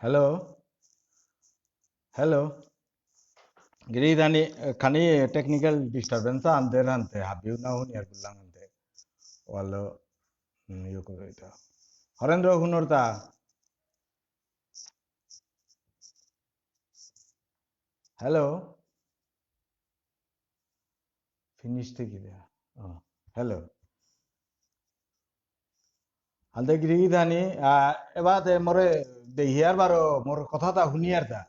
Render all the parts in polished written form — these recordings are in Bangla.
Hello, hello. Giridani khani technical disturbance ante habiu na huni ar gulang ante wallo yoko ita. Harendra hunorta. Hello, finished gida. Oh, hello. Ante giridani ebate more de hiar baro more kotha ta huniar ta.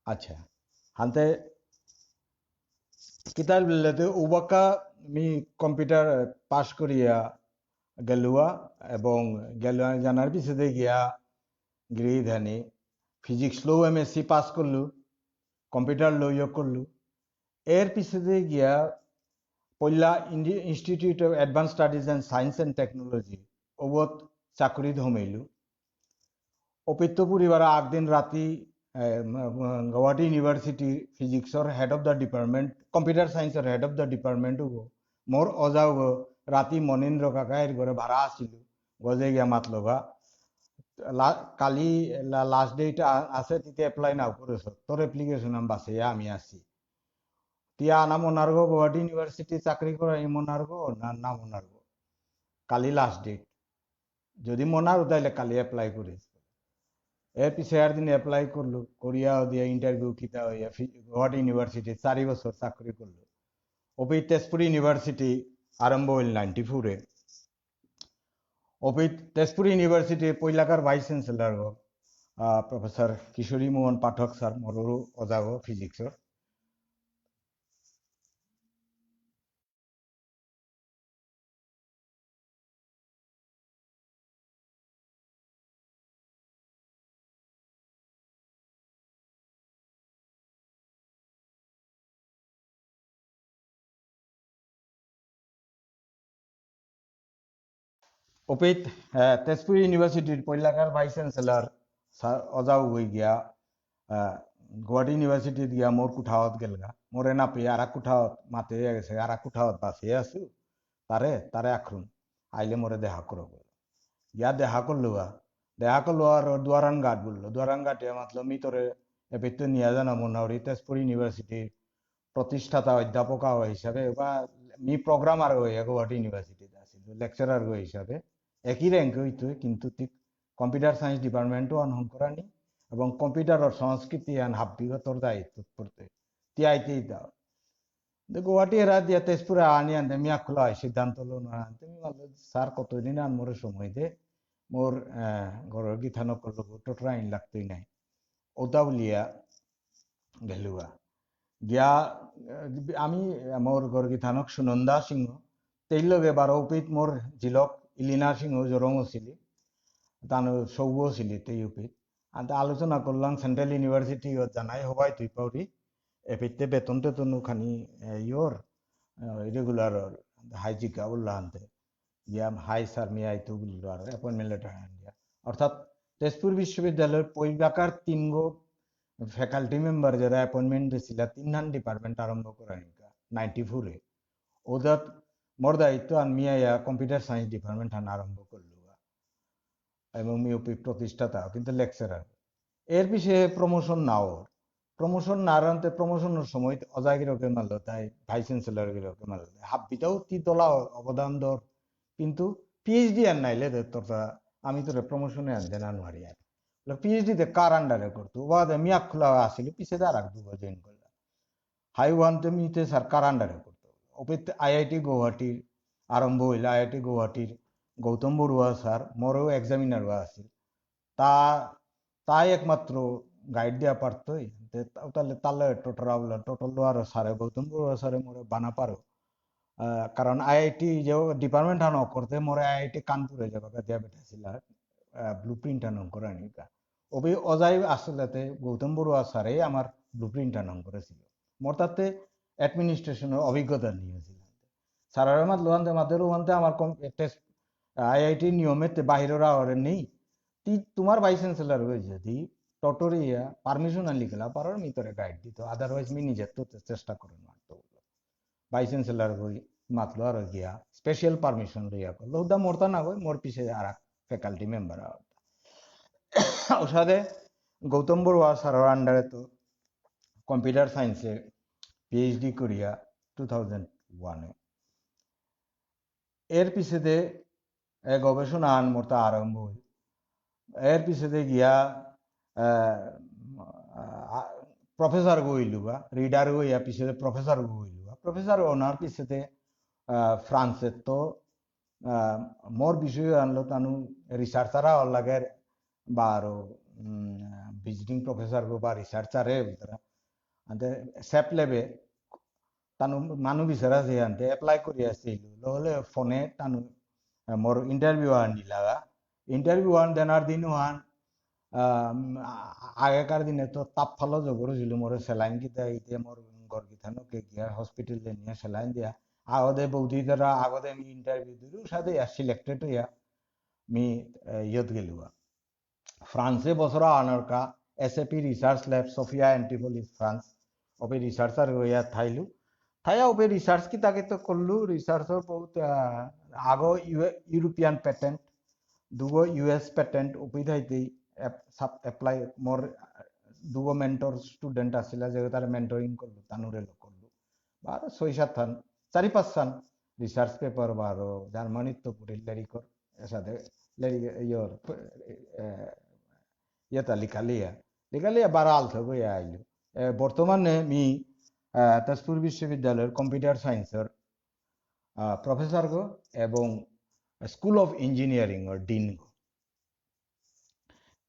Acha. Ante kital bilate ubaka mi computer pass করিয়া গেলুয়া এবং গেলুয়া জানার পিছনে গিয়া গিরিধানি ফিজিক্স লো এমএসসি পাস করলু কম্পিউটার লো ইয়ে করলু এর পিছনে গিয়া পয়লা institute of advance studies and science and technology ওবত চাকরি ধমেলু অপিত্য পরিবার আগদিন রাতি গুয়াহাটি ইউনিভার্সিটি ফিজিক্সর head of the department computer সায়েন্সর হেড অফ দ্য ডিপার্টমেন্ট হব মোর অজাও রাতি মনীন্দ্র কাকায়ের ঘরে ভাড়া আসিল গজে গিয়া মাতলবা কালি লাস্ট ডেট আছে তিতে এপ্লাই নাও করেছ তোর অ্যাপ্লিকেশন আমি বাসে আমি আসি তিয়া না মনার্গ গুয়াহাটি ইউনিভার্সিটি চাকরি করা মনার্গ না মনার্গ কালি লাস্ট ডেট যদি মনার তাইলে কালি এপ্লাই করিস এর পিছে আর দিন এপ্লাই করলো করিয়া দিয়া ইন্টারভিউ কিতা হইয়া গুয়াহাটি ইউনিভার্সিটি 4 বছর চাকরি করলো ওপি তেজপুর ইউনিভার্সিটি আরম্ভ হইল 94-এ ওপি তেজপুর ইউনিভার্সিটি পইলাকার vice chancellor professor Kishori Mohan Pathak sir মরুরু অজাগো ফিজিক্সর ওপিত তেজপুর ইউনিভার্সিটির পইলাকার ভাইস চ্যান্সেলর স্যার অজাও হয়ে গিয়া গুয়াহাটি ইউনিভার্সিটিত গিয়া মোর কোঠাওত গেলগা মোরে না পেয়ে আর কোঠাওত মাতে গেছে আর কোঠাওত বাঁচিয়ে আছো তারে তারে আখরুন আইলে মোরে দেখা করো ইয়া দেখা করলো আর দুয়ারান ঘাট বললো দুয়ারান ঘাটে মাতলো মি তোরে এপিত্য নিয়ে জানা মোনাউরি তেজপুর ইউনিভার্সিটির প্রতিষ্ঠাতা অধ্যাপকা হিসাবে বা মি প্রোগ্রামার হয়ে গুয়াহাটি ইউনিভার্সিটিতে আসিল লেকচারার হিসাবে একই র্যাঙ্ক হইতো কিন্তু ঠিক কম্পিউটার সায়েন্স ডিপার্টমেন্টও আনহন করানি এবং কম্পিউটারের সংস্কৃতি আন হাব্বিগতর দায়িত্ব করতে তিয়াইতেই দাও গুয়াহাটি এরা দিয়া তেজপুরে আনি আনতে মিয়া খোলা হয় সিদ্ধান্ত লো না তুমি বললো স্যার কতদিন আন মোর সময় দে মোর ঘরের গীতা নকল টোটরা আইন লাগতোই নাই ওটা বলিয়া গেলুয়া গিয়া আমি মোর গর্গী থানক সুনন্দা সিংহ তেইর লগে বারো উপিত মোর জিলক ইলিনা সিংহ জরং ছিলি তান সৌগ ছিলি তেই উপিত আর আলোচনা করলাম সেন্ট্রাল ইউনিভার্সিটি জানাই হবাই তুই পাউরি এপিতে বেতন টেতন খানি ইয়র রেগুলার হাই জিকা বললা আনতে গিয়া হাই স্যার মি আইতো বললো আর অ্যাপয়েন্টমেন্ট লেটার দিয়া অর্থাৎ তেজপুর বিশ্ববিদ্যালয়ের পরিবাকার 3 গো ফ্যাকাল্টি মেম্বার যারা অ্যাপয়েন্টমেন্ট দিয়েছিল 3 ডিপার্টমেন্ট আরম্ভ করা 94-এ ওদের মোর দায়িত্ব আর মিয়া কম্পিউটার সায়েন্স ডিপার্টমেন্ট আরম্ভ করলো এবং মিওপি প্রতিষ্ঠাতা কিন্তু লেকচারার এর পিছিয়ে প্রমোশন নাও প্রমোশন না রানতে প্রমোশনের সময় অজাগিরকে মারলো তাই ভাইস চ্যান্সেলর গিরকে মারলো হাব্বিটাও তি তোলা অবদান দর কিন্তু পিএইচডি আর নাইলে তোরটা আমি তোর প্রমোশনে আনতে না নোয়ারি আর পিএইচডি তে কার আন্ডারে করতো ওয়াদ মিয়া খোলা আসিল পিছে আর এক দুবার জয়েন করলাম হাই ওয়ানতে মিতে স্যার কার আন্ডারে করতো ওপে আইআইটি গুয়াহাটির আরম্ভ হইল আইআইটি গুয়াহাটির গৌতম বড়ুয়া স্যার মোরও এক্সামিনার আছিল তা তাই একমাত্র গাইড দেওয়া পারতই তাহলে তাহলে টোটাল আর স্যারে গৌতম বড়ুয়া স্যারে মোরে বানা পারো কারণ আইআইটি যে ডিপার্টমেন্ট আনো করতে মোরে আইআইটি কানপুরে যাবে দিয়া বেটাছিল ব্লু প্রিন্ট আনো করে নিকা ওবি অজাই আসলে গৌতম বড়ুয়া স্যারে আমার ব্লু প্রিন্ট আনো করেছিল মোর তাতে অ্যাডমিনিস্ট্রেশনের অভিজ্ঞতা নিয়েছিল স্যারের আমার লোহান্তে মাদের লোহান্তে আমার টেস্ট আইআইটি নিয়মেতে বাহিরের আওয়ারে নেই তোমার ভাইস চ্যান্সেলর হয়ে যদি টটরিয়া পারমিশন আনলি গেলা পারার মিতরে গাইড দিত আদারওয়াইজ মি নিজের তো চেষ্টা করেন মারতো ভাইস চ্যান্সেলর হই মাতলো আর গিয়া স্পেশাল পারমিশন লইয়া করলো ওটা মোরতা না কই মোর পিছে আর ফ্যাকাল্টি মেম্বার ওর সাথে গৌতম বড়ুয়া স্যারের আন্ডারে তো কম্পিউটার সায়েন্সে পিএইচডি করিয়া 2001 এর পিছতে গবেষণা আন মোরতা আরম্ভ হই এর পিছতে গিয়া প্রফেসর গইলুবা রিডার গইয়া পিছতে প্রফেসর গইলুবা প্রফেসর ওনার পিছতে ফ্রান্সের তো মোর বিষয় আনলো তানু রিসার্চারা হল লাগে বা আরো ভিজিটিং প্রফেসর গো বা রিসার্চারে ভিতরা আনতে সেপ লেবে তানু মানু বিচারা যে আনতে এপ্লাই করি আসছিল লহলে ফোনে তানু মোর ইন্টারভিউ আন দিলাগা ইন্টারভিউ আন দেনার দিন আন আগেকার দিনে তো তাপ ফালো জবর ছিল মোর স্যালাইন কিতা ইতে মোর ঘর কিথানোকে গিয়া হসপিটালে নিয়ে স্যালাইন দিয়া আগতে বৌদি দ্বারা আগতে আমি ইন্টারভিউ দিলু সাথে সিলেক্টেড হইয়া মি ইয়ত গেলুয়া ফ্রান্সে বছরা আনরকা SAP research lab Sophia Antipolis France ওপে রিসার্চার হইয়া থাইলু থাইয়া ওপে রিসার্চ কিতাকে তো করলু রিসার্চর বহুত আগো ইউরোপিয়ান প্যাটেন্ট দুগো ইউএস প্যাটেন্ট ওপে থাইতেই এপ্লাই মোর দুগো মেন্টর স্টুডেন্ট আসিলা যে তার মেন্টরিং করলো তানুরে করলো বা 6-7 চারি 5 সান রিসার্চ পেপার বা আরো জার্মানির তো পুরে লেরিকর এর সাথে লেরি ইয়র ইয়েতা লিখালিয়া বারা আলথ বইয়া আইলো বর্তমানে মি তেজপুর বিশ্ববিদ্যালয়ের কম্পিউটার সায়েন্সের প্রফেসর গো এবং স্কুল অফ ইঞ্জিনিয়ারিং ওর ডিন গো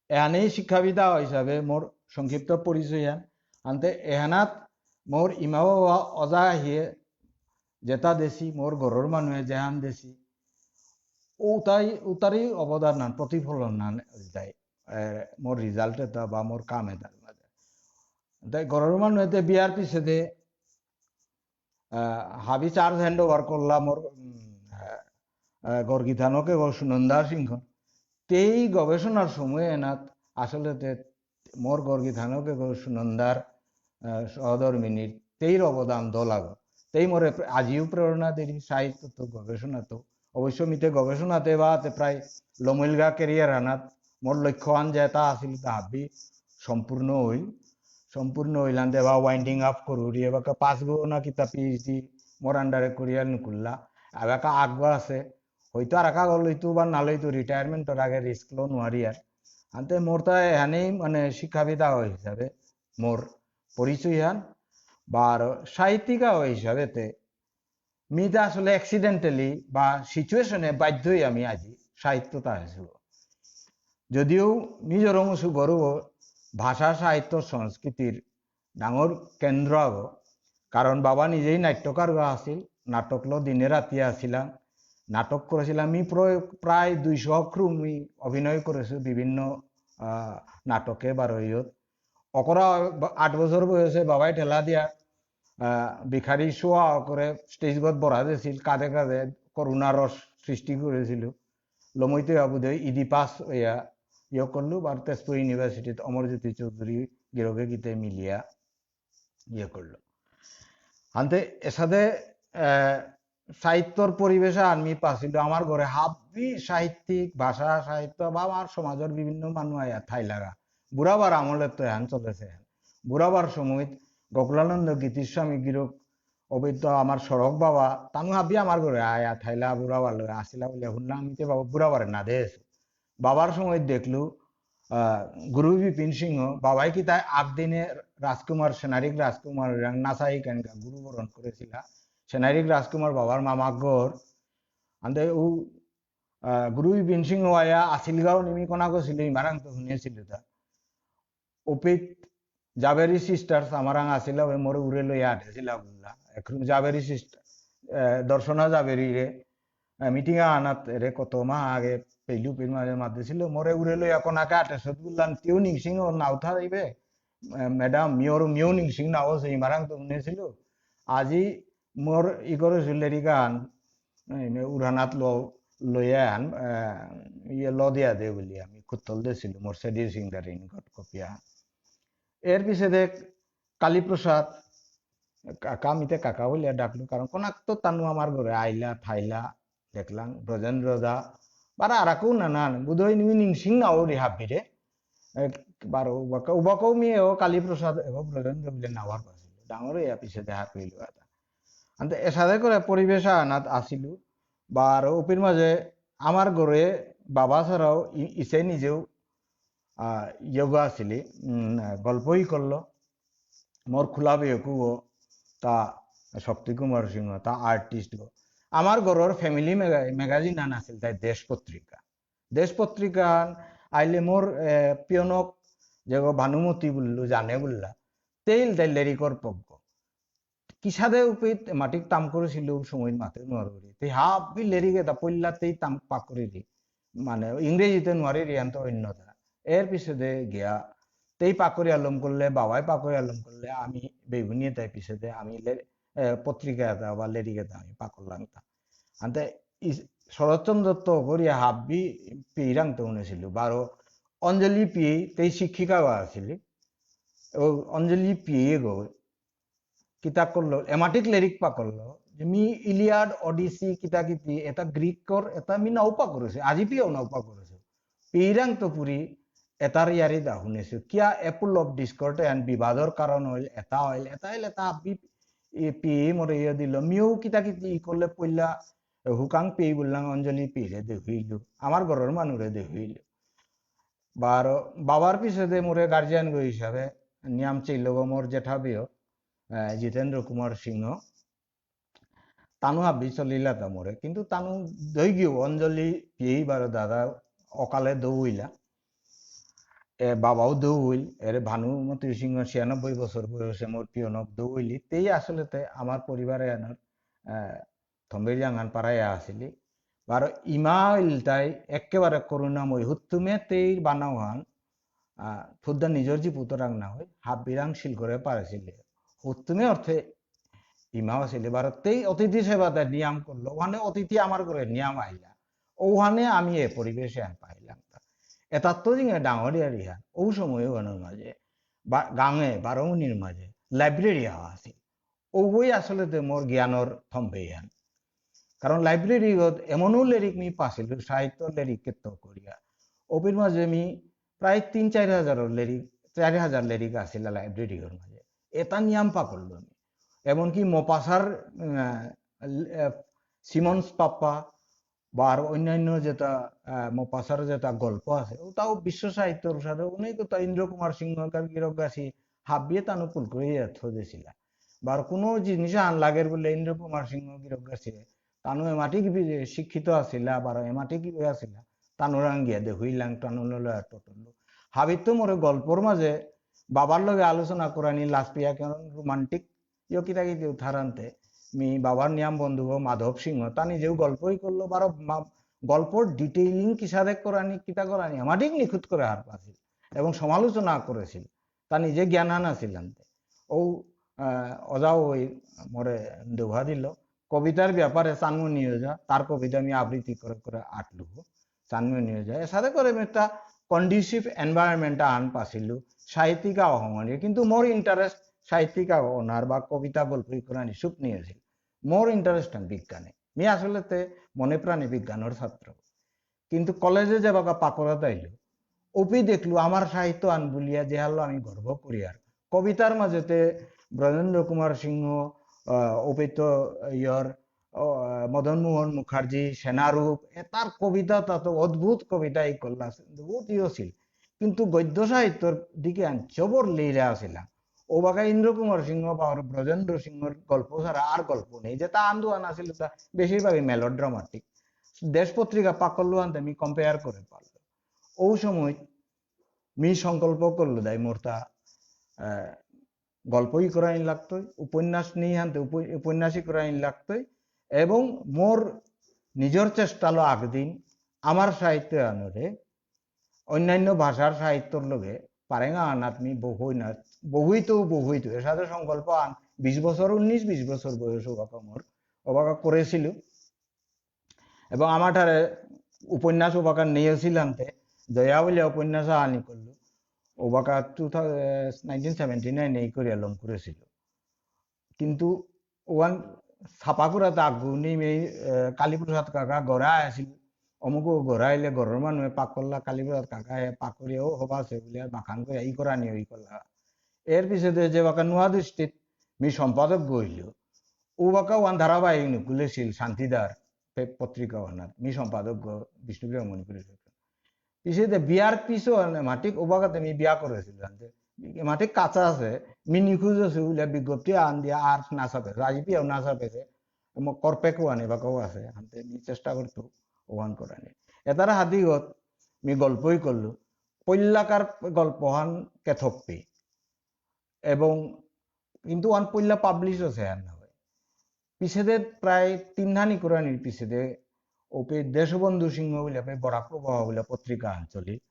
এহানে শিক্ষাবিদা হিসাবে মোর সংক্ষিপ্ত পরিচয় আনতে এহানাত মোর ইমা বাবা অজা আহিয়ে যেটা দেশি মোর ঘরের মানুষে যেহান দেশি উতারই অবদান নান প্রতিফলন নান দেয় মোর রিজাল্ট এটা বা মোর কাম এটার মাঝে তাই ঘরের মানুষে বিয়ার পিছতে হাবি চার্জ হ্যান্ড ওভার করলাম মোর গর্গিথানকে সুনন্দা সিংহ তেই গবেষণার সময় এনাত আসলে মোর গর্গিথানকে সুনন্দার সহধর্মিনীর তেইর অবদান দলাগ তেই মোরে আজিও প্রেরণা দেরি সাহিত্য তো গবেষণা তো অবশ্য মিতে গবেষণাতে বা প্রায় লমইলগা কেরিয়ার আনাত মোর লক্ষ্য আন যে তা আছিল তা হাবি সম্পূর্ণ হইলান দেবা ওয়াইন্ডিং আপ করুরি এবার 5 গো না কিতা পিএইচডি মোর আন্ডারে করিয়ার নুকুল্লা এবার আগবা আছে হয়তো আর একা গল হইতো বা না লইতো রিটায়ারমেন্টর আগে রিস্ক লো নোয়ারি আর আনতে মোর তা এখানেই মানে শিক্ষাবিদা হিসাবে মোর পরিচয় হান বা সাহিত্যিকা হিসাবে মিটা আসলে অ্যাক্সিডেন্টালি বা সিচুয়েশনে বাধ্যই আমি আজি সাহিত্যতা হয়েছিল যদিও নিজরম কিছু গর্ব ভাষা সাহিত্য সংস্কৃতির ডাঙর কেন্দ্র আগ কারণ বাবা নিজেই নাট্যকার আছিল নাটক লো দিনে রাতি আসিলাম নাটক করেছিলাম আমি প্রায় 200 আমি অভিনয় করেছি বিভিন্ন নাটকে বা রইয়ত অকরা 8 বছর বয়সে বাবাই ঠেলা দিয়া ভিখারি শোয়া করে স্টেজগত বড়া দিয়েছিল কাঁধে কাঁধে করুণা রস সৃষ্টি করেছিল লমইতে বাবুদয় ইদি পাস হইয়া করলো বা তেজপুর ইউনিভার্সিটিতে অমরজ্যোতি চৌধুরী গিরগে গীতে মিলিয়া করলো আনতে এর সাথে সাহিত্যর পরিবেশে আমি পাচ্ছিল আমার ঘরে হাবি সাহিত্যিক ভাষা সাহিত্য বা আমার সমাজের বিভিন্ন মানুষ আয়া ঠাই লাগা বুড়াবার আমলের তো এখন চলেছে বুড়াবার সময় গোকুলানন্দ গীতিস্বামী গিরক অবৈধ আমার সড়ক বাবা তানু হাবি আমার ঘরে আয়া ঠাইলা বুড়াবার লগে আসিলা বলে শুনলাম আমি তো বাবা বুড়াবারে না দেশ বাবার সময় দেখলু গুরু বিপিন সিংহ বাবাই কি তাই 8 দিনে রাজকুমার সেনারিক রাজকুমার নাসাই কেনকা গুরুবরণ করেছিল সেনারিক রাজকুমার বাবার মামা গড় আন্দে ও গুরু বিপিন সিংহ আয়া আসিলগাঁও নিমি কোনা গেছিল ইমারাং তো শুনিয়েছিল তা ওপিত জাবেরি সিস্টার্স আমারাং আসিল মোর উড়ে লইয়া আঠেছিল বললা এখন জাবেরি সিস্টার দর্শনা জাবেরি রে মিটিং আনাত রে কত মাহ আগে পেলু পির মাঝে মাতিছিল মোরে উড়ে লইয়া কোনাকে আঠেছত বললাম তিউ নিংসিং ওর নাউথা যাইবে ম্যাডাম মিও নিংসিং নাও সেই ইমারাং তো শুনেছিল আজি মোর ই করেছিল লেরিকান উড়ানাত লইয়া আন ইয়ে ল দিয়া দে বলি আমি কুত্তল দিয়েছিল মোর সেডির সিং দার রেইনকোট কপিয়া এর পিছে দেখ কালীপ্রসাদ কাকা মিতে কাকা বলিয়া ডাকলু কারণ কোনাক তো তানু আমার ঘরে আইলা থাইলা দেখলাম ব্রজেন্দ্র দা বারা আরাকেও নানান বুধই নি নিংসিং নাও রে হাবিরে বারো উবাকেও মেয়েও কালীপ্রসাদ এবং ব্রজেন্দ্র মিলে নাওয়ার পাছিল ডাঙরে পিছে দেখা কইল এটা আনতে এসাদে করে পরিবেশ আনাত আসিলু বা আরো ওপির মাঝে আমার ঘরে বাবা ছাড়াও ইসে নিজেও যোগা আসিলি গল্পই করলো মোর খোলা বেকুও তা শক্তি কুমার সিংহ তা আর্টিস্ট গো আমার ঘরের ফ্যামিলি ম্যাগাজিন আন আছিল তাই দেশ পত্রিকা আইলে মোর পিয়নক যে ভানুমতি বললু জানে বললা তেইল তাই লেরিকর পজ্ঞ কিসাদে উপিত মাটিক তাম করেছিল সময় মাতে নোয়ারি তেই হাফ বি লেরিকে তা পল্লাতেই তাম পাকরি দি মানে ইংরেজিতে নোয়ারি রিয়ান্ত অন্যতা এর পিছনে গিয়া তেই পাকড়ি আলম করলে বাবাই পাকড়ি আলম করলে আমি বেগুনিয়ে তাই পিছনে আমি পত্রিকা এটা বা লেরিকে আমি পাকড়লাম তা আনতে শরৎচন্দ্র দত্ত করিয়া হাব্বি পিরাং তো শুনেছিল বারো অঞ্জলি পিয়ে তেই শিক্ষিকা আসিলি ও অঞ্জলি পিয়ে গো কিতাব করলো এমাটিক লেরিক পা করলো যে মি ইলিয়াড অডিসি কিতা কিতি এটা গ্রিকর এটা মি নাওপা করেছে আজি পিও নাওপা করেছে পিরাং তো পুরি এটার ইয়ারি দা শুনেছো কিয়া এপুল অফ ডিসকর্ড এন্ড বিবাদর কারণ হইল এটা আবি পি মরে ইয়ে দিল মিও কিতা কিতি করলে পইলা হুকাং পি বললাম অঞ্জলি পিরে দেখইল আমার ঘরের মানুষে দেখইল বারো বাবার পিছনে মোরে গার্জিয়ান গো হিসাবে নিয়াম চাইল মোর জেঠা বিয় জিতেন্দ্র কুমার সিংহ তানু হাবি চলিলা তামরে কিন্তু তানু দই গিয়েও অঞ্জলি পিয়েই বারো দাদা অকালে দৌইলা বাবাও দৌইল এর ভানুমতি সিংহ ৯৬ বছর বয়সে মোর পিয়নক দৌইলি তেই আসলে আমার পরিবারে আনার থম্বের জাঙ্গান পাড়াইয়া আসিলি বারো ইমাইল তাই একেবারে করুণাময় হুত্তুমে তেই বানাও হান ফুদ্দা নিজের জি পুতরাং না হয় হাফ বিরাং শিল করে পারেছিলে হুত্তুমে অর্থে ইমাও আসিলে ভারতেই অতিথি সেবা তাই নিয়াম করলো ওখানে অতিথি আমার ঘরে নিয়াম আইলা ওখানে আমি এ পরিবেশে পাইলাম এটার তো জিঙে ডাঙরিয়া রিহান ও সময় গানের মাঝে গাঙে বারোমনির মাঝে লাইব্রেরি হওয়া আছে ও বই আসলে মোর জ্ঞানর থম্পে হান কারণ লাইব্রেরি এমনও লেরিক মি পাছিল সাহিত্য লেরিক কেত করিয়া ওপির মাঝে মি প্রায় ৩-৪ হাজারের লেরিক ৪,০০০ লেরিক আছিল লাইব্রেরির মাঝে এটা নিয়াম পা করলো আমি এমনকি মোপাসার সিমন্স পাপ্পা বা আর অন্যান্য যেটা মোপাসার যেটা গল্প আছে ওটাও বিশ্ব সাহিত্যর সাথে অনেক ইন্দ্র কুমার সিংহকার গিরগাছি হাবিয়ে তানুকুল করে থদিছিল বা কোনো জিনিস আন লাগের বলে ইন্দ্র কুমার সিংহ গিরগাছি তানু এমাটি কি শিক্ষিত আছিল আবার এমাটি কি আছিল তানুর আঙ্গিয়া দে হুইলাং টানুল টটল হাবিত তো মোরে গল্পর মাঝে বাবার লগে আলোচনা করানি লাস্পিয়া কেমন রোমান্টিক ইয় কিতা কি উদাহরণতে মি বাবার নিয়াম বন্ধু মাধব সিংহ তা নিজেও গল্পই করলো বারো গল্পর ডিটেইলিং কিসাদে করানি কিতা করানি আমাটিক নিখুঁত করে হার পাছিল এবং সমালোচনা করেছিল তা নিজে জ্ঞানান আছিল ও অজাও ওই মরে দোভা দিল কবিতার ব্যাপারে চানমু নিয়ে যা তার কবিতা আমি আবৃত্তি করে করে আটলু চানমু নিয়ে যায় এর সাথে করে আমি একটা কন্ডিসিভ এনভায়রনমেন্ট আন পাছিলু সাহিত্যিকা অহমানি কিন্তু মোর ইন্টারেস্ট সাহিত্যিকা অনার বা কবিতা গল্প করানি সুপ নিয়েছিল মোর ইন্টারেস্ট বিজ্ঞানে মি আসলে মনে প্রাণে বিজ্ঞানের ছাত্র কিন্তু কলেজে যে বাবা পাকড়া তাইল ওপি দেখলু আমার সাহিত্য আন বলিয়া যে হালো আমি গর্ব করি আর কবিতার মাঝেতে ব্রজেন্দ্র কুমার সিংহ ওপিত ইয়র মদন মোহন মুখার্জি সেনারূপ তার কবিতা তা তো অদ্ভুত কবিতা এই করলা বহুত ইয়ছিল কিন্তু গদ্য সাহিত্যর দিকে জবর লেইরা আসিলাম ও বাকা ইন্দ্র কুমার সিংহ বা ব্রজেন্দ্র সিংহর গল্প ছাড়া আর গল্প নেই যে তা আন্দোলন আসিল তা বেশিরভাগই মেলোড্রামাটিক দেশ পত্রিকা পাকল্লু আনতে আমি কম্পেয়ার করে পারলো ও সময় মি সংকল্প করলো দায় মোরতা গল্পই করাইন লাগতোই উপন্যাস নিয়ে আনতে উপন্যাসই করাইন লাগতোই এবং মোর নিজের চেষ্টা লো আগদিন আমার সাহিত্য আনরে অন্যান্য ভাষার সাহিত্যর লগে পারেঙ্গা আনাতমি বহুইতো এর সাথে সংকল্প আন 20 বছর 19-20 বছর বয়স ওবাকা করেছিল এবং আমার ঠারে উপন্যাস ওবাকা নিয়েছিলাম দয়া বলে উপন্যাস আনি করলো ওবাকা 1979 এই করে আলম করেছিল কিন্তু ওয়ান ছাপাকুড়াতে আগুনি মেয়ে কালীপ্রসাদ কাকা গড়া আছিল অমুকো গড়া আইলে ঘরের মানুষে পাক করলা কালীপ্রসাদ কাকা পাক করিও হবা আছে বলে বাখান করে ই করা নিয়ে ই করলা এর পিছনে যে বাকা নোয়া দৃষ্টিত মি সম্পাদক গইল ও বাকা ওয়ান ধারাবাহিক নুকুলেছিল শান্তিদার পত্রিকা ওনার মি সম্পাদক বিষ্ণুপ্রিয়া মণিপুরের পিছে বিয়ার পিছু মাটিক ওবাগাতে মি বিয়া করেছিল জানতে মাটিক কাঁচা আছে মি নিখোঁজ আছে বলে বিজ্ঞপ্তি আন দিয়া আর না চাপে আজি পিয়াও না চাপেছে করপেকও আনে বাকাও আছে হাতে মি চেষ্টা করতো ওয়ান করানি এটার হাতিগত মি গল্পই করলো পল্লাকার গল্পহান কেথপ্পি এবং কিন্তু ওয়ান পল্লা পাবলিশ আছে আর না হয় পিছেদে প্রায় তিনহানি কোরআনির পিছেদে ওপে দেশবন্ধু সিংহ বলে বরাক প্রবাহ বলে পত্রিকা আঞ্চলিক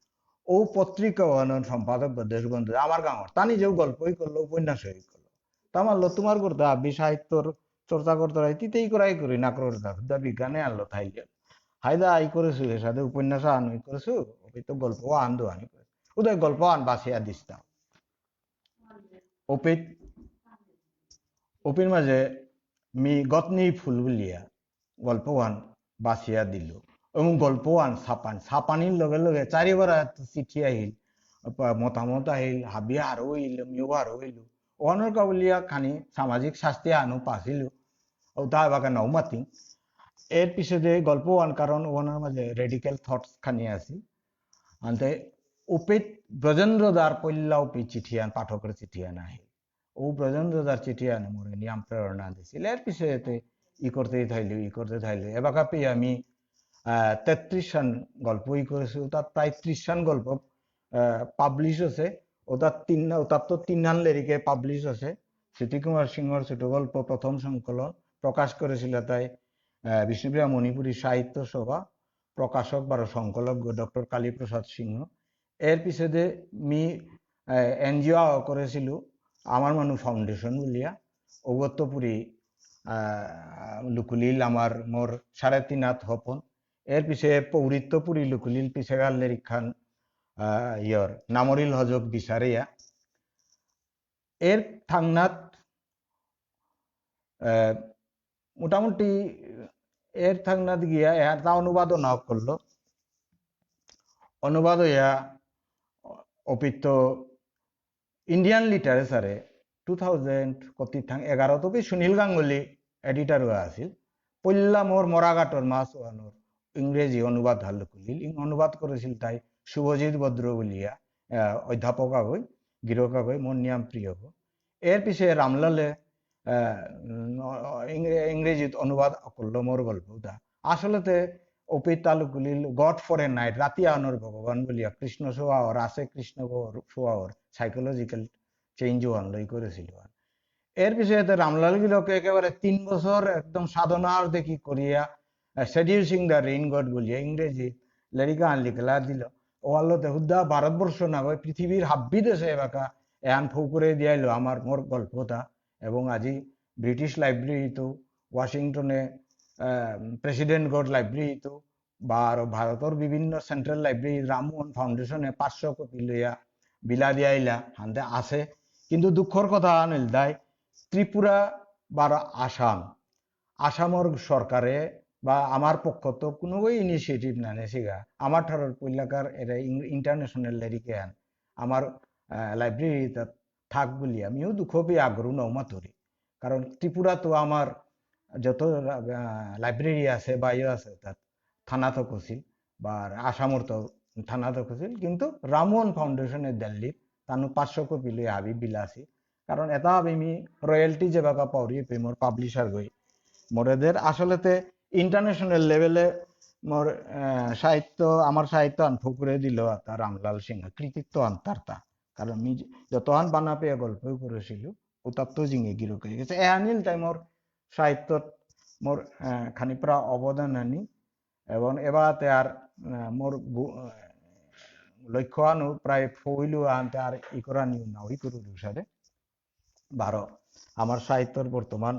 ও পত্রিকা সম্পাদক দেশবন্ধু আমার গাঁৱৰ তা নিজেও গল্পই করলো উপন্যাস হয়ে করলো তা মানলো তোমার করতে আবি সাহিত্যর চর্চা করতে হয় তিতেই করাই করি না করতে বিজ্ঞানে আনলো থাইলে হায়দা আই করেছো এর সাথে উপন্যাস আনি করেছো ওই তো গল্প আনদো আনি করেছো ওদের গল্প আন বাসিয়া দিস্তাম ওপে ওপির মাঝে মি গতনি ফুল বুলিয়া গল্প আন বাসিয়া দিল এবং গল্প আন ছাপানির লগে লগে চারিবার চিঠি আহিল মতামত আহিল হাবিয়া আরো হইল মিও আরো হইল ওয়ানোর কাবুলিয়া খানি সামাজিক শাস্তি আনো পাছিল ও তা বাকা নাও মাতি এর পিছনে গল্প আন কারণ ওনার মাঝে রেডিক্যাল থটস খানি আছে আনতে উপিত ব্রজেন্দ্রদার পল্লা উপি চিঠিয়ান পাঠকের চিঠিয়ান আহিল ও ব্রজেন্দ্রদার চিঠিয়ান মোরে নিয়াম প্রেরণা দিছিল এর পিছনে ই করতে থাইলো এবাকা পেয়ে আমি 33 খান গল্প ই করেছি তার প্রায় 30 খান গল্প পাবলিশ আছে ওটার তো 3 লেরিকে পাবলিশ আছে স্মৃতিকুমার সিংহর ছোট গল্প প্রথম সংকলন প্রকাশ করেছিল তাই বিষ্ণুপ্রিয়া মণিপুরী সাহিত্য সভা প্রকাশক বা সংকলক ডক্টর কালীপ্রসাদ সিংহ এর পিছনে মি এনজিও করেছিল আমার মানু ফাউন্ডেশন বলিয়া অগত্যপুরী লুকুলিল আমার মোর 3.5 হাত হপন এর পিছে পৌরিত্যপুরী লুকুলিল পিছে গাল্লের খান ইয়র নামরিল হজক বিচারিয়া এর থাংনাত মোটামুটি এর থাংনাত গিয়া তা অনুবাদও না করলো অনুবাদ হইয়া অপিত্ত ইন্ডিয়ান লিটারেচারে 2011 থেকে সুনীল গাঙ্গুলি এডিটর হয়ে আছিল পল্লা মোর মরাঘাটর মাছ ওয়ানোর ইংরেজি অনুবাদ হাল খুলিল অনুবাদ করেছিল তাই শুভজিৎ ভদ্র বলিয়া অধ্যাপক আগৈ গিরক আগৈ মোর নিয়াম প্রিয় এর পিছে রামলালে ইংরেজিত অনুবাদ করলো মোর গল্পটা আসলেতে অপিত তালুকুলিল গড ফর এ নাইট রাতি আনোর ভগবান বলিয়া কৃষ্ণ সোয়াওয়ার আছে কৃষ্ণ সোয়াওয়ার সাইকোলজিক্যাল চেঞ্জ ওয়ান লই করেছিল এর পিছনে রামলাল গিলকে একেবারে 3 বছর একদম সাধনার দেখি করিয়া সেডিউসিং দ্য রেইন গড বলিয়া ইংরেজি লেরিকা আন লিখলা দিল ওয়াল্লতে হুদ্দা ভারতবর্ষ না হয় পৃথিবীর হাব্বি দেশে এবাকা এহান ফৌ করে দিয়াইলো আমার মোর গল্পটা এবং আজি ব্রিটিশ লাইব্রেরিতো ওয়াশিংটনে প্রেসিডেন্ট গড লাইব্রেরিতো বা ভারতের বিভিন্ন সেন্ট্রাল লাইব্রেরি রামমোহন ফাউন্ডেশনে 500 কপি লইয়া বিলা দিয়াইলা হাতে আছে কিন্তু দুঃখর কথা আনিল দায় ত্রিপুরা বা আসামর সরকারে বা আমার পক্ষ তো কোনো ইনিশিয়েটিভ না নেছিগা আমার ঠারর পইলাকার এরা ইন্টারন্যাশনাল লেরিকে আন আমার লাইব্রেরি থাক বলি আমিও দুঃখ পেয়ে আগ্রহ নৌমাতরি কারণ ত্রিপুরা তো আমার যত লাইব্রেরি আছে বা ইয়ে আছে তাত থানা তো কছিল বা আসামর তো থানা তো কছিল কিন্তু রামমোহন ফাউন্ডেশনের দিল্লিত তানো 500 কপি লই আবি বিলাসি কারণ এটা আমি রয়্যালটি যে বাকা পাওরি মোর পাবলিশার গই মোরেদের আসলেতে ইন্টারন্যাশনাল লেভেলে মোর সাহিত্য আমার সাহিত্য আনফু করে দিল তার রামলাল সিংহ কৃতিত্ব আনতারতা কারণ আমি যতহান বানা পেয়ে গল্পই করেছিল ওটার তো জিঙে গিরো করে গেছে এহানিল তাই মোর সাহিত্যত মোর খানিপ্রা অবদান আনি এবং এবারতে আর মোর লক্ষ্য আনো প্রায় ফইলু আনতে আর ই করা নিউ না ওই করু সাথে 12 আমার সাহিত্যর বর্তমান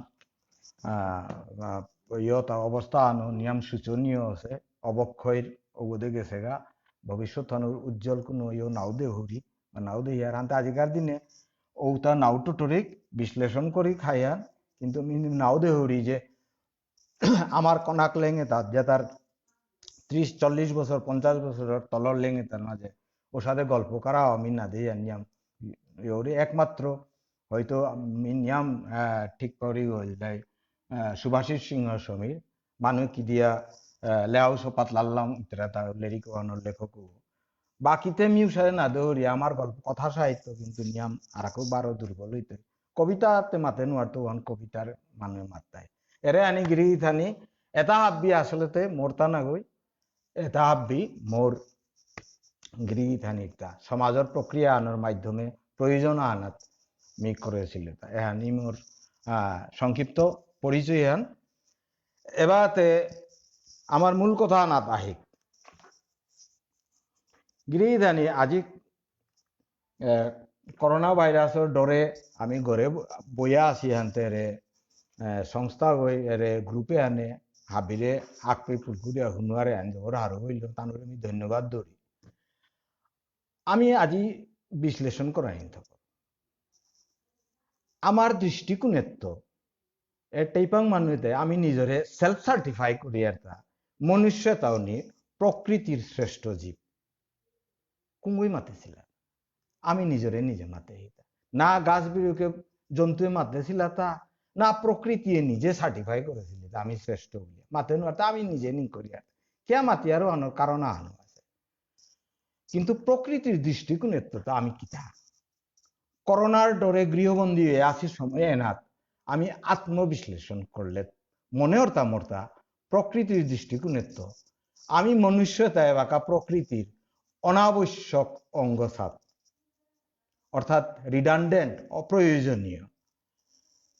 ইয়তা অবস্থা আনো নিয়ম সূচনীয় আছে অবক্ষয়ের অবধে গেছে গা ভবিষ্যৎ উজ্জ্বল কোনো ইয়ে নাও দে হরি বা নাও দে ইয়ার আনতে আজিকার দিনে ওটা নাও টুটরিক বিশ্লেষণ করি খাইয়া কিন্তু নাও দেহরি যে আমার কনাক লেঙে তার যে তার 30-40 বছর 50 বছরের তলর লেঙে তার মাঝে ওর সাথে গল্প করা আমি না দিয়ে নিয়াম ওরে একমাত্র হয়তো নিয়াম ঠিক করি হল যায় সুভাষিস সিংহ সমীর মানুষ কি দিয়া লেয়াও সোপাত লাল্লাম ইতরা তা লেরিক ওয়ানোর লেখক বাকিতে মিউসারে না দেহরি আমার গল্প কথা সাহিত্য কিন্তু নিয়াম আর বারো দুর্বল হইতে কবিতাতে মাতে নোয়ার তো কবিতার মানুষ মাত্তায় এরে আনি গিরি থানি এটা হাব্বি আসলেতে মোরতা না গই এটা হাব্বি মোর গিরি থানিটা সমাজের প্রক্রিয়া আনার মাধ্যমে প্রয়োজন আনাত মি করেছিল এহানি মোর সংক্ষিপ্ত পরিচয় হান এবারে আমার মূল কথা আনাত আহিক গিরি থানি আজি করোনা ভাইরাসের ডরে আমি ঘরে বইয়া আছি হানতে রে সংস্থা হই এরে গ্রুপে আনে হাবিরে আকপে ফুলকুরিয়া হুনুয়ারে আন ওর হারো হইল তানোর আমি ধন্যবাদ ধরি আমি আজি বিশ্লেষণ করাই থাকব আমার দৃষ্টিকোণের তো টাইপাং মানুষতে আমি নিজরে সেলফ সার্টিফাই করি একটা মনুষ্যতাও নিয়ে প্রকৃতির শ্রেষ্ঠ জীব কুঙ্গুই মাতেছিল আমি নিজরে নিজে মাতে না গাছ বিরুকে জন্তুয়ে মাতেছিল তা না প্রকৃতি নিজে সার্টিফাই করেছিল আমি শ্রেষ্ঠ বলে মাতে তা আমি নিজে নি করি আর কে মাতি আরো আনো কারণ আনো আছে কিন্তু প্রকৃতির দৃষ্টিকোণের তো আমি কিতা করোনার ডরে গৃহবন্দী হয়ে আসি সময় এনাথ আমি আত্মবিশ্লেষণ করলে মনে হর্তা মর্তা প্রকৃতির দৃষ্টিকোণের তো আমি মনুষ্যতায় বাঁকা প্রকৃতির অনাবশ্যক অঙ্গসাত অর্থাৎ রিডান্ডেন্ট অপ্রয়োজনীয়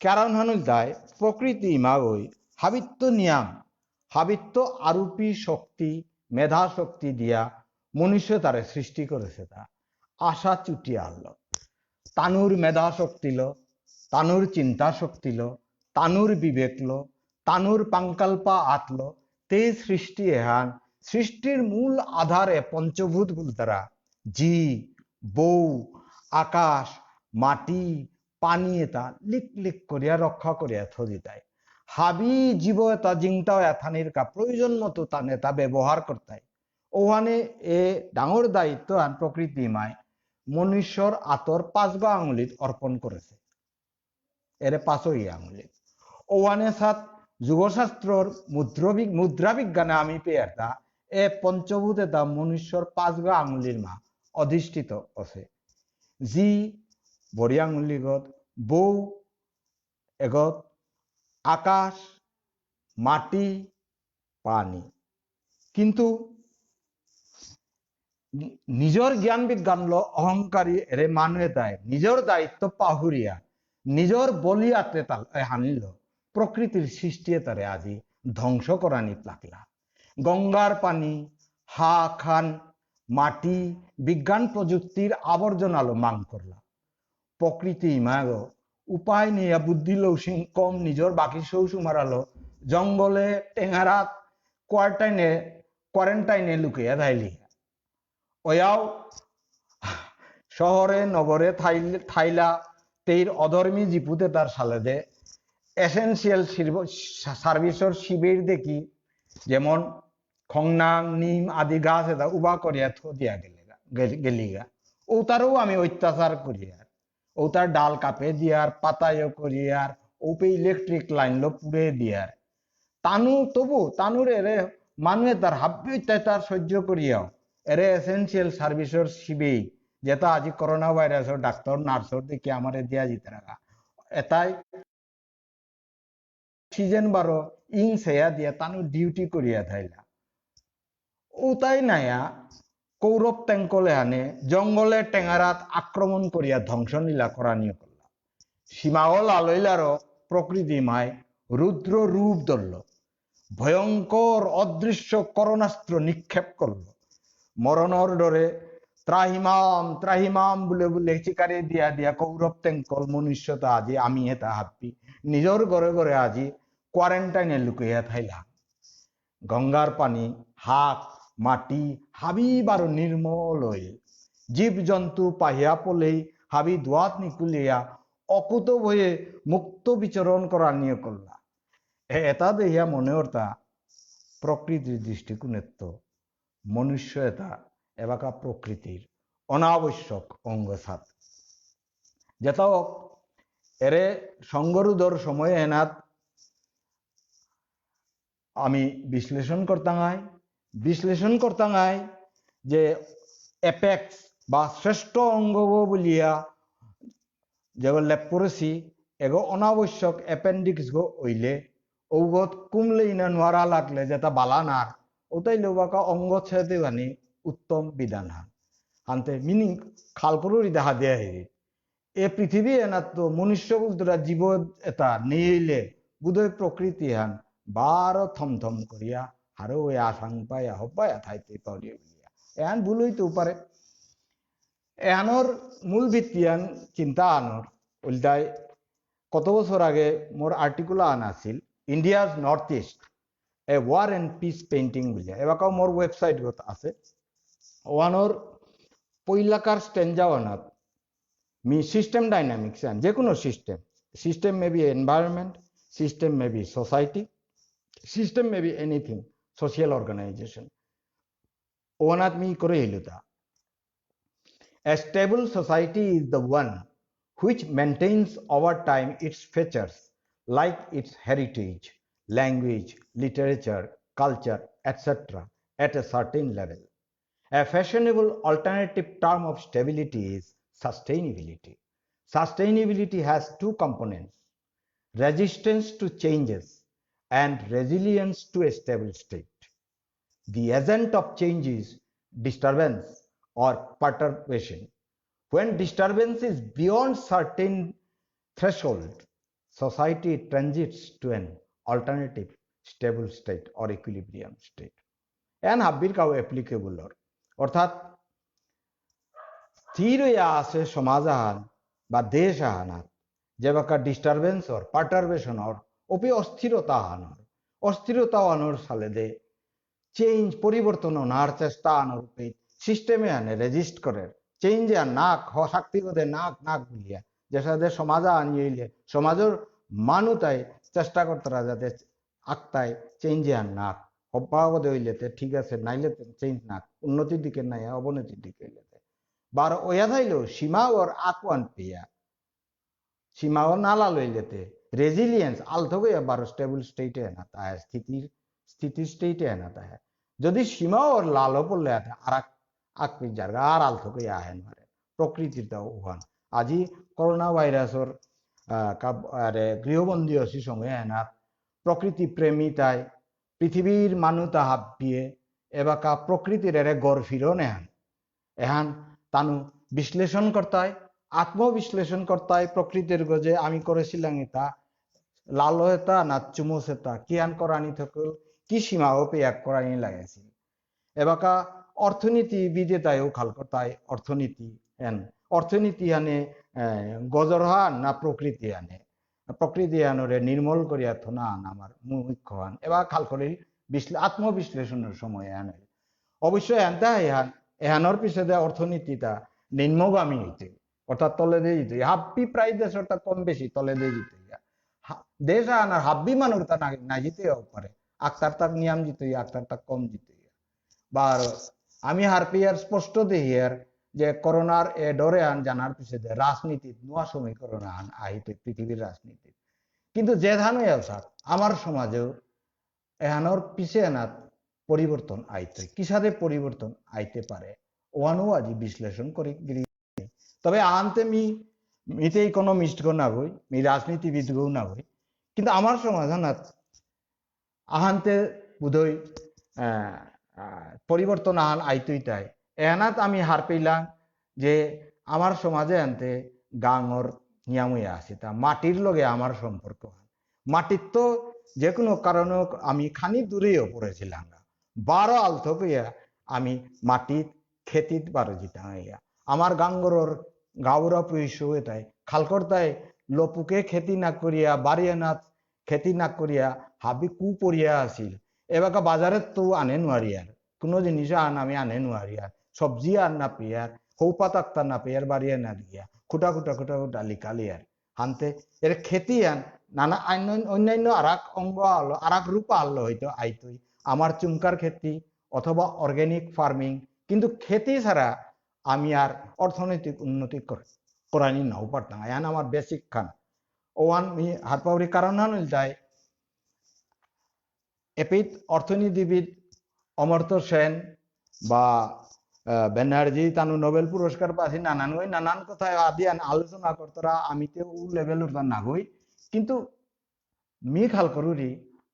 কারণ হনুল দায় প্রকৃতি মাগই হাবিত্য নিয়াম হাবিত্য আরূপী শক্তি মেধা শক্তি দিয়া মনুষ্য তারে সৃষ্টি করেছে তা আশা চুটিয়া আনলো তানুর মেধা শক্তি লো তানুর চিন্তা শক্তি লো তানুর বিবেক লো তানুর পাঙ্কাল্পা আতলো তে সৃষ্টি এহান সৃষ্টির মূল আধারে পঞ্চভূত তারা জি বউ আকাশ মাটি পানি এটা লিক লিক করিয়া রক্ষা করিয়া থদি তাই হাবি জীব এটা জিংটাও এথানির কা প্রয়োজন মতো তা নেতা ব্যবহার করতাই ওখানে এ ডাঙর দায়িত্ব আন প্রকৃতি মায় মনুষ্যর আতর 5 আঙুলিত অর্পণ করেছে এরে 5 আঙুলিত ওখানে সাত যুগশাস্ত্রর মুদ্রা বিজ্ঞানে আমি পেয়ারটা এ পঞ্চভূত এটা মনুষ্যর 5 আঙুলির মা অধিষ্ঠিত আছে জি বড়ি আঙুলিগত বউ এগত আকাশ মাটি পানি কিন্তু নিজের জ্ঞান বিজ্ঞান লো অহংকারী এরে মানুয়ে তাই নিজের দায়িত্ব পাহুরিয়া নিজের বলিয়াতে তাল হানিল প্রকৃতির সৃষ্টি তারে আজি ধ্বংস করানিত লাগলা গঙ্গার পানি হা খান মাটি বিজ্ঞান প্রযুক্তির আবর্জনালো মাং করলা প্রকৃতি মাগ উপায় নিয়ে বুদ্ধি লৌসিং কম নিজের বাকি সৌসু মারালো জঙ্গলে টেঙারাত কোয়ারেন্টাইনে লুকিয়া থাইলি ওয়াও শহরে নগরে থাইলা তেইর অধর্মী জিপুতে তার সালে দে এসেন্সিয়াল সার্ভিসের শিবির দেখি যেমন খংনাং নিম আদি গাছ এটা উবা করিয়া থো দিয়া গেলিগা ও তারও আমি অত্যাচার করি আর ও তার ডাল কাপে দিয়ার পাতায় করিয়ার ওপে ইলেকট্রিক লাইন লো পুড়ে দিয়ার তানু তবু তানুর এরে মানুষে তার হাব্বি অত্যাচার সহ্য করিয়াও এরে এসেন্সিয়াল সার্ভিসের শিবেই যেটা আজি করোনা ভাইরাসের ডাক্তার নার্সর দেখি আমার দিয়া যেতে রাখা এটাই সিজন 12 ইং সেয়া দিয়া তানু ডিউটি করিয়া থাইলা ও তাই নাইয়া কৌরব টেঙ্কলে আনে জঙ্গলে টেঙারাত আক্রমণ করিয়া ধ্বংস নীলা করানিও করলা সীমাওল আলইলারও প্রকৃতি মায় রুদ্র রূপ ধরল ভয়ঙ্কর অদৃশ্য করণাস্ত্র নিক্ষেপ করল মরণর ডরে ত্রাহিমাম ত্রাহিমাম বলে বলে চিকারে দিয়া দিয়া কৌরব টেঙ্কল মনুষ্যতা আজি আমি এটা হাপ্পি নিজের ঘরে ঘরে আজি কোয়ারেন্টাইনে লুকিয়া থাইলা গঙ্গার পানি হাক মাটি হাবি বারো নির্মল হয়ে জীব জন্তু পাহিয়া পলেই হাবি দোয়াত নিকুলিয়া অকুত ভয়ে মুক্ত বিচরণ করার নিয়ে করলা এটা দেখিয়া মনে হতা প্রকৃতির দৃষ্টিকোণের তো মনুষ্য এটা এবাকা প্রকৃতির অনাবশ্যক অঙ্গ সাত যেটাও এরে সংগরুদর সময়ে এনাত আমি বিশ্লেষণ করতাঙাই যে এপেক্স বা শ্রেষ্ঠ অঙ্গ বলিয়া যেগো লেপ করেছি এগো অনাবশ্যক অ্যাপেন্ডিক্স গো ওইলে ঔগত কুমলে ইনা নোয়ারা লাগলে যেটা বালানার ওটাই লোবাকা অঙ্গ ছেড়ে বানি উত্তম বিধান হান আনতে মিনিং খাল করুরি দেখা দেয়া হেরি এ পৃথিবী এনার তো মনুষ্য বলতরা জীব এটা নিইলে বুধই প্রকৃতি হান বারো থমথম করিয়া হারো ওই আসাং পাইয়া হপায়া থাইতে পারিয়া বলিয়া এহান ভুল হইতে পারে এহানোর মূল ভিত্তিয়ান চিন্তা আনোর উল্টায় কত বছর আগে মোর আর্টিকুল আন আছিল India's North East a war and peace painting বলিয়া এবাকাও মোর ওয়েবসাইট গত আছে ওয়ানোর পইলাকার স্টেঞ্জা ওয়ানাত মি সিস্টেম ডাইনামিক্স আন যে কোনো system may be environment system may be society system may be anything social organization ওয়ানাত মি করে হিলুতা A stable society is the one which maintains over time its features like its heritage, language, literature, culture, etc. at a certain level. A fashionable alternative term of stability is sustainability. Sustainability has two components, resistance to changes and resilience to a stable state. The agent of change is disturbance or perturbation. When disturbance is beyond certain threshold, society transits to an alternative stable state or equilibrium state. And হাব্বির কাউ applicable অর্থাৎ স্থির হইয়া আছে সমাজ আহান বা দেশ আহানাত যে বাকা ডিস্টারবেন্স ওর পার্টারবেশন ওর ওপি অস্থিরতা আনোর সালে দে চেঞ্জ পরিবর্তন আনার চেষ্টা আনোর উপে সিস্টেমে আনে রেজিস্ট করে চেঞ্জ আর নাক শক্তি বোধে নাক বলিয়া যে সাথে সমাজ আনিয়ে সমাজের মানুতাই চেষ্টা করতারা যাতে আক্তায় চেঞ্জ আর নাক অব্যাহতে হইলেতে ঠিক আছে নাইলে চেঞ্জ নাক উন্নতির দিকে নাই অবনতির দিকে হইলেতে বার ওয়া থাইলেও সীমা ওর আকওয়ান পেয়া সীমা ও নালা লইলেতে রেজিলিয়েন্স আলথকে বার স্টেবল স্টেটে না তাই স্থিতি স্টেটে না তাই যদি সীমা ওর লালো পড়লে আর আকপিক জায়গা আর আলথকে আহেন মারে প্রকৃতির দাও ওখান আজি করোনা ভাইরাসর গৃহবন্দী অসি সঙ্গে এনার প্রকৃতি প্রেমী তাই পৃথিবীর মানুতা হাবিয়ে এবাকা প্রকৃতির এরে গড় ফিরন এহান তানু বিশ্লেষণ করতায় আত্মবিশ্লেষণ করতায় প্রকৃতির গজে আমি করেছিলাম এটা লাল হেতা না চুমুস হেতা কি আন করানি থকল কি সীমাও পেয়াক করানি লাগাইছিল এবাকা অর্থনীতি বিদেতায়ও খাল করতায় অর্থনীতি আনে গজরহান না প্রকৃতি আনরে নির্মল করিয়া থনা আন আমার মুখ্য হান এবার খাল করে আত্মবিশ্লেষণের সময় আনে অবশ্যই এনতা এহানোর পিছনে অর্থনীতিটা নিম্নগামী হইতে অর্থাৎ তলে দিয়ে যেতে হাব্বি প্রায় দেশটা কম বেশি তলে দিয়ে যেতে দেশ আনার হাব্বি মানুষ তা না জিতেও পারে আক্তার তার নিয়ম জিতে আক্তার তা কম জিতে বার আমি হারপিয়ার স্পষ্ট দেখি যে করোনার এ ডরে আন জানার পিছনে রাজনীতি নোয়া সময় করোনা আন আহিতে পৃথিবীর রাজনীতি কিন্তু যে ধানই আসার আমার সমাজেও এহানোর পিছে আনাত পরিবর্তন আইতে কিসারে পরিবর্তন আইতে পারে ওয়ানও আজি বিশ্লেষণ করে তবে আনতে মিতে ইকোনমিস্ট গো না বই মি রাজনীতিবিদ গো না বই কিন্তু আমার সমাধান আহান্তে বোধহয় পরিবর্তন আহান আইতই তাই এহানাত আমি হার পেলাম যে আমার সমাজে আনতে গাঙর নিয়ামইয়া আছে তা মাটির লগে আমার সম্পর্ক মাটির তো যে কোনো কারণে আমি খানি দূরেও পড়েছিলাম 12 আলথ কইয়া আমি মাটির খেতিত বারো জিতা হইয়া আমার গাঙ্গরর গাউরা পুইশ তাই খালকর্তায় লপুকে খেতি না করিয়া বাড়িয়ানাথ খেতি না করিয়া হাবি কু পড়িয়া আছিল এবাকা বাজারে তো আনে নোয়ারিয়ার কোনো জিনিস আমি আনে নোয়ারিয়ার সবজি আর না পেয়ার হৌপাতাক্তা না পেয়ার বাড়িয়া না দিয়া খুটা লিকালিয়ার হানতে এর খেতি আন নানা অন্যান্য আরাক অঙ্গ আলো আরাক রূপ আলো হয়তো আইতই আমার চুমকার খেতি অথবা অর্গানিক ফার্মিং কিন্তু খেতি ছাড়া আমি আর অর্থনৈতিক উন্নতি করানি নাও পারতাম আয়ান আমার বেসিক খান ওয়ান মি হাতপাউরি কারণ না যায় এপিত অর্থনীতিবিদ অমর্ত্য সেন বা ব্যানার্জি তানু নোবেল পুরস্কার পাচ্ছি নানান কথায় আদিয়ান আলোচনা করতরা আমি তো ও লেভেলের নাগই কিন্তু মি খাল করুরি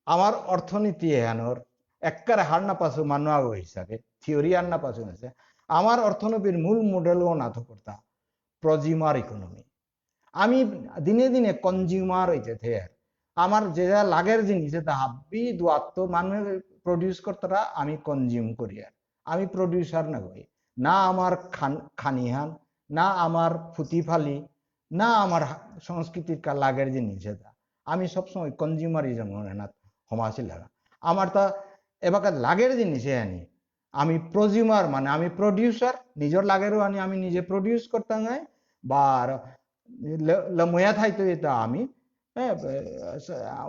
আমার অর্থনীতি এহানোর একবারে হার না পাশু মানুয়া হিসাবে থিওরি আর না পাশু আছে আমার অর্থনীতির মূল মডেলও না তো করতা প্রজিমার ইকোনমি আমি দিনে দিনে কনজিউমার হইতে থেয়ার আমার যেটা লাগের জিনিস এটা হাব্বি দুয়াত্ম মানুষ প্রডিউস করতরা আমি কনজিউম করি আর আমি প্রডিউসার না করি না আমার খানিহান না আমার ফুটি ফালি না আমার সংস্কৃতির লাগের জিনিস এটা আমি সবসময় কনজিউমারিজম না সমাজে লাগা আমার তা এবার লাগের জিনিসে আনি আমি প্রজিউমার মানে আমি প্রডিউসার নিজের লাগেরও আনি আমি নিজে প্রডিউস করতে নাই বা ময়া থাইতো এটা আমি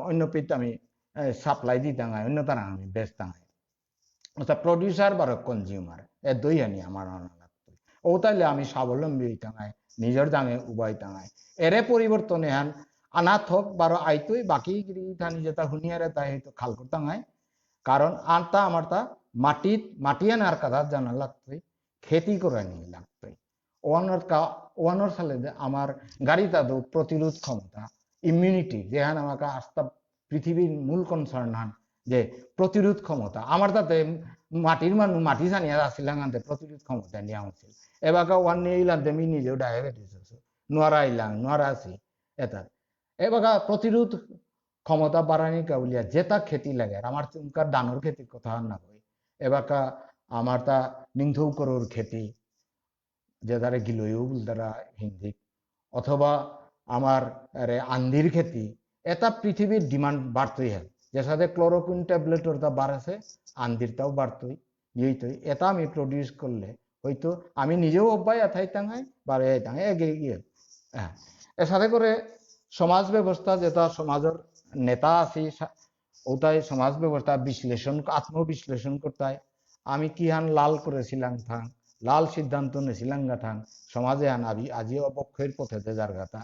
অন্য পিঠ আমি সাপ্লাই দিতে নাই অন্য তারা আমি বেচতাম অর্থাৎ প্রডিউসার বা কনজিউমার এ দুই আনি আমার লাগতো ও তাইলে আমি স্বাবলম্বী হইতে নাই নিজের দামে উবাই টাঙায় এরে পরিবর্তনে হান আনা থক বারো আইতই বাকি থানি যেটা হুনিয়ারে তাই হয়তো খাল করতে নাই কারণ আনতা আমার তা মাটি আনার কথা জানা লাগতোই খেতি করে নিয়ে লাগতোই ওয়ানোর সালে আমার গাড়িটা তো প্রতিরোধ ক্ষমতা ইমিউনিটি যেহান আমাকে আস্থা পৃথিবীর মূল কনসার্ন হান যে প্রতিরোধ ক্ষমতা আমার তাতে মাটির মানুষ মাটি জানিয়ে আসছিলাম আনতে প্রতিরোধ ক্ষমতা নিয়ে আসছিল এবার ওয়ান নিয়ে ইলাম আমি নিজেও ডায়াবেটিস আছে নোয়ারা ইলাম নোয়ারা আছি এটা এবার প্রতিরোধ ক্ষমতা বাড়ানি কাউলিয়া যেটা খেতি লাগে আমার চুমকার দানোর খেতির কথা না কই এবার আমার তা নিংথৌ করোর খেতি যে দ্বারা গিলইও দ্বারা হিন্দি অথবা আমার আন্দির খেতি এটা পৃথিবীর ডিমান্ড বাড়তই হয় যে সাথে ক্লোরোকুইন ট্যাবলেটর তা বাড়াছে আন্দিরটাও বাড়তই ইয়েইতই এটা আমি প্রডিউস করলে হয়তো আমি নিজেও অব্যায় এথাই টাঙাই বাড়ে টাঙাই এগিয়ে গিয়ে হ্যাঁ এর সাথে করে সমাজ ব্যবস্থা যেটা সমাজের নেতা আছি ওটাই সমাজ ব্যবস্থা বিশ্লেষণ আত্মবিশ্লেষণ করতে আমি কি হান লাল করেছিলাম থাং লাল সিদ্ধান্ত নিয়েছিলাম গাথাং সমাজে আন আজি অপক্ষের পথেতে যার গাথা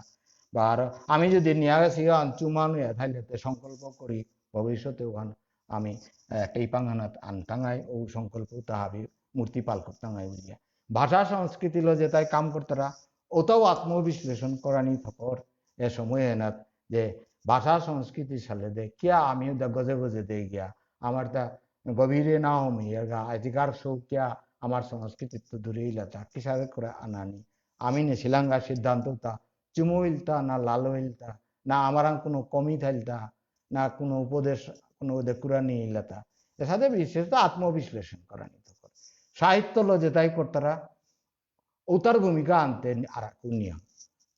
বা আমি যদি নিয়ে গেছি চুমান থাইলেতে সংকল্প করি ভবিষ্যতে ওখান আমি একটাই পাঙ্গানাত আনটাঙাই ও সংকল্প তাহাবি মূর্তি পাল করতাঙাই বুঝিয়া ভাষা সংস্কৃতি লো যে তাই কাম করতারা ওটাও আত্মবিশ্লেষণ করানি ফকর এ সময় এনাত যে ভাষা সংস্কৃতি সালে দে কিয়া আমি গজে গজে দে গিয়া আমার তা গভীরে না হমি আজিকার সৌ কিয়া আমার সংস্কৃতি তো দূরে ইলাতা কিসাবে করে আনানি আমি নেছিলাঙ্গা সিদ্ধান্ত তা চুমু ইলতা না লালো ইলতা না আমার কোনো কমি থাইলতা না কোনো উপদেশ কোনো কুরানি ইলাতা এর সাথে বিশেষত আত্মবিশ্লেষণ করা নিতে পারে সাহিত্য লো যেটাই করতারা ওতার ভূমিকা আনতে আর নিয়ম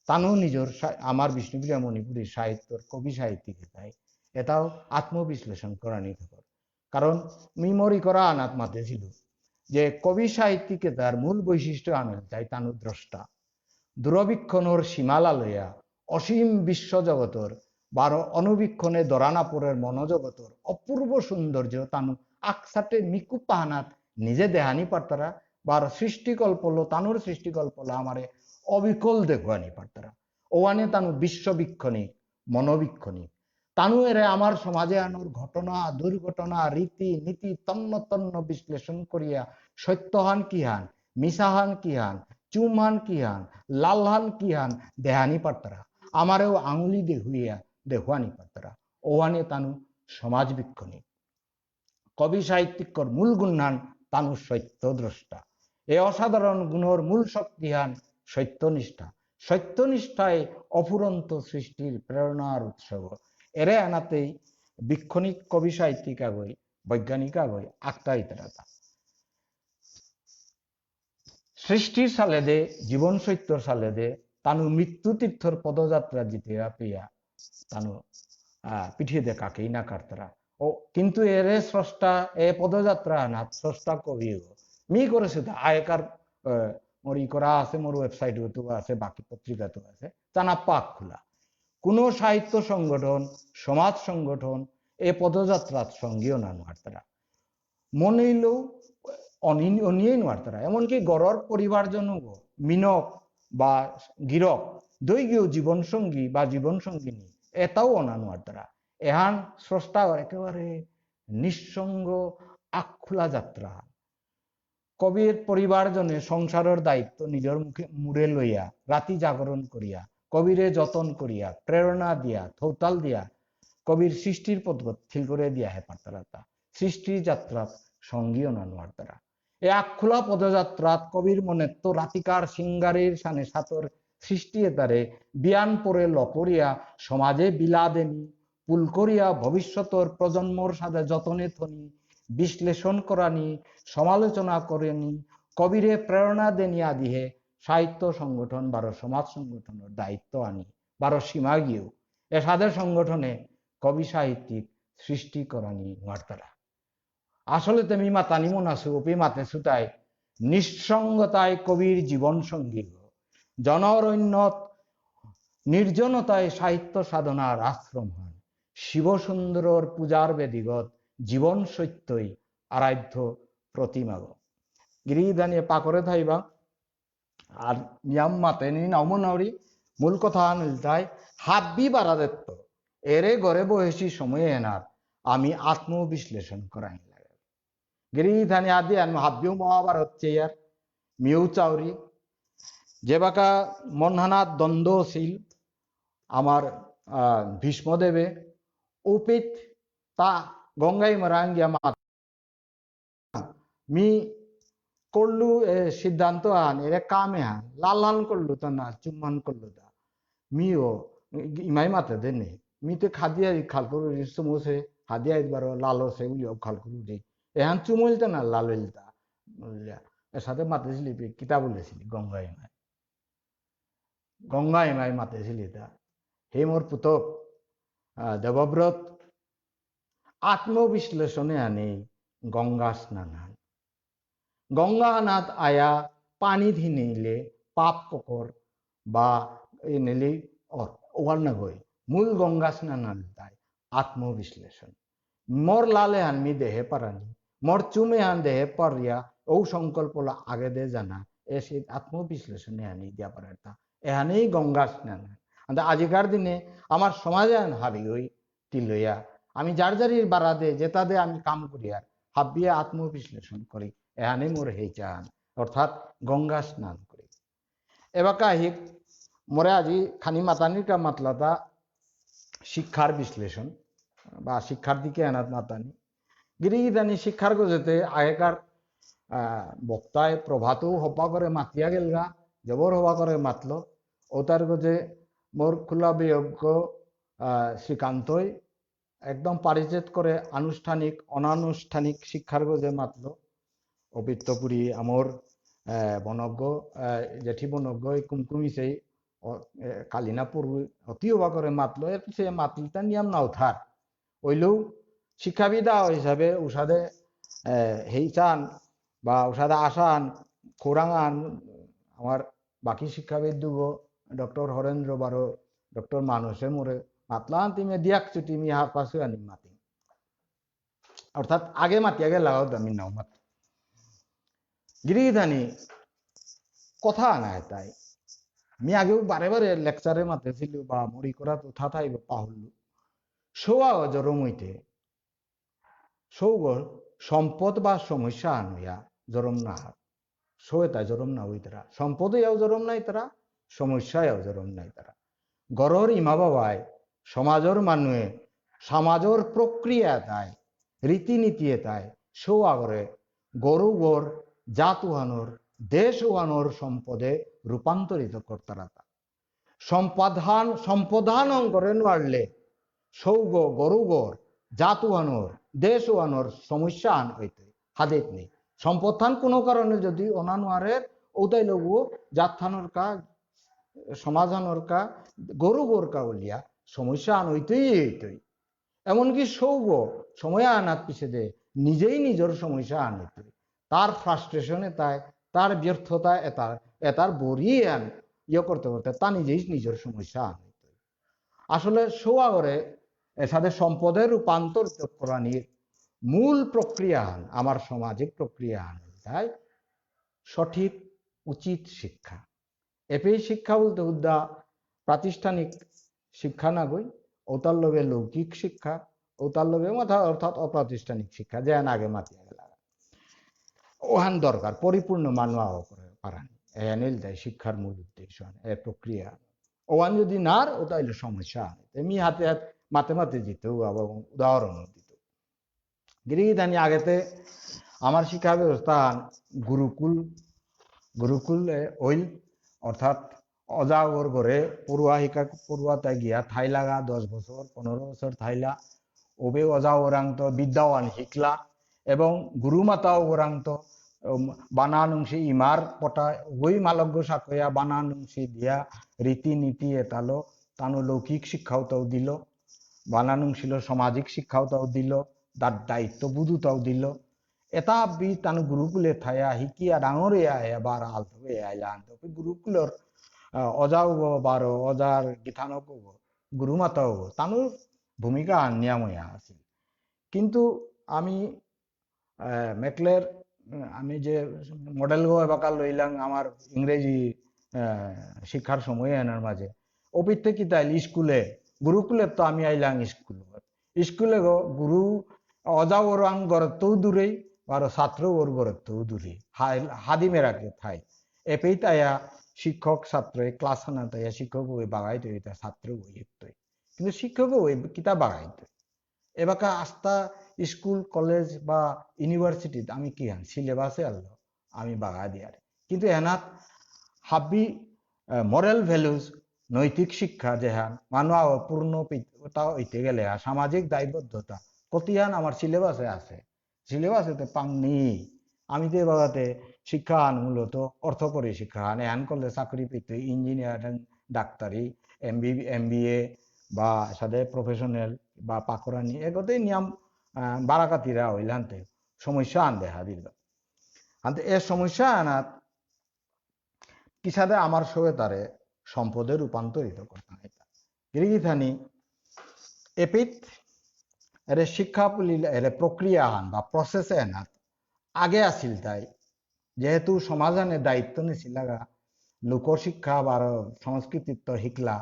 তানও নিজের আমার বিষ্ণুপ্রিয়া মণিপুরী সাহিত্যর কবি সাহিত্যিক এটাই এটাও আত্মবিশ্লেষণ করা নিতে পারে কারণ মিমরি করা আনাত মাতে ছিল যে কবি সাহিত্যিকে তার মূল বৈশিষ্ট্য আনেন তাই তানু দ্রষ্টা দূরবীক্ষণর সীমালা লইয়া অসীম বিশ্বজগতর বারো অনুবীক্ষণে দরানাপুরের মনোজগতর অপূর্ব সৌন্দর্য তানু আকসাটে মিকু পাহানাত নিজে দেহানি পারতারা বার সৃষ্টিকল্পলো তানুর সৃষ্টিকল্পলো আমারে অবিকল দেখুয়ানি পারতারা ওয়ানে তানু বিশ্ববীক্ষণিক মনোবীক্ষণিক তানু এরে আমার সমাজে আনোর ঘটনা দুর্ঘটনা রীতি নীতি তন্ন তন্ন বিশ্লেষণ করিয়া সত্যহান কি হান মিশাহান কি হান চুমহান কি হান লালহান কি হান দেহানি পারতারা আমারেও আঙুলি দেহুয়ানি পারতারা ওয়ানে তানু সমাজ বীক্ষণিক কবি সাহিত্যিকর মূল গুণান তানু সত্য দ্রষ্টা এ অসাধারণ গুণর মূল শক্তি হান সত্যনিষ্ঠা সত্যনিষ্ঠায় অফুরন্ত সৃষ্টির প্রেরণার উৎসব এরে আনাতেই বীক্ষণিক কবি সাহিত্যিক আগই বৈজ্ঞানিক আগই আক্তাই তারা সৃষ্টির সালে দে জীবন সত্যর সালে দে তানু মৃত্যু তীর্থর পদযাত্রা জিতিয়া পিয়া তানু পিঠিয়ে দে কাকেই না কারতারা ও কিন্তু এরে স্রষ্টা এ পদযাত্রা না স্রষ্টা কবি মি করেছে আয়কার মোর ই করা আছে মোর ওয়েবসাইট তো আছে বাকি পত্রিকা তো আছে জানা পাক খোলা কোনো সাহিত্য সংগঠন সমাজ সংগঠন এ পদযাত্রার সঙ্গীও না নোয়ারতারা মনে হইলেও অনিয়ে নোয়ারতারা এমনকি গড়র পরিবার জনক মিনক বা গিরক দৈগীয় জীবন সঙ্গী বা জীবন সঙ্গিনী এটাও অনা নোয়ারতারা এহান স্রষ্টা একেবারে নিঃসঙ্গ আখখোলা যাত্রা কবির পরিবারজনে সংসারের দায়িত্ব নিজের মুখে মুড়ে লইয়া রাতি জাগরণ করিয়া কবিরে যতন করিয়া প্রেরণা দিয়া থৌতাল দিয়া কবির সৃষ্টির পথ ঠিক করে দিয়া হে পারতারা সৃষ্টির যাত্রাত সঙ্গীও না নোয়ারতারা এই আখখোলা পদযাত্রাত কবির মনে তো রাতিকার সিঙ্গারের সানে সাতর সৃষ্টি তারে বিয়ান পরে লকরিয়া সমাজে বিলাদেনি পুল করিয়া ভবিষ্যতর প্রজন্মর সাথে যতনে থনি বিশ্লেষণ করানি সমালোচনা করেনি কবিরে প্রেরণা দেনি আদিহে সাহিত্য সংগঠন বারো সমাজ সংগঠনের দায়িত্ব আনি বারো সীমা গিয়েও এ সাদের সংগঠনে কবি সাহিত্যিক সৃষ্টি করানি নোয়ারতারা আসলে তুমি মাতানি মনাসু ওপি মাতে সুতায় নিঃসঙ্গতায় কবির জীবন সঙ্গী জনঅরণ্যত নির্জনতায় সাহিত্য সাধনার আশ্রম হন শিবসুন্দরর পূজার বেদিগত জীবন সত্যই আরাধ্য প্রতিমাগ গিরিদানিয়ে পাকরে থাইবা আর নিয়াম মাতে নি নাউমনাউরি মূল কথা আনলতায় হাব্বি বারাদত্ত এরে ঘরে বয়সী সময়ে এনার আমি আত্মবিশ্লেষণ করাই লাগে গিরিধানি আদি আন হাব্বিও মহাভারত চেয়ার মিউ চাউরি যে বাকা মনহানাত দ্বন্দ্ব ছিল আমার ভীষ্মদেবে উপিত তা গঙ্গাই মারাঙ্গিয়া মা মি করলু সিদ্ধান্ত আন এরে কামে আন লাল লাল করলু তা না চুম্মান করলু তা মিও ইমাই মাতে দেনে মিতে খাদিয়া খাল করু সমোসে হাদিয়া একবার লাল সে উলিও খাল করু দে এহান চুমলতা না লাল হইলতা এর সাথে মাতেছিলি কিতা বলেছিলি গঙ্গা ইমাই মাতেছিলি তা হে মোর পুতক দেবব্রত আত্মবিশ্লেষণে আনে গঙ্গা স্নান গঙ্গানাথ আয়া পানি ধিনিলে পাপ পকর বা নেলি ওয়ার না গই মূল গঙ্গা স্নান তাই আত্মবিশ্লেষণ মোর লালে আনমি দেহে পারানি মোর চুমে আন দেহে পারিয়া ও সংকল্প আগে দে জানা এ সে আত্মবিশ্লেষণে আনি দিয়া পারাটা এহানেই গঙ্গা স্নান আজিকার দিনে আমার সমাজে আন হাবি হই তিলইয়া আমি যার যারির বারাদে যেতাদে আমি কাম করি আর হাবিয়ে আত্মবিশ্লেষণ করি এহানে মোর হেই চান অর্থাৎ গঙ্গা স্নান করি এবাকা হিক মোরে আজি খানি মাতানির কা মাতলাতা শিক্ষার বিশ্লেষণ বা শিক্ষার দিকে আনাত মাতানি গিরিদানি শিক্ষার গজেতে আগেকার বক্তায় প্রভাতও হবা করে মাতিয়া গেলগা জবর হবা করে মাতলো ও তার গজে মোর খোলা বিয়োগ্য শ্রীকান্তই একদম পারিচেত করে আনুষ্ঠানিক অনানুষ্ঠানিক শিক্ষার গজে মাতলো অপিত্তপুরী আমর বনজ্ঞ জেঠি বনজ্ঞ কুমকুমি সেই কালিনাপুর অতি হবা করে মাতলো এর সে মাতলিটা নিয়ম না উঠার ওইলেও শিক্ষাবিদা হিসাবে উষাদে হেই চান বা উষাদে আসান খোরাঙান আমার বাকি শিক্ষাবিদ দুব ডক্টর হরেন্দ্র বারো ডক্টর মানুষে মোরে মাতলান তুমি দিয়াক চুটি মি হাত পাশে আনি মাতি অর্থাৎ আগে মাতিয়া গে লাগাও দামি নাও মাত গিরিধানি কথা আনায় তাই আমি আগেও বারে বারে লেকচারে মাতেছিল বা মরি করা তো থাথাই পাহলু সোয়া জরম হইতে সৌগর সম্পদ বা সমস্যা আনইয়া জরম না হাত সো তাই জরম না হই তারা সম্পদে এও জরম নাই তারা সমস্যায়ও জরম নাই তারা গড়র ইমা বাবায় সমাজর মানুহে সমাজর প্রক্রিয়া তাই রীতিনীতি তাই সৌ আগরে গরু গড় জাত উহানোর দেশ উহানোর সম্পদে রূপান্তরিত করতারা তা সম্পদান অঙ্গরে নাড়লে সৌগ গরু গড় জাত উহানোর দেশ উহানোর সমস্যা আন হইতে হাদেত নেই সম্পদান কোনো কারণে যদি অনানোয়ারের ওটাই লঘু জাতথানোর কা সমাধানোর কা গরু গোর কা বলিয়া সমস্যা আন হইতেই হইতই এমনকি সৌগ সময় আনাত পিছে দে নিজেই নিজের সমস্যা আন হইতই তার ফ্রাস্ট্রেশনে তাই তার ব্যর্থতা এতার বড়িয়ে আন করতে করতে তা নিজেই নিজের সমস্যা আন হইতই আসলে সোয়া করে সাথে সম্পদের রূপান্তরিত করানির মূল প্রক্রিয়া আমার সামাজিক প্রক্রিয়া তাই সঠিক উচিত শিক্ষা এপেই শিক্ষা বলতে উদ্যা প্রাতিষ্ঠানিক শিক্ষা না গই ওতার লগে লৌকিক শিক্ষা ওতার লগে মাথা অর্থাৎ অপ্রাতিষ্ঠানিক শিক্ষা যে আগে মাতিয়া গেল ওহান দরকার পরিপূর্ণ মানুয়া করে পারান এনিল দেয় শিক্ষার মূল উদ্দেশ্য এর প্রক্রিয়া ওয়ান যদি নার ও তাইলে সমস্যা এমনি হাতে হাত মাতে মাতে যেত এবং উদাহরণ দিত গিরিধানি আগেতে আমার শিক্ষা ব্যবস্থা গুরুকুল গুরুকুলে ওইল অর্থাৎ অজাগর করে পড়ুয়া শিক্ষা পড়ুয়াতে গিয়া থাই লাগা 10 বছর 15 বছর থাইলা ওবে অজা ওরাংত বিদ্যাওয়ান শিখলা এবং গুরুমাতাও ওরাংত বানানুংসি ইমার পটা ওই মালজ্ঞ সাকয়া বানানুংসি দিয়া রীতিনীতি এতালো তানো লৌকিক শিক্ষাও তাও দিল বানানুংছিল সামাজিক শিক্ষাও তাও দিল তার দায়িত্ব বুধুতাও দিল এটা বি তানো গুরুকুলে থায়া শিকিয়া ডাঙরে এবার আলতে আইলা আনতে গুরুকুলর অজাও বারো অজার গীতানক গুরুমাতাও তানোর ভূমিকা নিয়াময়া আছিল কিন্তু আমি মেকলের আমি যে মডেল গো এবাকার লইলাম আমার ইংরেজি শিক্ষার সময় এনার মাঝে অপিতে কি তাইল স্কুলে গুরুকুলে তো আমি আইলাম স্কুলে গো গুরু অজা ওরাং গড়তেও দূরেই আর ছাত্র ওর গড়তেও দূরে হাদিমেরাকে থাই এপেই তাইয়া শিক্ষক ছাত্র ক্লাস আনা তাইয়া শিক্ষক ওই বাগাইতে হইতা ছাত্র ওই কিন্তু শিক্ষক ওই কিতাব বাগাইতে এবাকা আস্তা স্কুল কলেজ বা ইউনিভার্সিটি আমি কি হান সিলেবাসে আলো আমি বাগা দিয়ার কিন্তু এনাত হাবি মরাল ভ্যালুজ নৈতিক শিক্ষা যেহান মানুষ পূর্ণতা হইতে গেলে সামাজিক দায়বদ্ধতা কতিয়ান আমার সিলেবাসে আছে সিলেবাসেতে পাংনি আমি তো বাগাতে শিক্ষা আন মূলত অর্থকরী শিক্ষা আন এহান করলে চাকরি পেতে ইঞ্জিনিয়ারিং ডাক্তারি এমবিএ বা সাথে প্রফেশনাল বা পাকরানি এগোতেই নিয়ম বারাকাতিরা হইলান্তে সমস্যা আন দেখা দিল আনতে এ সমস্যা আনাত কিসাদে আমার সঙ্গে তারে সম্পদে রূপান্তরিত করতাম এটা গিরিগিথানি এপিত এর শিক্ষা এর প্রক্রিয়া আন বা প্রসেসে আনাত আগে আসিল তাই যেহেতু সমাজানে দায়িত্ব নিছিল লোকশিক্ষা বা সংস্কৃতিত্ব শিকলা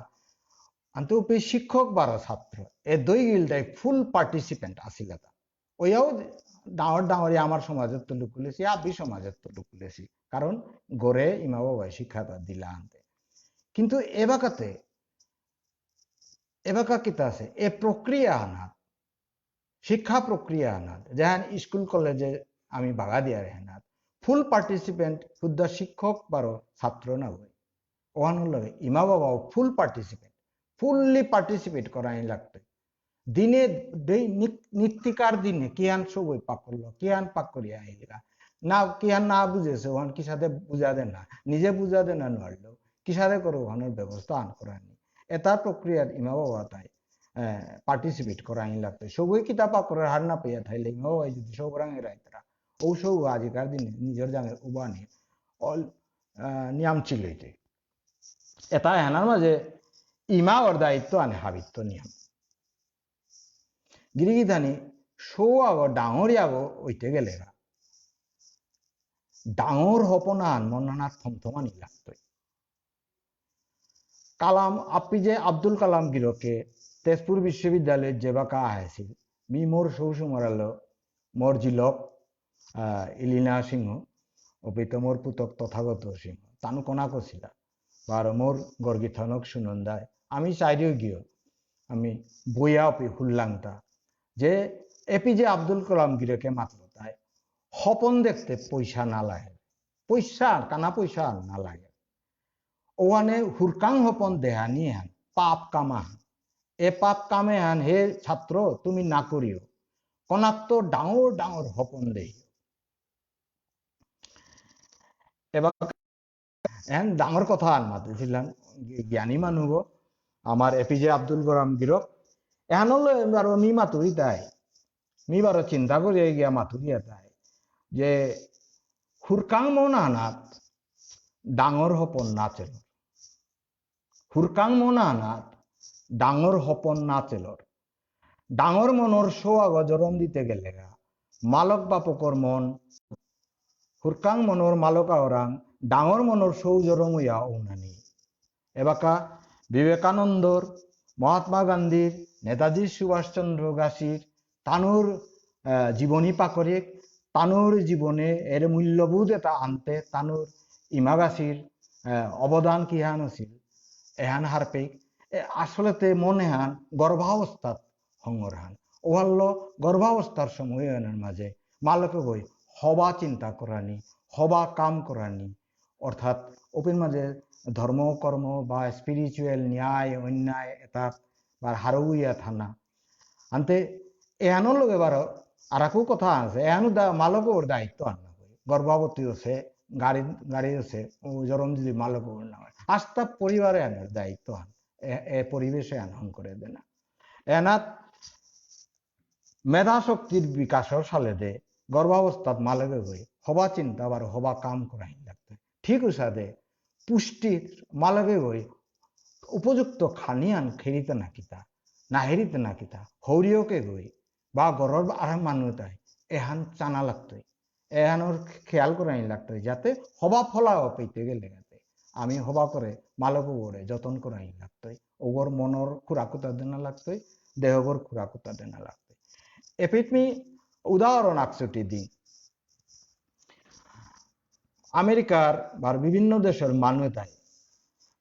আন্তু শিক্ষক বারো ছাত্র এ দুই গিলটাই ফুল পার্টিসিপেন্ট আসিল ওইয়াও ডাঙর ডাঙরি আমার সমাজের তো লুকুলেছি আবি সমাজের তো লুকুলেছি কারণ গড়ে ইমা বাবা শিক্ষাটা দিলা আনতে কিন্তু এবাকা কিতা আছে এ প্রক্রিয়া আনাত শিক্ষা প্রক্রিয়া আনাত যেহান স্কুল কলেজে আমি বাগা দিয়ার হেনাত ফুল পার্টিসিপেন্ট শুদ্ধ শিক্ষক বারো ছাত্র না হই ওহান হল ইমা বাবাও ফুল পার্টিসিপেন্ট ফুললি পার্টিসিপেট করাই লাগতো দিনে নিত্যিকার দিনে কিয়ান সবই পাক করলো কিয়ান পাক করিয়া আইলা না কিয়ান না বুঝেছে ওখান কি সাথে বুঝা দেন না নিজে বুঝা দেন না নড়লো কি সাথে করে ওখানের ব্যবস্থা আন করানি এটা প্রক্রিয়ার ইমা বাবা তাই পার্টিসিপেট করা আইন লাগতো সবই কিতাব পাক করার হার না পেয়ে থাইলে ইমা বাবা যদি সব রাঙে রাইতরা ও সব আজিকার দিনে নিজের জামের উবানি অল নিয়ম চিলইতে এটা হেনার মাঝে ইমা ওর দায়িত্ব আনে হাবিত্ব নিয়ম গিরিগিধানি সৌ আগো ডাঙরি আগো ওইতে গেলে ডাঙর হপনান মনানার থমথমানি লাগতো কালাম আপনি যে আব্দুল কালাম গিরকে তেজপুর বিশ্ববিদ্যালয়ের যে বাকা আহেছিল মি মোর সৌসু মরালো মোর জিলক ইলিনা সিংহ অপিত মোর পুতক তথাগত সিংহ তানু কনা কছিলা আর মোর গর্গিথনক সুনন্দায় আমি চাইরিও গিয়ে আমি বইয়া অপি হুল্লাংতা যে এপিজে আব্দুল কালাম গিরকে মাত্র তাই হপন দেখতে পয়সা না লাগে পয়সা কানা পয়সা না লাগে ওয়ানে হুরকাং হপন দেহা নিয়ে হান পাপ কামা এ পাপ কামে হান হে ছাত্র তুমি না করিও কনাক তো ডাঙর ডাঙর হপন দেই এবার এখন ডাঙর কথা আর মাতিছিলাম জ্ঞানী মানুষ আমার এপিজে আব্দুল কালাম গিরক এখন হলো এবার মি মাতুরি তাই মি বারো চিন্তা করি গিয়া মাতুরিয়া তাই যে হুরকাং মন আনাত ডাঙর হপন নাচের হুরকাং মন আনাত ডাঙর হপন না চেলর ডাঙর মনর সোয়াগ জরম দিতে গেলে মালক বাপকর মন হুরকাং মনর মালকা ওরাং ডাঙর মনর সৌ জরম হইয়া ঔনানি এবাকা বিবেকানন্দর মহাত্মা গান্ধীর নেতাজি সুভাষচন্দ্র গাছির তানুর জীবনী পাকরিক তানুর জীবনে এর মূল্যবোধ এটা আনতে তানুর ইমাগাছির অবদান কিহান আছিল এহান হারপেক আসলেতে মনে হান গর্ভাবস্থাত হঙ্গর হান ওহাল্ল গর্ভাবস্থার সময় মাঝে মালকে বই হবা চিন্তা করানি হবা কাম করানি অর্থাৎ ওপেন মাঝে ধর্ম কর্ম বা স্পিরিচুয়াল ন্যায় অন্যায় এটা বা হারউইয়া থানা আনতে এহানোর লোক এবার আর একো কথা আছে এহানো মালকর দায়িত্ব আনা গর্ভবতী আছে গাড়ি গাড়ি আছে জরম যদি মালকর না হয় আস্তা পরিবারে আনার দায়িত্ব আন এ পরিবেশে আনহন করে দেয় না এনাত মেধা শক্তির বিকাশের সালে দে গর্ভাবস্থাত মালকে হয়ে হবা চিন্তা আবার হবা কাম করাই লাগতে ঠিক উসাদে পুষ্টির মালকে হয়ে উপযুক্ত খানিয়ান খেরিতে না কিতা না হেরিতে না কিতা হৌরিয়কে গই বা গরর আর মানুষটাই এহান চানা লাগতোই এহানোর খেয়াল করাই লাগতোই যাতে হবা ফলাও পেতে গেলে যাতে আমি হবা করে মালকও ওরে যতন করাই লাগতোই ওগর মনর খুরাকুতা দেনা লাগতোই দেহগর খুরাকুতা দেনা লাগতোই এপিটমি উদাহরণ আকসটি দিন আমেরিকার বা বিভিন্ন দেশের মানুষটাই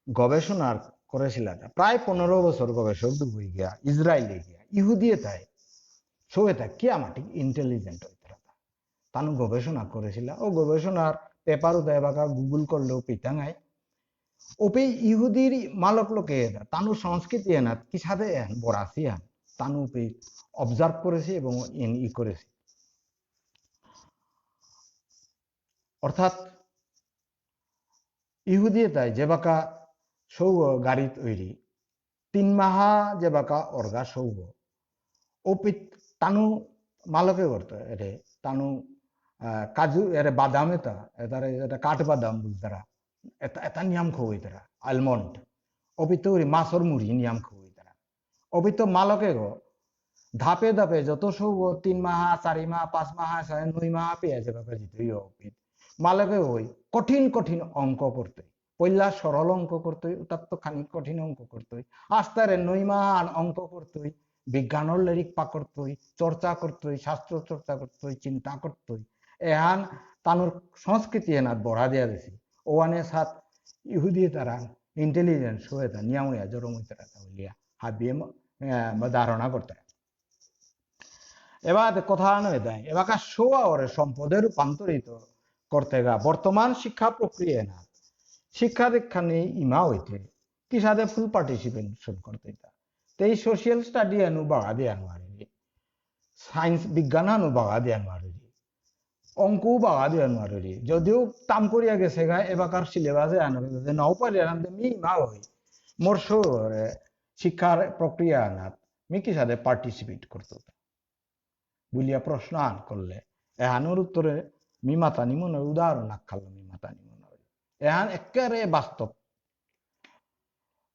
গবেষণার করেছিল প্রায় 15 বছর গবেষক ডুবে গিয়া ইসরায়েলে গিয়া ইহুদিয়ে তাই সোয়েতা কিয়ামাটিক ইন্টেলিজেন্ট হইতারা তানু গবেষণা করেছিল ও গবেষণার পেপারও দেয় বা গুগল করলেও পিতাঙায় ওপে ইহুদির মালক লোকে তানু সংস্কৃতি এনা কি সাথে বরাসি আন তানু ওপে অবজার্ভ করেছে এবং ই করেছে অর্থাৎ ইহুদিয়ে তাই যে বাকা সৌ গাড়ি তৈরি 3 মাহা যে বাকা অর্গা সৌগ ওপি তানু মালকে করতো এরে তানু কাজু এরে বাদাম এটা কাঠ বাদাম বুঝতারা এটা নিয়ম খবই তারা আলমন্ড অপিত মাছর মুড়ি নিয়ম খবই তারা অপিত মালকে গো ধাপে ধাপে যত সৌ 3 মাহা 4 মাহ 5 মাহা 9 মাহা পেঁয়াজে বাবা জিতই অপিত মালকে ওই কঠিন কঠিন অঙ্ক করতে পয়লা সরল অঙ্ক করতে তার তো খানিক কঠিন অঙ্ক করতে আস্তারে 9 মাহা অঙ্ক করতে বিজ্ঞানের লেরিক পা করতে চর্চা করতে শাস্ত্র চর্চা করতে চিন্তা করতে এহান তানুর সংস্কৃতি এনার বড়া দেয়া দিছে ওয়ানে সাত ইহুদি তারা ইন্টেলিজেন্স হয়ে তা নিয়াময়া জরমই তারা বলিয়া হাবিয়ে ধারণা করতে এবার কথা নয় দেয় এবার সোয়া ওরে সম্পদে রূপান্তরিত করতে গা বর্তমান শিক্ষা প্রক্রিয়া না শিক্ষা দীক্ষা নেই ইমা হইতে কি সাথে ফুল পার্টিসিপেশন করতে এই সোশিয়াল স্টাডি আনু বাগা দিয়ে আনোয়ারি সায়েন্স বিজ্ঞান আনু বাগা দিয়ে আনোয়ারি অঙ্কও বাগা দিয়ে আনোয়ারি যদিও তাম করিয়া গেছে গা এবাকার সিলেবাসে আনবে নাও পারি আনতে মি মা হই মোর শিক্ষার প্রক্রিয়া আনাত মি কি সাথে পার্টিসিপেট করতে বুলিয়া প্রশ্ন আন করলে এহানোর উত্তরে মি মাতা নিমনের উদাহরণ আখাল মি মাতা নিমনের এহান একেবারে বাস্তব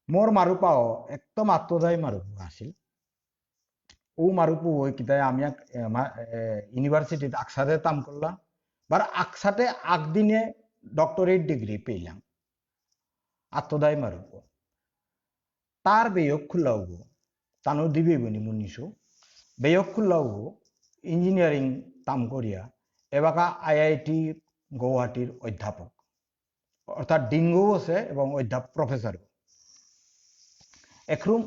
মোর মারুপাও একদম আত্মদায়ী মারুপু আছিল ও মারুপু ওই কিতায় আমি ইউনিভার্সিটিত আকসাতে কাম করলাম বার আকসাতে আগদিনে ডক্টরেট ডিগ্রি পেলাম আত্মদায়ী মারুপু তার বেয়ক খুল্লাও তানো দিবে বনি মুনিশো বেয়ক খুল্লাও ইঞ্জিনিয়ারিং কাম করিয়া এবাকা আইআইটি গুয়াহাটির অধ্যাপক অর্থাৎ ডিঙ্গও আছে এবং অধ্যাপক প্রফেসর একরুম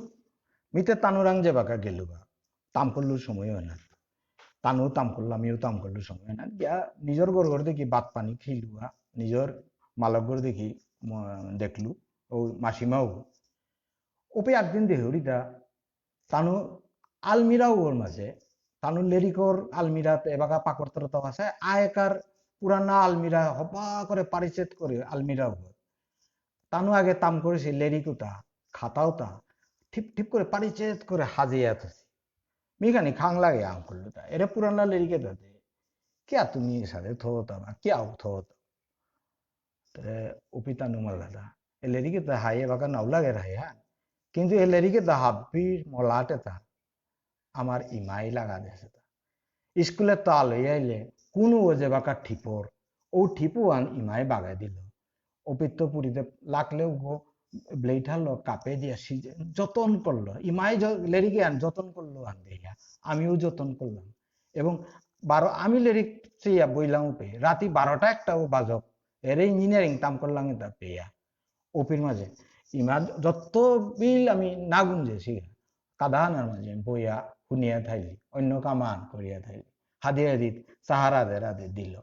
মিতে তানুরাং যে বাকা গেলুগা তাম করলু সময় হয় না তানু তাম করলো আমিও তাম করলু সময় হয় না গিয়া নিজের গড় দেখি বাত পানি খেলুগা নিজের মালক গড় দেখি দেখলু ও মাসিমাও ওপে একদিন দেহরিতা তানু আলমিরাও ওর মাঝে তানু লেরিকর আলমিরাতে এবাকা পাকড়তরতাও আছে আয়কার পুরানা আলমিরা হপা করে পারিচেত করে আলমিরাও তানু আগে তাম করেছে লেরিকুটা খাতাওটা ঠিপ ঠিপ করে পারিচেত করে হাজিয়া থাকি মিখানি খাং লাগে আম করলো তা এরা পুরানা লেরিকে দাদে क्या তুমি সাথে থোতা বা क्या থোতা তে উপিতা নুমাল দাদা এ লেরিকে তা হাইয়ে বাকা নাও লাগে রাহে হ্যাঁ কিন্তু এলেরিকে দা হাব্বির মলাটে তা আমার ইমাই লাগা দিয়েছে স্কুলে তা লই আইলে কোনো যে বাকা ঠিপর ও ঠিপু আন ইমাই বাগাই দিল অপিত্ত পুরিতে লাগলেও গো ব্লেড হারলো কাপে দিয়ে যতন করলো ইমাই লেরিকে আন যতন করলো আন দিয়া আমিও যতন করলাম এবং আমি লেরিক চেয়া বইলাম পেয়ে রাতি 12টা 1টাও বাজক এর ইঞ্জিনিয়ারিং কাম করলাম তা পেয়া ওপির মাঝে ইমা যত বিল আমি না গুঞ্জেছি কাদাহানের মাঝে বইয়া শুনিয়া থাইলি অন্য কামান করিয়া থাইলি হাদিয়া দিত সাহারা দেরাদে দিল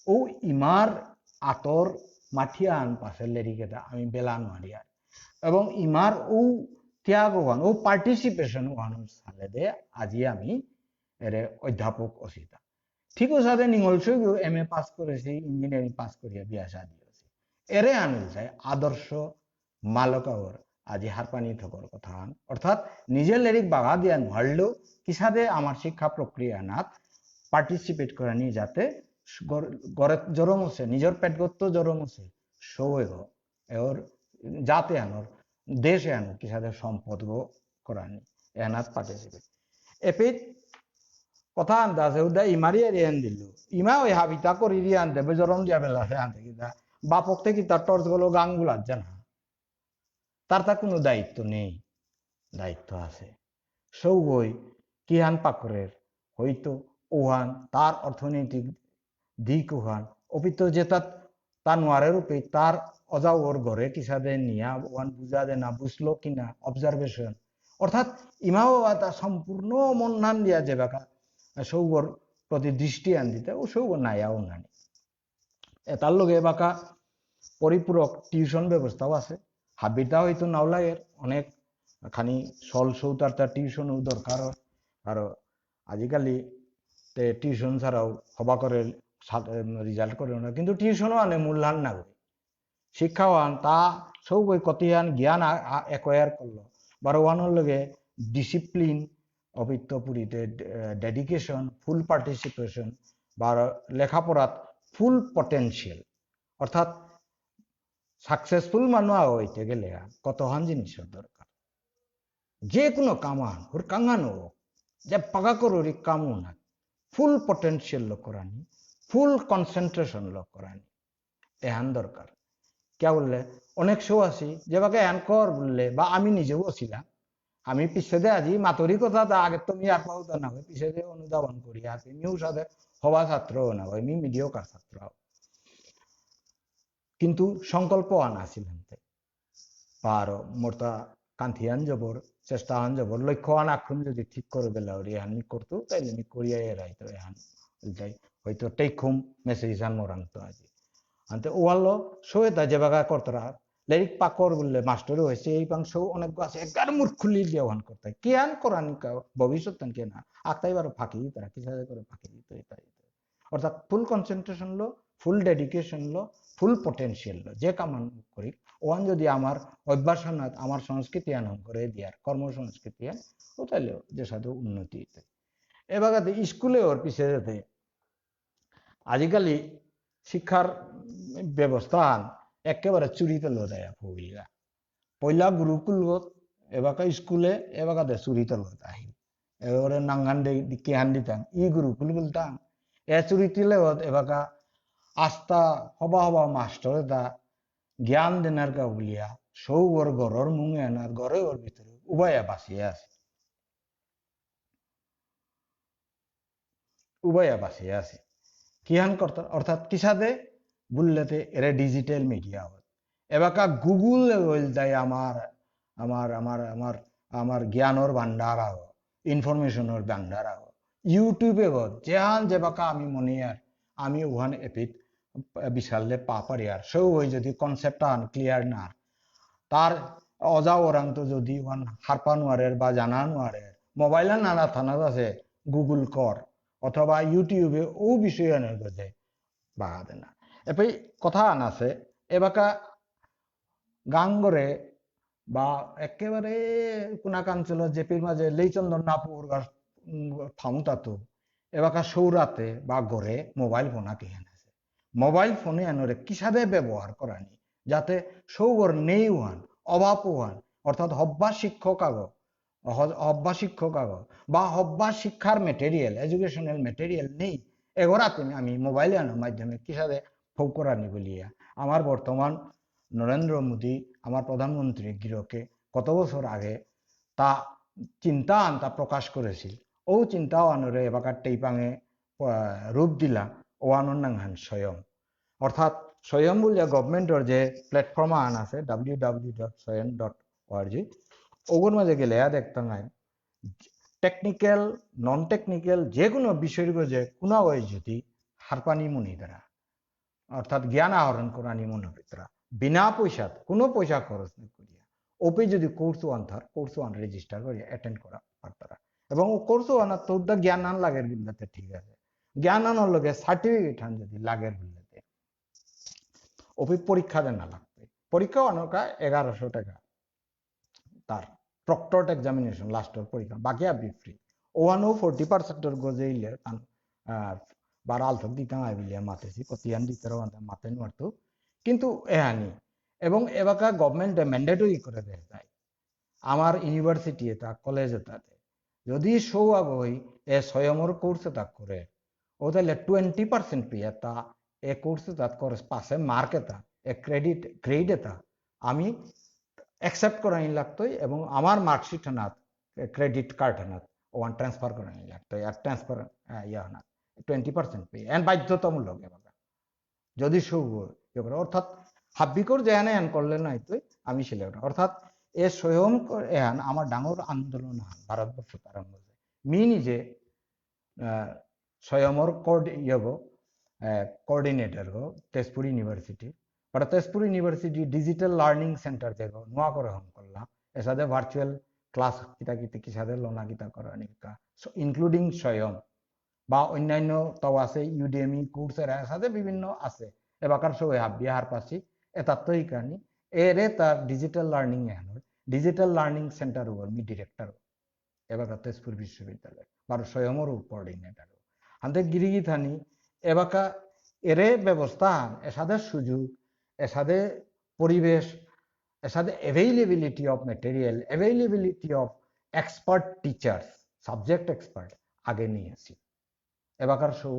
ও ইমার আতর মাঠিয়ান পাশের লেরিকেটা আমি বেলা নোয়ারিয়া এবং ইমার ও ত্যাগ ওয়ান ও পার্টিসিপেশন ওয়ান সালে দে আজি আমি এর অধ্যাপক অসিতা ঠিক সাথে নিঙলসই এম এ পাস করেছি ইঞ্জিনিয়ারিং পাস করিয়া বিয়া শাদি হয়েছি এরে আনিল চাই আদর্শ মালকাওর আজি হারপানি থকর কথা অর্থাৎ নিজের লেরিক বাগা দিয়া নহারলেও কিসাদে আমার শিক্ষা প্রক্রিয়া নাত পার্টিসিপেট করা নিয়ে যাতে গড়ে জরম আছে নিজের পেটগত জরম আছে সৌগ এর যাতে আনোর দেশে আনো কিসাদে সম্পদ করানি এনাত পার্টিসিপেট এপে কথা আন্দাজে উদা ইমারি এরিয়ান দিল ইমা ওই হাবিতা করি দিয়ে আনতে জরম দিয়া বেলা আনতে কিনা বাপক থেকে তার টর্চ গুলো গাঙ্গুলা জানা তার কোনো দায়িত্ব নেই দায়িত্ব আছে সৌগই কিহান পাকরের হয়তো ওহান তার অর্থনৈতিক দিক ওহান অপিত যে তার নোয়ারের রূপে তার অজাও ওর ঘরে কিসাদে নিয়া ওহান বুঝা দে না বুঝলো কিনা অবজারভেশন অর্থাৎ ইমাও তা সম্পূর্ণ মন্নান দিয়া যে বাকা সৌগর প্রতি দৃষ্টি আন দিতে ও সৌগ নাইয়াও নানি তার লগে বাকা পরিপূরক টিউশন ব্যবস্থাও আছে হাবিটা হয়তো নাওলাইয়ের অনেক খানি সল সৌতার তার টিউশনও দরকার আর আজিকালি টিউশন ছাড়াও হবা করে রিজাল্ট করে না কিন্তু টিউশনও আনে মূল্যায়ন না করে শিক্ষাও আন তা সৌ কতিহান জ্ঞান একয়ার করলো বারো ওয়ানোর লগে ডিসিপ্লিন অপিত্ত পুরীতে ডেডিকেশন ফুল পার্টিসিপেশন বা লেখাপড়াত ফুল পটেনশিয়াল অর্থাৎ সাকসেসফুল মানুষ হইতে গেলে কতহান জিনিসের দরকার যে কোনো কামান ওর কাঙ্গানো যে পাকা করোরি কামও না ফুল পটেনশিয়াল লোক করানি ফুল কনসেন্ট্রেশন লোক করানি এহান দরকার কে বললে অনেক শো আছি যে বাকে এহান কর বললে বা আমি নিজেও ছিলাম আমি পিছিয়ে দে আজি মাতরি কথা আগে তুমি আর পাও না হয় পিছিয়ে দিয়ে অনুধাবন করি আছি মিউ সাথে হওয়া ছাত্রও না হয় মি মিডিয়কার ছাত্র কিন্তু সংকল্প আনা ছিলেন আর মোরতা কান্থিয়ান জবর চেষ্টা আন জবর লক্ষ্য আন আখুন যদি ঠিক করে বেলা ওর এহান করতো তাইলে মি করিয়া এরাইতো এহান যাই হয়তো টেকহুম মেসেজ আন মোর আনতো আজি আনতে ওয়ালো শোয়েতা যে বাগা করতরা লেরিক পাকর বললে মাস্টারও হয়েছে এই পাংশ অনেক আছে একবার মুখ খুলি দিয়ে ওয়ান করতে কি আন করান ভবিষ্যৎ তান কে না আত্মাইবার ফাঁকি তারা কি করে ফাঁকি দিত অর্থাৎ ফুল কনসেন্ট্রেশন লো ফুল ডেডিকেশন লো ফুল পটেনশিয়াল লো যে কামান করি ওয়ান যদি আমার অভ্যাস আমার সংস্কৃতি আন করে দিয়ার কর্মসংস্কৃতি ও তাইলে যে সাথে উন্নতি এবার স্কুলে ওর পিছিয়ে যেতে আজিকালি শিক্ষার ব্যবস্থা একেবারে চুরিতে লো দেয় পহিলা পয়লা গুরুকুল এবাকা স্কুলে এবাকাতে চুরিতে লো আহি এবারে নাঙ্গান দিকে হান দিতাম ই গুরুকুল বলতাম এ চুরিতিলে এবাকা আস্থা হবা হবা মাস্টার দা জ্ঞান দেনার কা বলিয়া সৌ ওর ঘরের মুঙে আনার ঘরে ওর ভিতরে উভয়া বাঁচিয়ে আছে উভয়া বাঁচিয়ে আছে কিহান করতে অর্থাৎ কিসাদে বললেতে এরা ডিজিটাল মিডিয়া এবাকা গুগল দেয় আমার আমার আমার আমার আমার জ্ঞানের ভান্ডার আহ ইনফরমেশনের ভান্ডার আহ ইউটিউবে যেহান যে বাকা আমি মনে আর আমি ওখান এপিট বিশালে পা পারি আর সেও ওই যদি কনসেপ্টটা ক্লিয়ার না তার অজা ওরান্ত যদি ওখান হারপা নোয়ারের বা জানা নোয়ারের মোবাইলে নানা থানাত আছে গুগল কর অথবা ইউটিউবে ও বিষয় আনার গজে বাহা দে না এপাই কথা আন আছে এবাকা গাঙ্গরে বা একেবারে কোনাকাঞ্চল জেপির মাঝে লেইচন্দন নাপুর থামতাতো এবাকা সৌরাতে বা গড়ে মোবাইল ফোন আঁকি আছে মোবাইল ফোনে আনরে কিসাদে ব্যবহার করানি যাতে সৌগর নেই হন অভাব হন অর্থাৎ হব্বা শিক্ষক আগো হব্বা শিক্ষক আগো বা হব্বা শিক্ষার মেটেরিয়াল এডুকেশনাল মেটেরিয়াল নেই এগোরাতে আমি মোবাইল আনার মাধ্যমে কিসাবে ফৌকরানি বলিয়া আমার বর্তমান নরেন্দ্র মোদী আমার প্রধানমন্ত্রী গৃহকে কত বছর আগে তা চিন্তা আনতা প্রকাশ করেছিল ও চিন্তা আনরে এবাকার টেইপাঙে রূপ দিলা ওয়ানর নাংহান স্বয়ং অর্থাৎ স্বয়ং বলিয়া গভর্নমেন্টর যে প্ল্যাটফর্ম আন আছে www.soyam.org ওগুর মাঝে গেলে দেখতাম নাই টেকনিক্যাল নন টেকনিক্যাল যে কোনো বিষয়ের যে কোনো ওই যদি হারপানি মনি দ্বারা অর্থাৎ জ্ঞান আহরণ করানি মনে ভিতরা বিনা পয়সা কোনো পয়সা খরচ না করিয়া ওপি যদি কোর্স ওয়ান রেজিস্টার করিয়া অ্যাটেন্ড করা পারতারা এবং ও কোর্স ওয়ান তোর জ্ঞান আন লাগের বিল্লাতে ঠিক আছে জ্ঞান আনার লগে সার্টিফিকেট আন যদি লাগের বিল্লাতে ওপি পরীক্ষা দেন না লাগবে পরীক্ষা অনকা 1100 টাকা তার প্রক্টর্ড এক্সামিনেশন লাস্টের পরীক্ষা বাকি আপনি ফ্রি ওয়ানও 40% গজে ইলে বার আলথক দিতাম আইবিলিয়া মাতেছি কতিয়ান দিতে মাতে নোয়ারতো কিন্তু এহানি এবং এবাকা গভর্নমেন্ট ম্যান্ডেটরি করে দেয় যায় আমার ইউনিভার্সিটি এটা কলেজ এটাতে যদি শো আগই এ স্বয়ংর কোর্স এটা করে ও তাহলে 20% পেয়ে তা এ কোর্স এটা করে পাশে মার্ক এটা এ গ্রেড এটা আমি অ্যাকসেপ্ট করানি লাগতোই এবং আমার মার্কশিট হানাত ক্রেডিট কার্ড হানাত ওয়ান ট্রান্সফার করানি লাগতোই আর ট্রান্সফার ইয়া হানাত 20% পেয়ে এন বাধ্যতামূলক এবার যদি ইয়ে করে অর্থাৎ হাব্বিকর যেহানে এন করলে নাই তুই আমি সিলেক্ট অর্থাৎ এ স্বয়ং এহান আমার ডাঙর আন্দোলন হান ভারতবর্ষ তার মধ্যে মি নিজে স্বয়ংর কোঅর্ডিনেটর গো তেজপুর ইউনিভার্সিটি ওটা Tezpur university digital learning centre দেখো নোয়া করে হম করলাম এর সাথে ভার্চুয়াল ক্লাস কিতা কিতা কি সাথে লোনা কিতা করা নিকা ইনক্লুডিং স্বয়ং বা অন্যান্য তাও আছে ইউডেমি কোর্স এর সাথে বিভিন্ন আছে এবাকার সব হাব্বিয়া হার পাশি এটার তো কারণে এরে তার digital learning digital learning centre ওর মি ডিরেক্টর এবাকার তেজপুর বিশ্ববিদ্যালয় বা স্বয়ংর কোঅর্ডিনেটর হাতে গিরিগি থানি এবাকা এরে ব্যবস্থা এর সাথে সুযোগ এর সাথে পরিবেশ এর সাথে availability of material availability of expert teachers subject expert আগে নিয়ে আসি এবাকার সৌ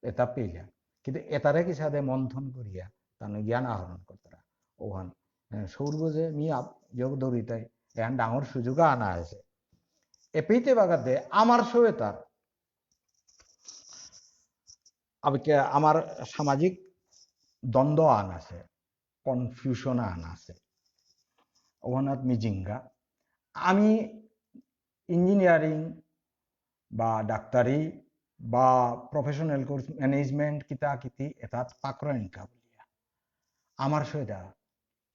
এটা পেইলা কিন্তু এটারে কি সাথে মন্থন করিয়া তার জ্ঞান আহরণ করতারা ওহান সৌরভ যে মি যোগ দৌড়িতাই এখান ডাঙর সুযোগ আনা আছে এপিতে বাগাতে আমার সৌ তার আমার সামাজিক দ্বন্দ্ব আন আছে কনফিউশন আন আছে ওহানাত মিজিঙ্গা আমি ইঞ্জিনিয়ারিং বা ডাক্তারি বা প্রফেশনাল কোর্স ম্যানেজমেন্ট কিতা কিতি এটা পাকরানিকা বলিয়া আমার সহিত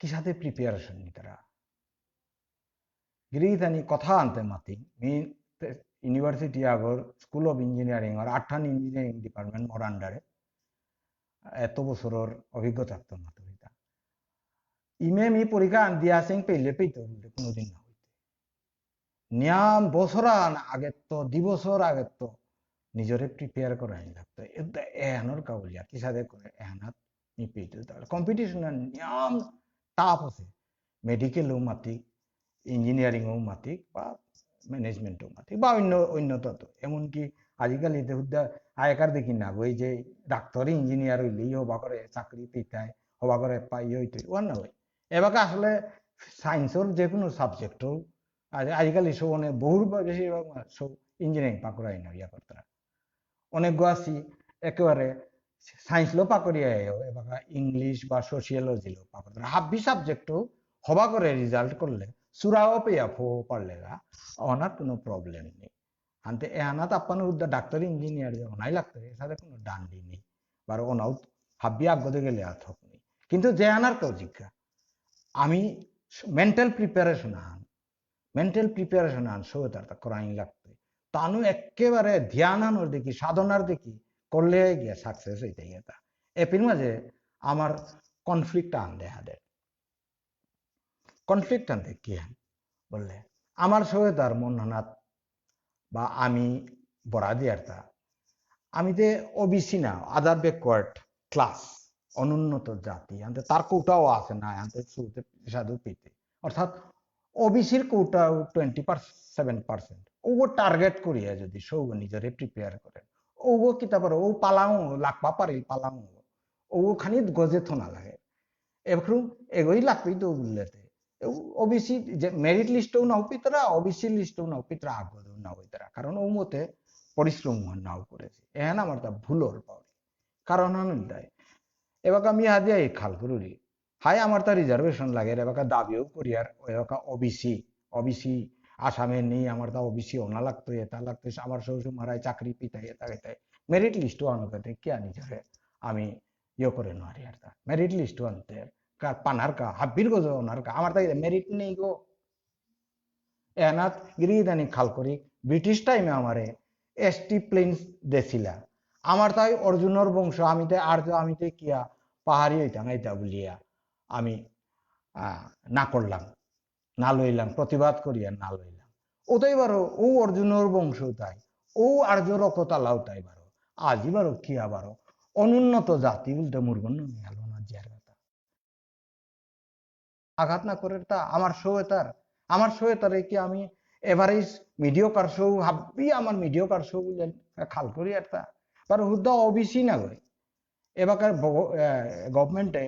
কি সাথে প্রিপারেশন নিতারা গিরিতানি কথা আনতে মাতি মি ইউনিভার্সিটি আগর স্কুল অফ ইঞ্জিনিয়ারিং আর 8 ইঞ্জিনিয়ারিং ডিপার্টমেন্ট মোর আন্ডারে এত বছরের অভিজ্ঞতা থাকতো মাত্র হইতা ইমে মি পরীক্ষা আন দিয়া সিং পেলে পেইতো কোনোদিন না হইতে নিয়াম বছর আগে তো 2 বছর আগে তো নিজরে প্রিপেয়ার করা লাগতো এহানোর কাউলিয়া কি সাথে করে এহানাত নি পেইতো কম্পিটিশনের নিয়ম টাফ আছে মেডিকেলও মাতিক ইঞ্জিনিয়ারিংও মাতিক বা ম্যানেজমেন্টও মাতিক বা অন্য তত এমনকি আজিকালি আগেকার দেখি না ওই যে ডাক্তারি ইঞ্জিনিয়ার হইলেই হবা করে চাকরি পেতায় হবা করে পাই হইতে ওর না হয় এবারে আসলে সায়েন্সের যে কোনো সাবজেক্টও আজিকালি সব অনেক বহু বেশিরভাগ সব ইঞ্জিনিয়ারিং পাকড়াই না ইয়া করতারা অনেক আছি একেবারে সায়েন্স লো পাকড়িয়া এবার ইংলিশ বা সোশিয়োলজি লো পাকড়া হাব্বি সাবজেক্টও হবা করে রেজাল্ট করলে সুরাও পেয়া ফো পারলে অনার কোনো প্রবলেম নেই আনতে এহানাত আপনার উদ্দা ডাক্তারি ইঞ্জিনিয়ার অনাই লাগতো এর সাথে কোনো ডান্ডি নেই বা ওনাও হাব্বি আগ্গতে গেলে আর থক নেই কিন্তু যে আনার কেউ জিজ্ঞা আমি মেন্টাল প্রিপারেশন আন সো তার করাই লাগতো তানু একেবারে ধ্যান আনোর দেখি সাধনার দেখি করলে গিয়া সাকসেস হইতে গেতা এপির মাঝে আমার কনফ্লিক্ট আন দেখা দেয় কনফ্লিক্ট আনতে কি বললে আমার সঙ্গে তার মননাথ বা আমি বড়া দিয়ারতা আমি যে ওবিসি না আদার ব্যাকওয়ার্ড ক্লাস অনুন্নত জাতি আনতে তার কোটাও আছে না আনতে সাধু পেতে অর্থাৎ ওবিসির কোটা 27%, ও টার্গেট করিয়া যদি সৌ নিজরে প্রিপেয়ার করে ও কিতা পারো ও পালাও লাখবা পারি পালাও ও খানি গজে থনা লাগে এখন এগোই লাগবি তো বললেতে ওবিসি যে মেরিট লিস্টেও নাও পিতরা ওবিসি লিস্টেও নাও পিতরা আগদেও নাও পিতরা কারণ ও মতে পরিশ্রম নাও করেছে এহেন আমার তা ভুলর পাওয়া কারণ দেয় এবার আমি হাজিয়া এই খাল করি হাই আমার তা রিজার্ভেশন লাগে এবার দাবিও করি আর এবার ওবিসি আসামে নেই আমার তা ওবিসি ওনা লাগতো এটা লাগতো আমার শ্বশুর মারায় চাকরি পিতাই এটা এটাই মেরিট লিস্টও আনতে কে আনি যাবে আমি ইয়ে করে নারি আর তা মেরিট লিস্টও আনতে পানার কা হাব্বির গো ওনার কা আমার তাই মেরিট নেই গো এনাথ গিরিদানি খাল করি ব্রিটিশ টাইমে আমারে এসটি প্লেন্স দেছিলা আমার তাই অর্জুনের বংশ আমিতে আর্য আমিতে কিয়া পাহাড়ি হইতাম এইটা বলিয়া আমি না করলাম না লইলাম প্রতিবাদ করিয়া না লইলাম ওটাই বারো ও অর্জুনের বংশ তাই ও আর্য রক্ততালাও তাই বারো আজি বারো কিয়া বারো অনুন্নত জাতি বলতে মুরগন্য নিয়ালো না জিয়ার কথা আঘাত না করে তা আমার শো তারে কি আমি এভারেজ মিডিও কার শো হাব্বি আমার মিডিও কার শো বললেন খাল করি একটা তার হুদ্দা ওবিসি না লয় এবাকার গভর্নমেন্টে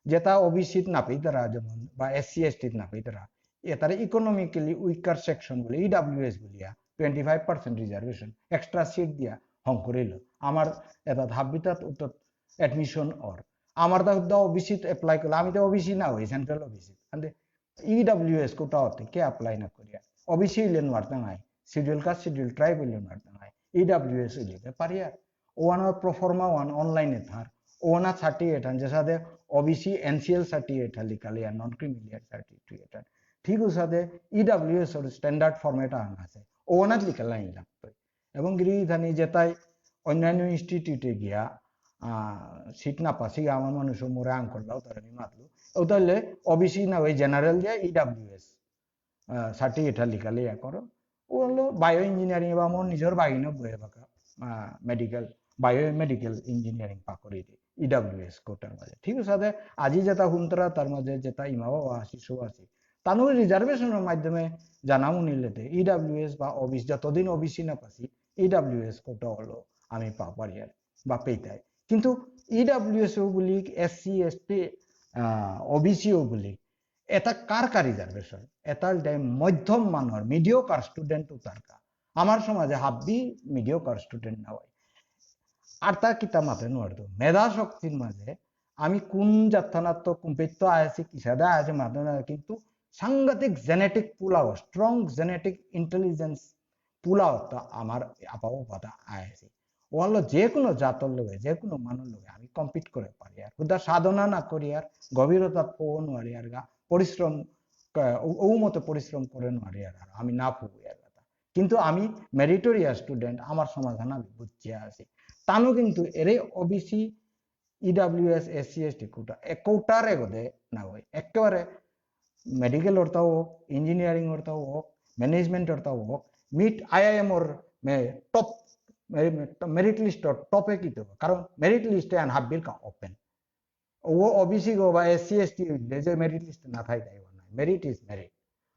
যেটা ওবিসি নাপি তারা যেমন বা এসসি এসটি নাপি তারা তারা ইকোনমিক্যালি উইকার সেকশন বলে ইডাব্লিউএস বলিয়া 25% রিজার্ভেশন এক্সট্রা সিট দিয়া হং করিল আমার এটা হাব্বিতাত উত্তর এডমিশন অর আমার দা ওবিসি এপ্লাই করলে আমি তো ওবিসি না হই সেন্ট্রাল ওবিসি ইডাব্লিউএস কোটা হতে কে অ্যাপ্লাই না করিয়া ওবিসি ইলেন মারতাঙাই শিডিউল কাস্ট শিডিউল ট্রাইব ইলেন মারতাঙাই ইডাব্লিউএস ইলেতে পারিয়া ওয়ান প্রফর্মা ওয়ান অনলাইনে থার ওনা 38 যে সাথে ওবিসি এনসিএল 38 লিখালি আর নন ক্রিমিলিয়ার 38 ঠিক সাথে ইডাব্লিউএস এর স্ট্যান্ডার্ড ফরম্যাট আনা আছে ওনা লিখালাই লাগতো এবং গিরিধানি যেটাই অন্যান্য ইনস্টিটিউটে গিয়া সিট না পাসি আমার মানুষ মোরে আং করলাও তার আমি মাতলো ওটাইলে ওবিসি না ওই জেনারেল দিয়ে ইডাব্লিউএস 38 লিখালি করো ও হলো বায়ো ইঞ্জিনিয়ারিং বা আমার নিজের বাগিনো বয়ে বাকা মেডিকেল বায়োমেডিকেল ইঞ্জিনিয়ারিং পাকরি ইডাব্লিউএস কোটার মাঝে ঠিক আছে আজি যেটা হুন্তরা তার মাঝে যেটা ইমাও আসি সো আসি তানু রিজার্ভেশনের মাধ্যমে জানামু নিলেতে ইডাব্লিউএস বা ওবিসি যতদিন ওবিসি না পাসি ইডাব্লিউএস কোটা হলো আমি পারি আর বা পেইতাই কিন্তু ইডাব্লিউএস ও বলি এসসি এসটি ওবিসিও বলি এটা কার রিজার্ভেশন এটা মধ্যম মানের মিডিওকার স্টুডেন্ট তারকা আমার সমাজে হাব্বি মিডিওকার স্টুডেন্ট না হয় আর তা কিতা মাতে নোয়ারতো মেধা শক্তির মাঝে আমি কোন যাত্রানাত্ম কুম্পিত্ব আছি কিসাদা আছে মাতে না কিন্তু সাংঘাতিক genetic pulao strong genetic intelligence pulao তা আমার আপাও পাতা আছি ও হলো যে কোনো জাতর লোকে যে কোনো মানুষ লোকে আমি কম্পিট করে পারি আর হুদা সাধনা না করি আর গভীরতা পো নোয়ারি আর পরিশ্রম ও মতো পরিশ্রম করে নোয়ারি আর আমি না ফুবি আর কিন্তু আমি মেরিটোরিয়াস স্টুডেন্ট আমার সমাধান আমি বুঝিয়া আছি তানো কিন্তু এরে ওবিসি ইডাব্লিউএস এসসি এসটি কোটার এগোদে না হয় একেবারে মেডিকেল ওরতাও হোক ইঞ্জিনিয়ারিং ওরতাও হোক ম্যানেজমেন্ট ওরতাও হোক মিট আইআইএম ওর টপ মেরিট লিস্ট টপে কি দেবো কারণ মেরিট লিস্টে আন হাব্বির কা ওপেন ও ওবিসি গো বা এসসি এসটি যে মেরিট লিস্টে না থাকে মেরিট ইজ মেরিট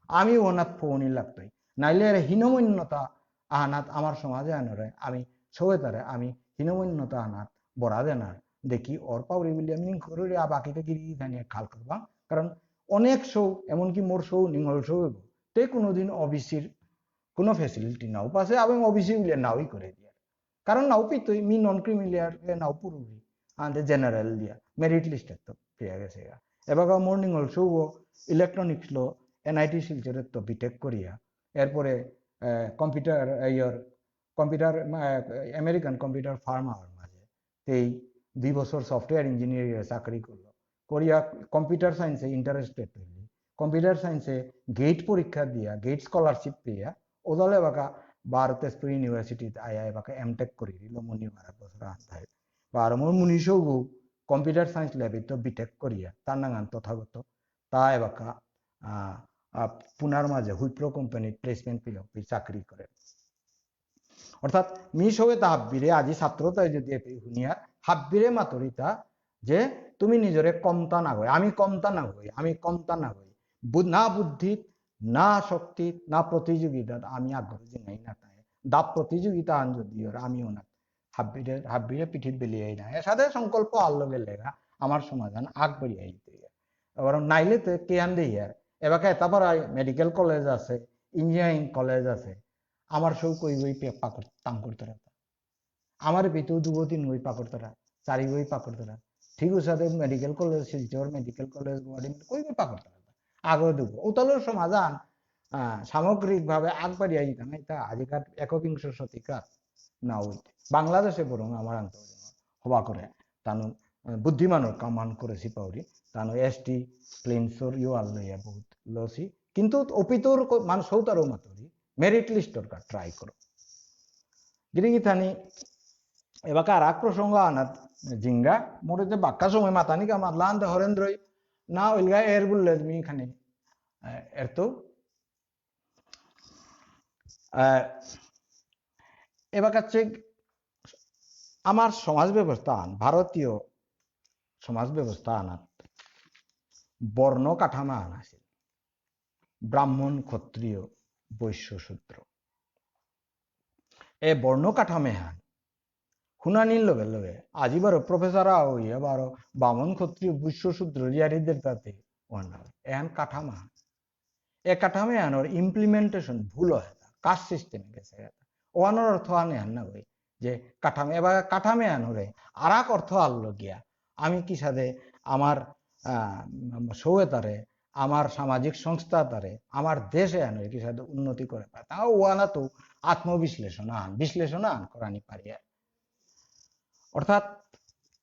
আমি ওনার ফোনই লাগতোই নাইলে হীনমন্যতা আনাত আমার সমাজে আনরে আমি সবাই আমি হীনমন্যতা আনাত বড়া দেনার দেখি ওর পাউরি বলি আমি করে বাকিতে গিরি জানিয়ে খাল করবা কারণ অনেক শো এমনকি মোর শো নিঙ্গল শো তে কোনোদিন ওবিসির কোনো ফেসিলিটি নাও পাশে এবং ওবিসি বলে নাওই করে দিয়া কারণ নাও পিতই মি নন ক্রিমিলিয়ার নাও পুরুবি আনতে জেনারেল দিয়া মেরিট লিস্টে তো পেয়ে গেছে এবার মর্নিং অলসো ইলেকট্রনিক্স লো এনআইটি শিলচরের তো বিটেক করিয়া এরপরে computer computer American computer firm আমার মাঝে এই 2 বছর সফটওয়্যার ইঞ্জিনিয়ারিং চাকরি করলো করিয়া কম্পিউটার সায়েন্সে ইন্টারেস্টেড হইলি কম্পিউটার সায়েন্সে গেট পরীক্ষা দিয়া গেট স্কলারশিপ পেয়া ওদলে বাকা ভারত তেজপুর ইউনিভার্সিটিতে আয়া বাকা এমটেক করি দিল মনি 12 বছর আন্ধায় বা আর মোর মুনিশও কম্পিউটার সায়েন্স ল্যাবে তো বিটেক করিয়া তার নাগান তথাগত তা এবাকা পুনার মাঝে হুইপ্রো কোম্পানি প্লেসমেন্ট পেল চাকরি করে অর্থাৎ মিস হয়ে তা হাব্বিরে আজি ছাত্রতায় যদি শুনিয়া হাব্বিরে মাতরিতা যে তুমি নিজরে কমতা না হই আমি কমতা না হই আমি কমতা না হই না বুদ্ধিত না শক্তি না প্রতিযোগিতা আমি আগ্রহী নাই না তাই দাপ প্রতিযোগিতা আন যদিও আমিও না হাব্বিরে পিঠিত বেলিয়াই না এর সাথে সংকল্প আল্লো গেলে আমার সমাধান আগ বাড়িয়ে দিতে এবার নাইলে তো কে আন দেই আর এবার এটা পড়াই মেডিকেল কলেজ আছে ইঞ্জিনিয়ারিং কলেজ আছে আমার সব কই বই পাকর তাম করতে আমার ভিতর যুবতী নই পাকড়তরা চারি বই পাকড়তরা ঠিক সাথে medical college Silchar medical college Guwahati কই বই পাকড়তরা আগে দেব ওতালোর সমাধান সামগ্রিকভাবে আগবাড়িয়ে যেতে না এটা আজিকার একবিংশ শতিকার না হইতে বাংলাদেশে বরং আমার আন্তর্জাতিক হবা করে তানো বুদ্ধিমানের কামান করেছি পাউরি তানো এসটি প্লেনসর ইউ আল্লইয়া বহুত লসি কিন্তু অপিতর মানুষ সৌতারও মাতরি মেরিট লিস্টর কা ট্রাই করো গিরিগি থানি এবাকে আর এক প্রসঙ্গ আনাত জিঙ্গা মোর যে বাক্কা সময় মাতানি কা মাতলান দে হরেন্দ্রই না ওইলগা এর বললে তুমি এখানে এর তো এবার কাছে আমার সমাজ ব্যবস্থা ভারতীয় সমাজ ব্যবস্থা আনাত বর্ণ কাঠামো আনাছিল ব্রাহ্মণ ক্ষত্রিয় বৈশ্য শূদ্র এ বর্ণ কাঠামে হান শুনানির লগে লগে আজিবার প্রফেসর এবার বামন ক্ষত্রিয় বৈশ্য শূদ্র রিয়ারিদের তাতে এহান কাঠামা এ কাঠামে আনোর ইমপ্লিমেন্টেশন ভুল হয় কাস্ট সিস্টেমে গেছে ওয়ানোর অর্থ আনে হান না কই যে কাঠামে এবার কাঠামে আনোরে আর এক অর্থ আনলো গিয়া আমি কি সাথে আমার সৌয়েতারে আমার সামাজিক সংস্থা তারে আমার দেশে আনো কি সাথে উন্নতি করে পায় তা ওয়ানা তো বিশ্লেষণ আন করানি পারি অর্থাৎ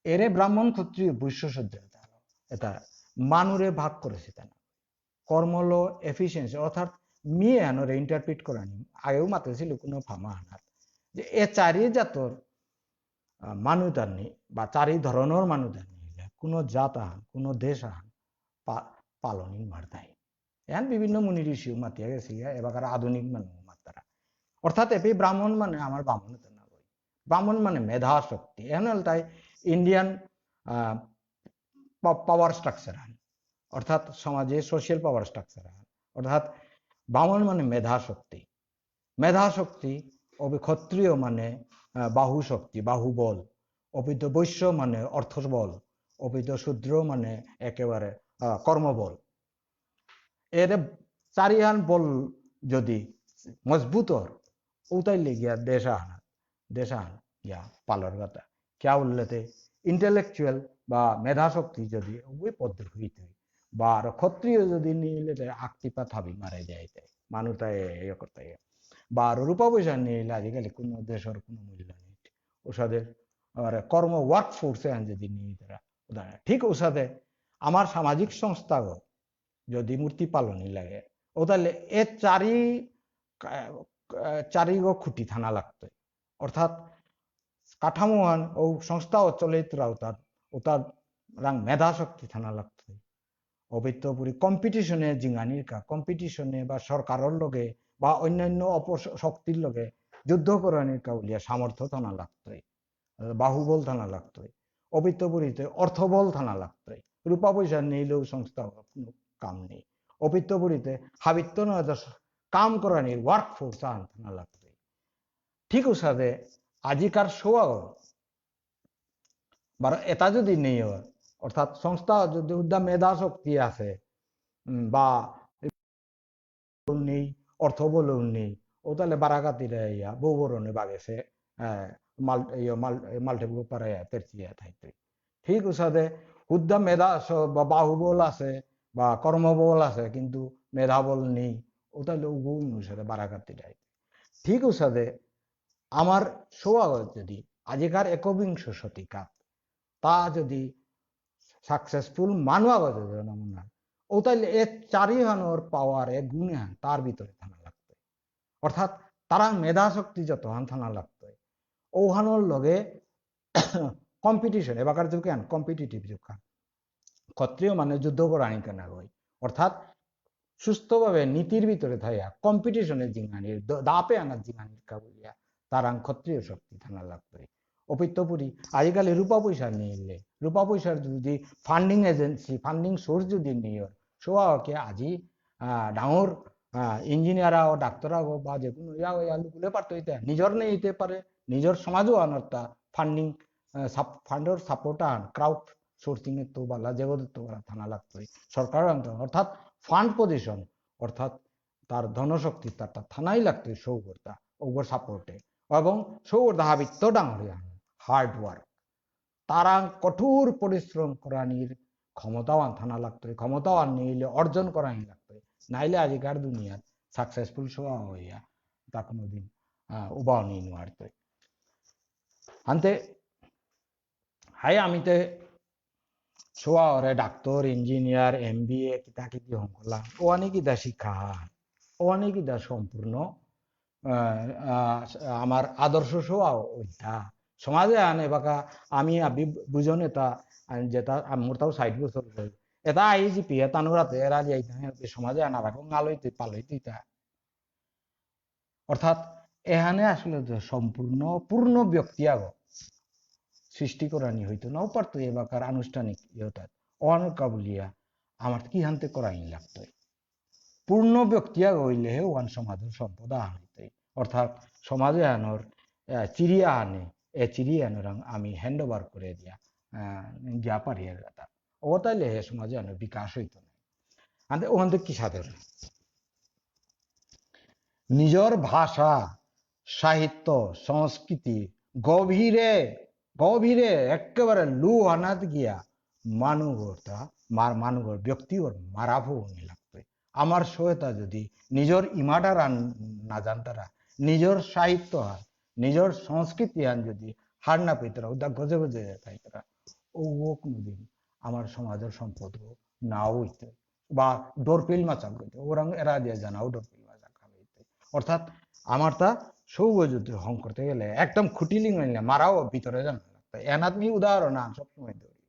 এরে ব্রাহ্মণ ক্ষত্রিয় বৈশ্য সহ্য এটা মানুরে ভাগ করেছে তা না কর্মল এফিসিয়েন্সি অর্থাৎ মিয়ে আনোরে ইন্টারপ্রিট করানি আগেও মাতেছিল কোনো ফামা আনার যে এ চারি জাতর মানুষ আনি বা চারি ধরনের মানুষ আনি কোনো জাত আহান কোনো দেশ আহান পালনী মারতাই এখন বিভিন্ন মুনি ঋষিও মাতিয়া গেছে এবার আধুনিক মানুষ মাত্রা অর্থাৎ এপি ব্রাহ্মণ মানে আমার ব্রাহ্মণ না বই ব্রাহ্মণ মানে মেধা শক্তি এখন তাই ইন্ডিয়ান পাওয়ার স্ট্রাকচার আন অর্থাৎ সমাজে সোশ্যাল পাওয়ার স্ট্রাকচার আন অর্থাৎ ব্রাহ্মণ মানে মেধা শক্তি ক্ষত্রিয় মানে বাহু শক্তি বাহুবল অপিত বৈশ্য মানে অর্থবল অপিত শূদ্র মানে একেবারে কর্মবল এর চারিহান বল যদি মজবুতর ওটাইলে গিয়া দেশাহান ইয়া পালর কথা ক্যা উল্লেতে ইন্টেলেকচুয়াল বা মেধা শক্তি যদি ওই পদ্ধতি হইতে বা আর ক্ষত্রিয় যদি নিলে আকটিপা থাবি মারা যাইতে মানুষ তাই ইয়ে করতে বা আর রূপা পয়সা নিলে আজিকালি কোনো দেশের কোনো মূল্য নেই ওসাদের কর্ম ওয়ার্ক ফোর্সে যদি নিয়ে তারা ঠিক ওসাদে আমার সামাজিক সংস্থা যদি মূর্তি পালনই লাগে ও তাহলে এর চারি খুঁটি থানা লাগতো অর্থাৎ কাঠামোহান ও সংস্থা চলিতরা ওতার রাং মেধা শক্তি থানা লাগতো অবৈত্যপুরি কম্পিটিশনে জিঙানির কম্পিটিশনে বা সরকারের লগে বা অন্যান্য অপশক্তির লগে যুদ্ধ করানির উলিয়া সামর্থ্য থানা লাগতোই বাহুবল থানা লাগতোই অবৈত্যপুরীতে অর্থবল থানা লাগতোই রূপা পয়সা নিলেও সংস্থা কাম নেই অবৈত্যপুরীতে হাবিত্য কাম করানির ওয়ার্ক ফোর্স থানা লাগতোই ঠিক ওসাদে আজিকার সোয়া বা এটা যদি নেই অর্থাৎ সংস্থা যদি উদ্যম মেধা শক্তি আছে বা নেই অর্থবল নেই ও তাহলে বারাকাতিরা ইয়া বৌবরণে বাগেছে মাল্টিপল পারে তেরচিয়া থাকতে ঠিক ওসাদে উদ্যম মেধা বাহুবল আছে বা কর্মবল আছে কিন্তু মেধাবল নেই ও তাহলে উগুন সাথে বারাকাতিরা ঠিক ওসাদে আমার সোয়া যদি আজিকার একবিংশ শতিকাত তা যদি সাকসেসফুল মানুয়া গেছে নমুনা ও তাইলে এ চারিহানোর পাওয়ার এ গুণে তার ভিতরে থানা লাগতো অর্থাৎ তারা মেধা শক্তি যত হান থানা লাগতো ওহানোর লগে কম্পিটিশন এবাকার যুগ কম্পিটিটিভ যুগ ক্ষত্রিয় মানে যুদ্ধ করানি কেন হই অর্থাৎ সুস্থভাবে নীতির ভিতরে থাইয়া কম্পিটিশনের জিঙ্গানির দাপে আনার জিঙ্গানির কাবুলিয়া তার ক্ষত্রিয় শক্তি থানা লাগতো অপিত্যপুরি আজিকালি রূপা পয়সা নিলে রূপা পয়সার যদি ফান্ডিং এজেন্সি ফান্ডিং সোর্স যদি নিয়ে সোয়াকে আজি ডাঙর ইঞ্জিনিয়ার ও ডাক্তার বা যে কোনো ইয়াগুলো পারতো হইতে নিজের নেই হইতে পারে নিজের সমাজও আনতা ফান্ডিং ফান্ডের সাপোর্ট আন ক্রাউড সোর্সিং এর তো বালা যেগুলো তো থানা লাগতো সরকার অর্থাৎ ফান্ড পজিশন অর্থাৎ তার ধনশক্তি তার থানাই লাগতো সৌগরতা ওগর সাপোর্টে এবং সৌগর হাবিত্য ডাঙরিয়া হার্ড ওয়ার্ক তারা কঠোর পরিশ্রম করানির ক্ষমতাওয়ান থানা লাগতো ক্ষমতাওয়ান নিলে অর্জন করানি লাগতো নাইলে আজিকার দুনিয়ার সাকসেসফুল সোয়া হইয়া তা কোনোদিন উবাও নিয়ে নোয়ারতো আনতে হাই আমিতে সোয়া ওরে ডাক্তার ইঞ্জিনিয়ার MBA কিতা কিতি হম করলাম ওয়ানি কিতা শিক্ষা ওয়ানি কিতা সম্পূর্ণ আমার আদর্শ সোয়া ওইটা সমাজে আনে বাকা আমি বুঝন এটা যেটা মোর তাও 60 বছর এটা IGP তানুরাতে এরা যাইতে সমাজে আনা রাখো নালইতে পালইতে ইতা অর্থাৎ এখানে আসলে সম্পূর্ণ পূর্ণ ব্যক্তি আগো সৃষ্টি করানি হইতো নাও পারতো এবাকার আনুষ্ঠানিক ইয়েটা অনেকা বলিয়া আমার কি হানতে করাই লাগতো পূর্ণ ব্যক্তি আগ হইলে ওয়ান সমাজের সম্পদ আনিতে অর্থাৎ সমাজে আনোর চিড়িয়া আনে এ চিড়িয়া আনোর আমি হ্যান্ড ওভার করে দিয়া গিয়া পারি কথা ও তাইলে হে সমাজে আনোর বিকাশ হইতো না আনতে ওখান থেকে কি সাধারণ নিজের ভাষা সাহিত্য সংস্কৃতি গভীরে গভীরে একেবারে লু আনাত গিয়া মানুষটা মানুষের ব্যক্তির মারাভো লাগবে আমার সহায়তা যদি নিজের ইমাডার না জানতারা নিজের সাহিত্য হান নিজের সংস্কৃতি হান যদি হার না পেতরা ওটা গজে গজে পাইতরা ও কোনোদিন আমার সমাজের সম্পদ নাও হইতে বা ডরপিল মাচা হইতে ওরাং এরা দিয়ে জানাও ডরপিল মাচা খাইতে অর্থাৎ আমার তা সৌগ যদি হং করতে গেলে একদম খুটিলিং হইলে মারাও ভিতরে জানা লাগতো এনাদমি উদাহরণ আন সবসময় ধরি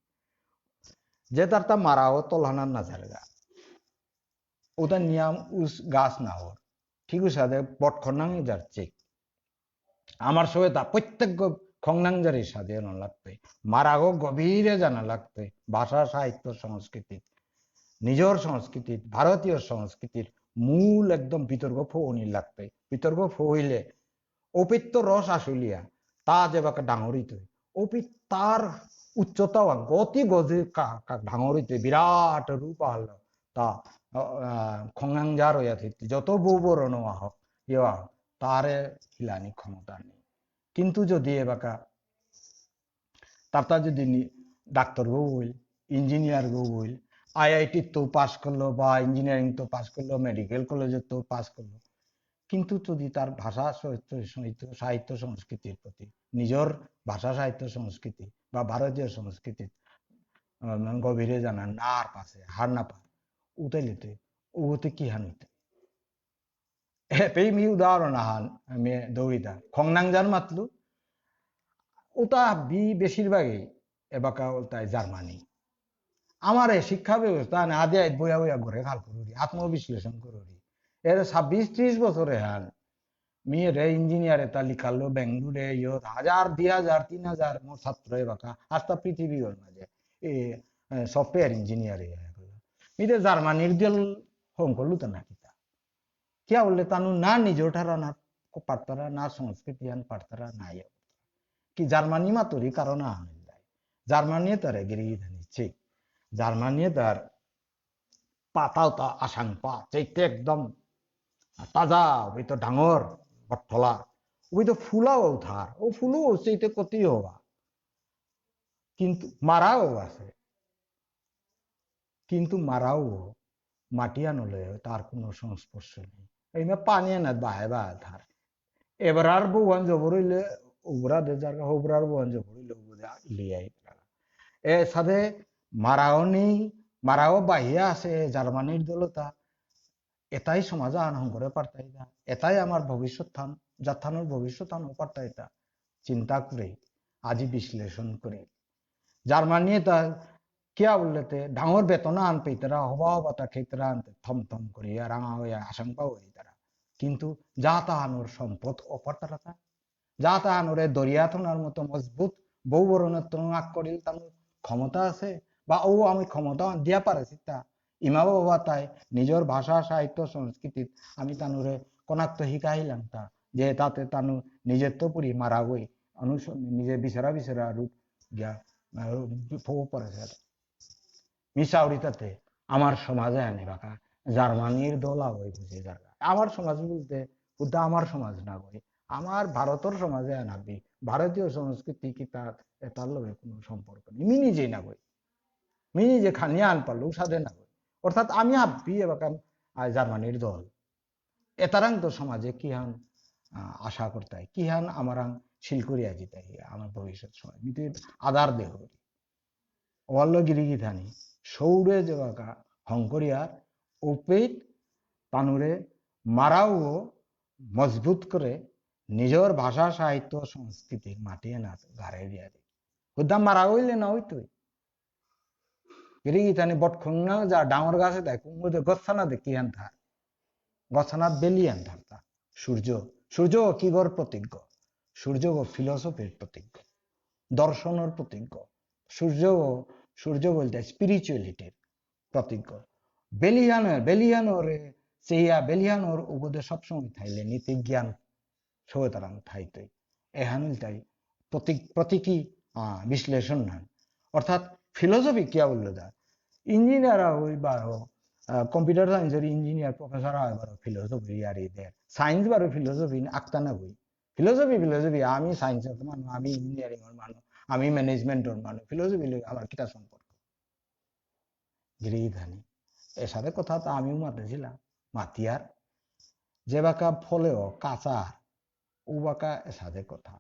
যে তার তা মারাও তলহানার না জায়গা ওটা নিয়াম উস গাছ না হওয়ার ঠিক আছে বটখনাং যাচ্ছে আমার সঙ্গে তা প্রত্যেক খংনাংজারির সাথে লাগবে মারাগো গভীরে জানা লাগবে ভাষা সাহিত্য সংস্কৃতি নিজের সংস্কৃতি ভারতীয় সংস্কৃতির মূল একদম বিতর্ক ফোনি লাগবে বিতর্ক হইলে অপিত্ত রস আসলিয়া তা যে বাকে ডাঙরিত অপিত তার উচ্চতাও গতি গজে ডাঙরিত বিরাট রূপ আল তা খংনাংজার হইয়া থাকতে যত বৌবরণ হোক ইয়া তারে হিলানি ক্ষমতা নেই কিন্তু যদি এবাকা তার যদি ডাক্তার গো হইল ইঞ্জিনিয়ার গো হইল IIT তো পাস করলো বা ইঞ্জিনিয়ারিং তো পাস করলো মেডিকেল কলেজে তো পাস করলো কিন্তু যদি তার ভাষা সাহিত্য সংস্কৃতির প্রতি নিজের ভাষা সাহিত্য সংস্কৃতি বা ভারতীয় সংস্কৃতি গভীরে জানা না আর পাশে হার না পা উতাইলেতে ওতে কি হান হইতে মি উদাহরণ আহান আমি দৌড়িতা খংনাংজার মাতলু ওটা বেশিরভাগই এবাকা তাই জার্মানি আমার শিক্ষা ব্যবস্থা আদে বইয়া বইয়া ঘরে খাল করি আত্মবিশ্লেষণ করি এর 26-30 বছরে হাল মেয়ে রে ইঞ্জিনিয়ারে তা লিখালো বেঙ্গুরে ইয়ত 1000 2000 3000 মোর ছাত্র এবাকা আস্তা পৃথিবী ওর মাঝে এ সফটওয়্যার ইঞ্জিনিয়ারে মিতে জার্মানির দিল হোম করলু তো নাকি তা क्या बोले तानु ना निजो ठारा ना को पारतारा ना संस्कृति आन पारतारा ना ये कि জার্মানি মা তোরই কারণ আনিল জার্মানি তারে গিরি নিচ্ছে জার্মানি তার পাতাও তা আসাং পা চাইতে একদম তাজা ওই তো ডাঙর বটফলা ওই তো ফুলাও থার ও ফুলও চাইতে কতি হওয়া কিন্তু মারাও আছে কিন্তু মারাও মাটি আনলে তার কোনো সংস্পর্শ নেই এই পানি না বাহে বাহে ধার এবার আর বউয়ান জবর হইলে উবরা দে যার হোবরার বউয়ান জবর হইলে উবরা লিয়াই এ সাথে মারাও নেই মারাও বাহিয়া আছে জার্মানির দলতা এটাই সমাজ আনহং করে পারতাই না এটাই আমার ভবিষ্যৎ থান যাত্রানোর ভবিষ্যৎ আনহং পারতাই তা চিন্তা করে আজি বিশ্লেষণ করে জার্মানি তা কিয়া বললেতে ডাঙর বেতন আন পেতরা হবা হবা তা খেতরা আনতে থম থম করিয়া রাঙা হইয়া আশঙ্কা হই তারা কিন্তু যা তাহানোর সম্পদ অপার তারা তা যা তাহানোরে দরিয়া থানার মতো মজবুত বউ বরণের তো আগ করিল তার ক্ষমতা আছে বা ও আমি ক্ষমতা দিয়া পারেছি তা ইমা বাবা তাই নিজের ভাষা সাহিত্য সংস্কৃতিত আমি তানুরে কনাক্ত শিকাইলাম তা যে তাতে তানু নিজের তো পুরি মারা গই নিজে বিচরা বিচরা রূপ গিয়া ফো পড়েছে মিশাউরি তাতে আমার সমাজে আনে বাকা জার্মানির দোলা হয়ে বুঝে জায়গা আমার সমাজ বলতে শুদ্ধ আমার সমাজ না বই আমার ভারতের সমাজে আনাবি ভারতীয় সংস্কৃতি কি তার লগে কোনো সম্পর্ক নেই মি নিজেই না বই মি নিজে খানিয়া আন পারলো সাথে না বই অর্থাৎ আমি আব্বি এবার জার্মানির দল এতারাং তো সমাজে কি হান আশা করতে কি হান আমার শিলকরিয়া জিতে আমার ভবিষ্যৎ সময় মিতে আদার দেহ অল্ল গিরিগি থানি সৌরে যেবাকা হংকরিয়ার উপেত তানুরে মারাও মজবুত করে নিজের ভাষা সাহিত্য সংস্কৃতির মাটিয়ে না গাড়ে দিয়া দি উদ্দাম মারা হইলে না হইতই গিরিগি থানি বটখংনা যা ডাঙর গাছে দেয় কুমুদে গছানা দেখি আন থার গছানা বেলিয়ান থার তা সূর্য সূর্য কি গর প্রতিজ্ঞ সূর্য ফিলসফির প্রতিজ্ঞ দর্শনের প্রতিজ্ঞ সূর্য বলতে স্পিরিচুয়ালিটির প্রতিজ্ঞ বেলিয়ানোর সেইয়া বেলিয়ানোর উপদে সবসময় থাইলে নীতি জ্ঞান সহতারাং থাইতই এহানুল তাই প্রতীকী বিশ্লেষণ নান অর্থাৎ ফিলোসফি কিয়া বললো দা ইঞ্জিনিয়ার হই বারো কম্পিউটার সায়েন্সের ইঞ্জিনিয়ার প্রফেসর হয় বারো ফিলোসফি আর এদের সায়েন্স বারো ফিলোসফি আক্তানা বই ফিলোসফি আমি সায়েন্সের মানুষ আমি ইঞ্জিনিয়ারিং এর মানুষ আমি ম্যানেজমেন্টের মানুষ ফিলোসফি আমার কিতা সম্পর্ক গিরিধানি এর সাথে কথা তো আমিও মাতেছিলাম মাতিয়ার যে বাঁকা ফলেও কাঁচা ও বাঁকা এর সাথে কথা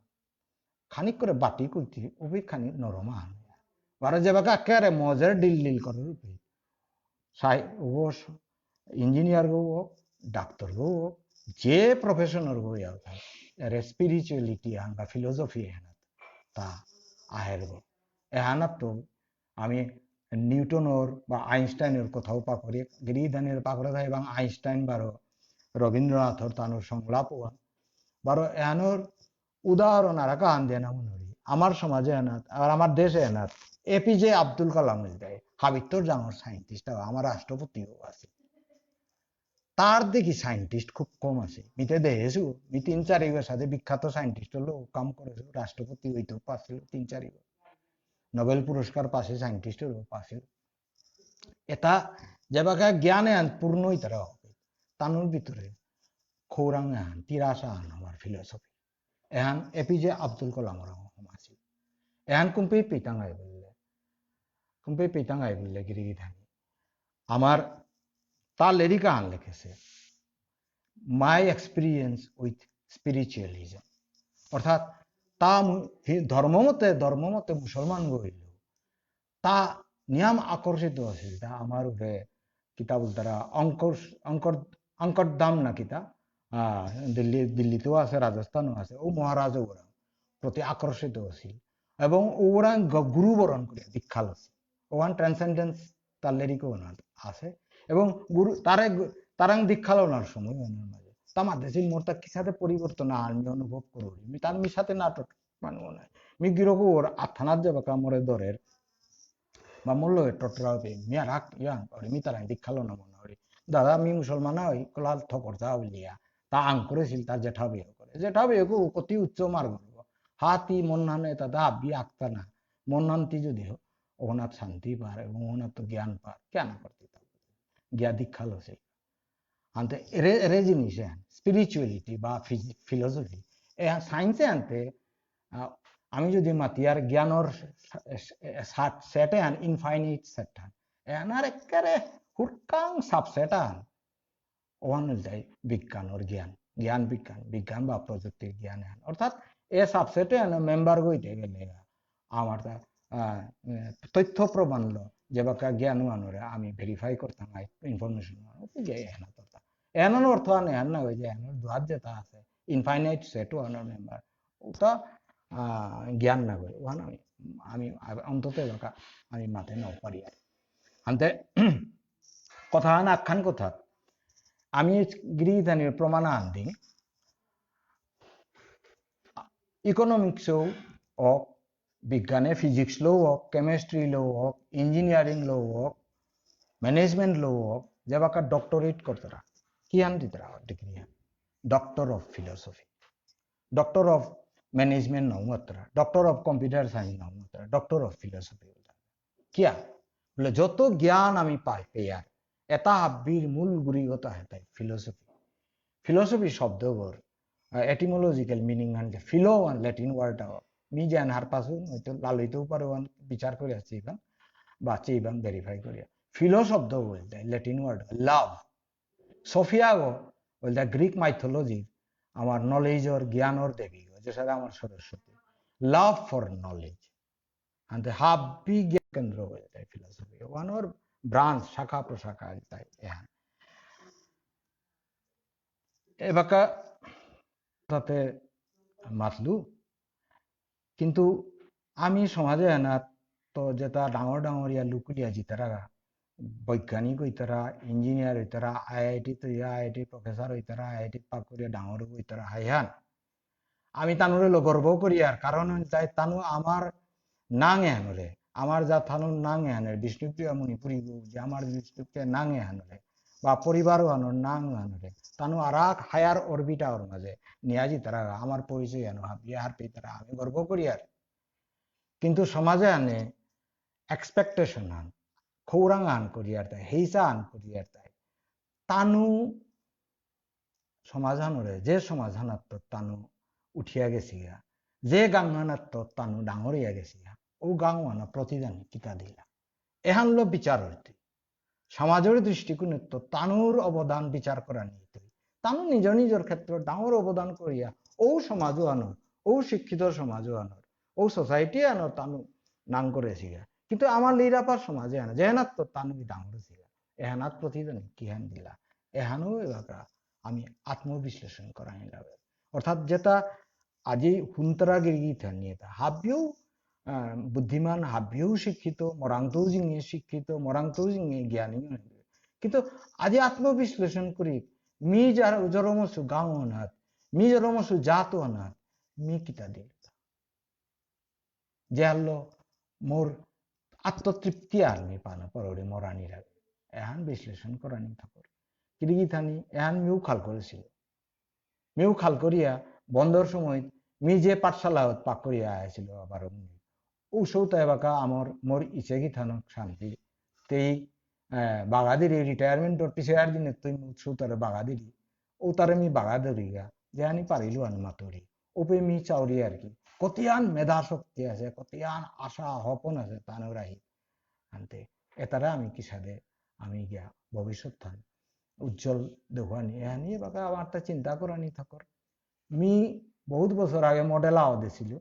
খানিক করে বাটি কইতি ওই খানিক নরম আন বারো যে বাঁকা একেবারে মজের ডিল করে রূপে ইঞ্জিনিয়ার গো হোক ডাক্তার গো হোক যে প্রফেশনের গো এর স্পিরিচুয়ালিটি আন বা ফিলোসফি এহানাত তা আহের গো এহানাত তো আমি নিউটনের বা আইনস্টাইনের কথাও পাকরি গিরিধানের পাকড়ে থাকে এবং আইনস্টাইন বারো রবীন্দ্রনাথর তানোর সংলাপ বারো এহানোর উদাহরণ আর কাহান দেয় না মনে করি আমার সমাজে এনাথ আর আমার দেশে এনাথ এপিজে আব্দুল কালাম দেয় হাবিত্তর জানোর সাইন্টিস্ট আমার রাষ্ট্রপতিও আছে তার দেখি সাইন্টিস্ট খুব কম আছে মিতে দেখেছু মি 3-4 সাথে বিখ্যাত সাইন্টিস্ট হলো কাম করেছে রাষ্ট্রপতি হইতে পারছিল 3-4 নোবেল পুরস্কার পাশে সাইন্টিস্টের পাশে এটা যেবাকে জ্ঞানে পূর্ণই তারা হবে তানুর ভিতরে খৌরাং আন তিরাশা আন আমার ফিলোসফি এহান এপিজে আব্দুল কালাম আছে এহান কুম্পি পিতাঙ্গাই বললে গিরিগি থাকি আমার তার লেরিকা আন লিখেছে মাই এক্সপিরিয়েন্স উইথ স্পিরিচুয়ালিজম অর্থাৎ তা ধর্মমতে মুসলমান হইল তা নিয়ম আকর্ষিত আছিল তা আমার উপরে কিতাব দ্বারা অঙ্কর দাম না কিতা দিল্লিতেও আছে রাজস্থানও আছে ও মহারাজ ওরা প্রতি আকর্ষিত আছিল এবং ওরা গুরুবরণ করে দীক্ষা আছে ওয়ান ট্রান্সেন্ডেন্স তার লেরিকও আছে এবং গুরু তারাং দীক্ষা লওয়ার সময় মাঝে তামার দেশের মোরটা কি সাথে পরিবর্তন আমি অনুভব করি মি তার মি সাথে নাটক মানুষ নাই মি গিরকু ওর আথানার যাবে কামরে দরের বা মূল্য টটরা হবে মিয়া রাখ ইয়ান মি তারাং দীক্ষা লো না মনে করি দাদা আমি মুসলমান হই কলাল ঠকর যা বলিয়া তা আং করেছিল তার জেঠা বিয়ে করে জেঠা বিয়ে অতি উচ্চ মার্গ হাতি মন্নানে দাদা আব্বি আঁকতা না মন্নান্তি যদি ওনার শান্তি পার এবং ওনার তো জ্ঞান পার কেন করতে জ্ঞা দীক্ষা লছে আনতে এরে জিনিস স্পিরিচুয়ালিটি বা ফিলোসফি সায়েন্সে আনতে আমি যদি মাতিয়ার জ্ঞানর সেটে আন ইনফাইনাইট সেট আন এনার একেবারে হুটকাং সাবসেট আন ওয়ান যাই বিজ্ঞানের জ্ঞান বিজ্ঞান বা প্রযুক্তির জ্ঞান আন অর্থাৎ এ সাবসেটে মেম্বার গইতে গেলে আমার তথ্য প্রমাণ যে বাকা জ্ঞান আনরে আমি ভেরিফাই করতাম ইনফরমেশন এনার অর্থ আনে এন না হয়ে যে এনার দুহাত যেটা আছে ইনফাইনাইট সেট ওয়ানের মেম্বার ওটা জ্ঞান না করে ওখানে আমি অন্তত এলাকা আমি মাঠে নাও পারি আর আনতে কথা না আখ্যান কথা আমি গিরিধানের প্রমাণ আনদি ইকোনমিক্সও হোক বিজ্ঞানে ফিজিক্স লো হোক কেমিস্ট্রি লো হোক ইঞ্জিনিয়ারিং লো হোক मैनेजमेंट लो जब का डॉक्टरेट करतरा कियान दितरा degree doctor of philosophy doctor of management ना अतरा डॉक्टर ऑफ कंप्यूटर साइंस ना अतरा डॉक्टर ऑफ फिलोसफी किया बोले जो तो ज्ञान आमी पाई पेयार এটা হাব্বির মূল গুড়িগত হেতাই ফিলসফি শব্দগর এটিমোলজিক্যাল মিনিং আনকে ফিলো ওয়ান ল্যাটিন ওয়ার্ড মি জান হার পাসু হয়তো লালইতেও পারে ওয়ান বিচার করে আসছি ইবান বা চেইবান ভেরিফাই করিয়া ফিলো শব্দ বলতে ল্যাটিন ওয়ার্ড লাভ সোফিয়াগো বলতে গ্রিক মাইথোলজি আমার নলেজর জ্ঞানর দেবী যেটা আমার Saraswati love for knowledge and the habbi কেন্দ্র হয়ে যায় ফিলসফি ওয়ান ওর ব্রাঞ্চ শাখা প্রশাখা তাই এবাকা তাতে মাতলু কিন্তু আমি সমাজে না তো যেটা ডাঙর ডাঙরিয়া লুকুলিয়া জিতারা বৈজ্ঞানিক হইতারা ইঞ্জিনিয়ার হইতারা আইআইটি তৈয়া আইআইটি প্রফেসর হইতারা আইআইটি পাক করিয়া ডাঙর হইতারা হাইহান আমি তানুরে গর্ব করি আর কারণ তাই তানু আমার নাঙে হানরে আমার যা থানুর নাঙে হানের বিষ্ণুপ্রিয়া মণিপুরী যে আমার বিষ্ণুপ্রিয়া নাঙে হানরে বা পরিবারও হানোর নাং হানরে তানু আর হায়ার অরবিটা ওর মাঝে নিয়াজি তারা আমার পরিচয় আনো বিহার পেয়ে তারা আমি গর্ব করি আর কিন্তু সমাজে আনে এক্সপেকটেশন আন খৌরাং আন করি আর তাই হেইসা আন করি আর তাই তানু সমাধানরে যে সমাধানাত্ম তানু উঠিয়া গেছি যে গাঙ্গানাত্ম তানু ডাঙরিয়া গেছি ও গাঙ্গানা প্রতিদান কিতা দিলা এহানলো বিচার হইতে সমাজের দৃষ্টিকোণে তো তানুর অবদান বিচার করা নিত তানু নিজ নিজের ক্ষেত্রে ডাঙর অবদান করিয়া ও সমাজও আনর ও শিক্ষিত সমাজও আনর ও সোসাইটি আনর তানু নাং করেছি কিন্তু আমার লিরাপার সমাজে আনা যেহানাত তো তানু ডাঙর ছিল এহানাত প্রতিদান কিহান দিলা এহানো এবার আমি আত্মবিশ্লেষণ করা নিলাম অর্থাৎ যেটা আজি হুন্তরা গিরিগিথা নিয়ে হাবিও বুদ্ধিমান হাবিও শিক্ষিত মরাংতেও জিঙে শিক্ষিত মরাংতেও জিঙে জ্ঞানী কিন্তু আজি আত্মবিশ্লেষণ করি মি যার জরমসু গাঁও অনাথ মি জরমসু জাত অনাথ মি কিতা দিল যে হলো মোর আত্মতৃপ্তি আর মি পানা পরে মরানির আগে এহান বিশ্লেষণ করা নি থাকর কিরিগিথানি এহান মিউ খাল করেছিল মিউ খাল করিয়া বন্ধর সময় মি যে পাঠশালা পাক করিয়া আইছিল আবার ও সৌতা এবাকা আমার মোর ইচ্ছে কি থানক শান্তি তেই বাগাদিরি রিটায়ারমেন্ট পিছে আর দিনে তুই সৌতারে বাগাদিরি ও তারে মি বাগাদরি গা যে আনি পারিলু আন মাতুরি ওপে মি চাউরি আর কি কতিয়ান মেধা শক্তি আছে কতিয়ান আশা হপন আছে তানুরাহি আনতে এতারা আমি কি সাদে আমি গিয়া ভবিষ্যৎ থান উজ্জ্বল দেখুয়ানি এহানি বাকা আমার তা চিন্তা করানি থাকর মি বহুত বছর আগে মডেল আও দিছিল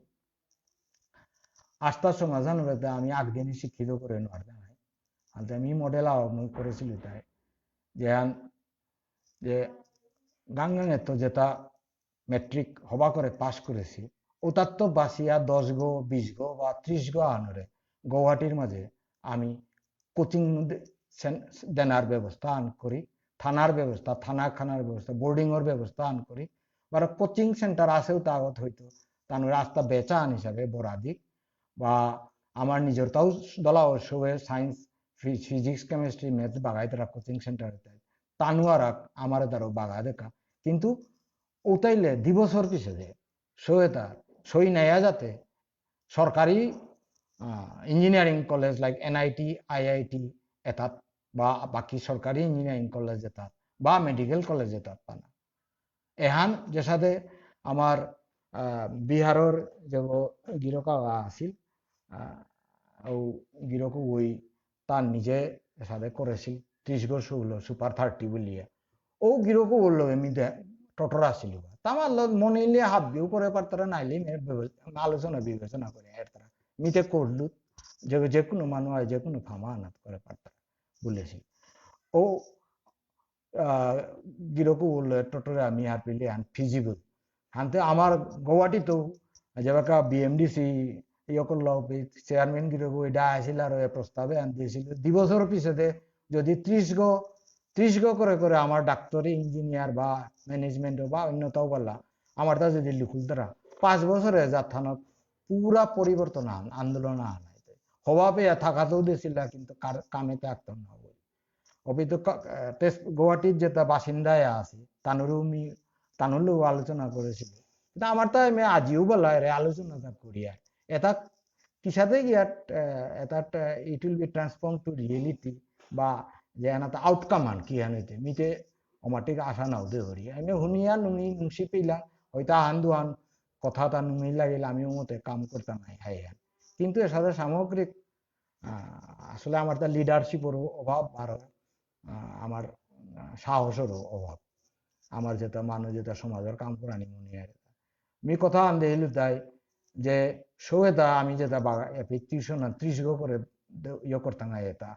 আস্থার সমাধান হতে আমি আগদিনই শিক্ষিত করে নেওয়ার জানাই আমি মডেল আও করেছিল তাই যে গাঙ্গাঙে তো যেটা মেট্রিক হবা করে পাশ করেছি ওটার তো বাসিয়া 10 গো 20 গো বা 30 গো আনরে গৌহাটির মাঝে আমি কোচিং দেনার ব্যবস্থা আন করি থানার ব্যবস্থা থানা খানার ব্যবস্থা বোর্ডিং এর ব্যবস্থা আন করি বা কোচিং সেন্টার আছেও তাগত হইতো তার রাস্তা বেচা আন হিসাবে বরাদিক বা আমার নিজের তাও দলাও সবে সায়েন্স ফিজিক্স কেমিস্ট্রি ম্যাথ বাগাই তারা কোচিং সেন্টার তানুয়ারা আমার দ্বারা বাগা দেখা কিন্তু ওটাইলে 2 বছর পিছে যে সইতা সই নেয়া যাতে সরকারি engineering college like NIT IIT এটাত বা বাকি সরকারি ইঞ্জিনিয়ারিং কলেজ এটাত বা মেডিকেল কলেজ এটাত পানা এহান যে সাথে আমার বিহারের যে গিরকা আছিল ও গিরকু ওই তার নিজে সাথে করেছিল 30 গো সুপার 30 বলিয়া ও গিরকু বললো এমনি টটরা ছিল তামার মনে নিয়ে হাবিও করে পারতারা নাইলে আলোচনা বিবেচনা করে তারা মিতে করলু যে কোনো মানুষ হয় যে কোনো ফামা আনাত করে পারতারা বলেছি ও গিরকু বললো টটরে আমি হাত পেলে ফিজিবল হানতে আমার গৌহাটিতেও যেবাকা বিএমডিসি ইয়কল চেয়ারম্যান গিরকু এটা আসিল আর প্রস্তাবে আনতেছিল 2 বছর পিছতে যদি 30 গো করে করে আমার ডাক্তারি ইঞ্জিনিয়ার বা ম্যানেজমেন্ট বা অন্যতাও বললা আমার তা যদি লিখুল তারা 5 বছরে যাত্রানত পুরা পরিবর্তন আন্দোলন আনাইতে হওয়া পেয়ে থাকাতেও দিয়েছিল কিন্তু কামেতে আঁকতাম না বলে অপিত গুয়াহাটির যেটা বাসিন্দায় আছে তানুরও আলোচনা করেছিল, কিন্তু আমার তো আমি আজিও বলা আলোচনাটা করি আর এটা কিসাতে ইয়াত এটা it will be transform to reality বা যে এনাটা আউটকাম আন কি হানিতে মিতে অমাটিক আশা নাও দে হরি আমি শুনিয়া নুনি নুসি পেলাম হয়তো আন দুহান কথা তা নুমি লাগিল আমিও মতে কাম করতাম নাই হাই হান, কিন্তু এর সাথে সামগ্রিক আসলে আমার তা লিডারশিপেরও অভাব আর আমার সাহসেরও অভাব, আমার যেটা মানুষ যেটা সমাজের কাম করানি মনে হয় আমি কথা আনতে এলু তাই যে সৌতা আমি যেটা টিউশন 30 গো করে ইয়ে করতাম না এটা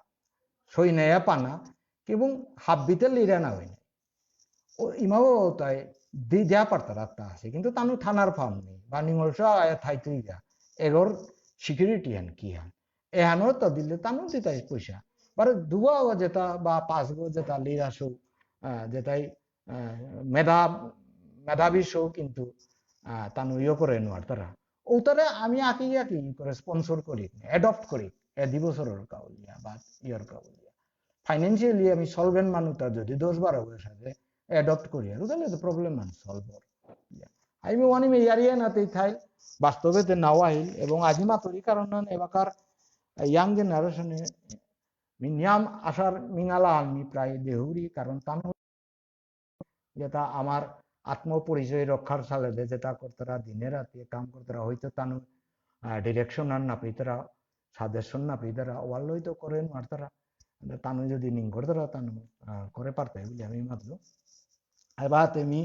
সই নেয়া পানা এবং হাব্বিতে লিরা না হয়নি ও ইমাও তাই দি দেয়া পারতা রাস্তা আছে, কিন্তু তানু থানার ফার্ম নেই বা নিমলস থাইতুই যা এগর সিকিউরিটি হান কি হান এহানো তো দিলে তানু দিতাই পয়সা বারে দুয়া যেটা বা 5 গো যেটা লিরা শো যেটাই মেধা মেধাবী শো কিন্তু তানু ইয়ে করে নোয়ার তারা ওটারে আমি আঁকি আঁকি করে স্পন্সর করি অ্যাডপ্ট করি 2 বছরের কাউলিয়া বা ইয়ার কাউলিয়া ফাইন্যান্সিয়ালি আমি সলভেন্ট মানুষটা যদি 10-12 বছর সাথে অ্যাডপ্ট করি আর তাহলে তো প্রবলেম মানে সলভ আমি ওয়ানি মে ইয়ারিয়া নাতেই থাই বাস্তবেতে নাও আহিল এবং আজি মাতরি কারণ এবাকার ইয়াং জেনারেশনে মিনিয়াম আসার মিঙালা আমি প্রায় দেহুরি কারণ তান যেটা আমার আত্মপরিচয় রক্ষার সালে যেটা করতারা দিনে রাতে কাম করতারা হয়তো তানু ডিরেকশন আর না পেতারা সাজেশন না পেতারা ওয়াল হয়তো করেন আর তারা তানু যদি নিং করতারা তানু করে পারতে বলে আমি মাত্র এবার তুমি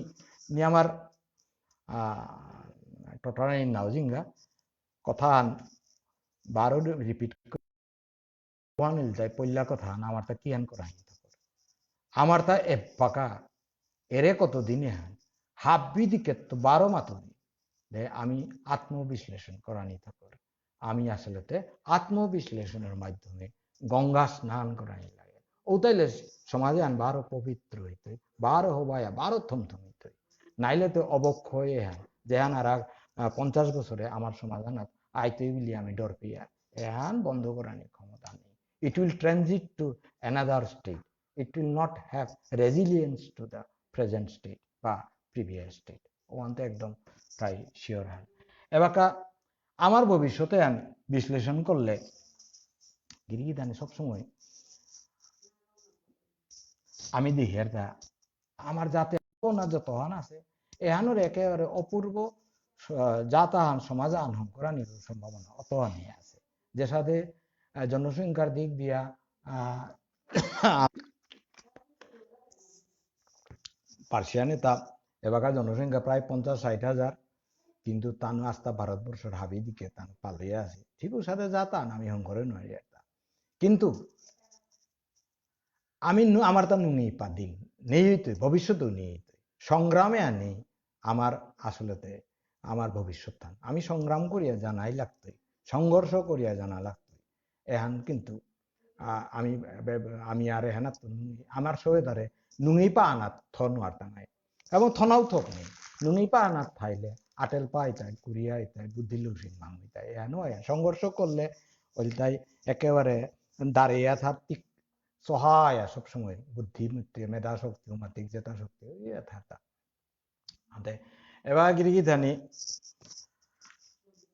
নি আমার টোটাল নাউজিঙ্গা কথা বারো রিপিট ওয়ানিল যায় পল্লা কথা আমার তা কি আন করা আমার তা এ পাকা এরে কত দিনে হাব্বি দিকে তো 12 মাতুরি আমি আত্মবিশ্লেষণ করা নিতে পারি আমি আসলে আত্মবিশ্লেষণের মাধ্যমে গঙ্গা স্নান করা লাগে ওটাইলে সমাজে আন বারো পবিত্র হইতে বারো হবায়া বারো থমথমিত নাইলে তো অবক্ষয় হ্যাঁ যেহান আর 50 বছরে আমার সমাধান আইতেই বলি আমি ডর পেয়ে এহান বন্ধ করার ক্ষমতা নেই it will transit to another state, it will not have resilience to the present state বা previous state ওয়ানতে একদম তাই শিওর হয় এবাকা আমার ভবিষ্যতে আমি বিশ্লেষণ করলে গিরিগিদানি সবসময় আমি দেখি এটা আমার যাতে না যত হান আছে এহানোর একেবারে অপূর্ব জাতাহান সমাজান করার সম্ভাবনা অতহানি আছে যে সাথে জনসংখ্যার দিক দিয়া পার্সিয়ানে তা এবাকার জনসংখ্যা প্রায় 50-60 হাজার, কিন্তু তানু আস্তা ভারতবর্ষের হাবি দিকে তান পালিয়ে আছে ঠিক ওর সাথে যাতান আমি হংকরে নয় একটা, কিন্তু আমি আমার তা নুনি পাদিন নেই হইতে ভবিষ্যতেও নেই হইতে সংগ্রামে আনি আমার আসলেতে আমার ভবিষ্যৎ থান আমি সংগ্রাম করিয়া জানাই লাগতো সংঘর্ষ করিয়া জানা লাগতো এহান কিন্তু আমি আমি আর এহানা আমার সহেদারে নুঙি পা আনাত থন আরতা নাই এবং থনাও থক নেই নুঙি পা আনাত থাইলে আটেল পা ইতাই কুড়িয়া ইতাই বুদ্ধি লুসিন মাং ইতাই এহানো সংঘর্ষ করলে ওইটাই একেবারে দাঁড়িয়ে থাকতি সহায় সবসময় বুদ্ধিমত্তি মেধা শক্তি মাতিক জেতা শক্তি ইয়ে থাকা এবার গিরি জানি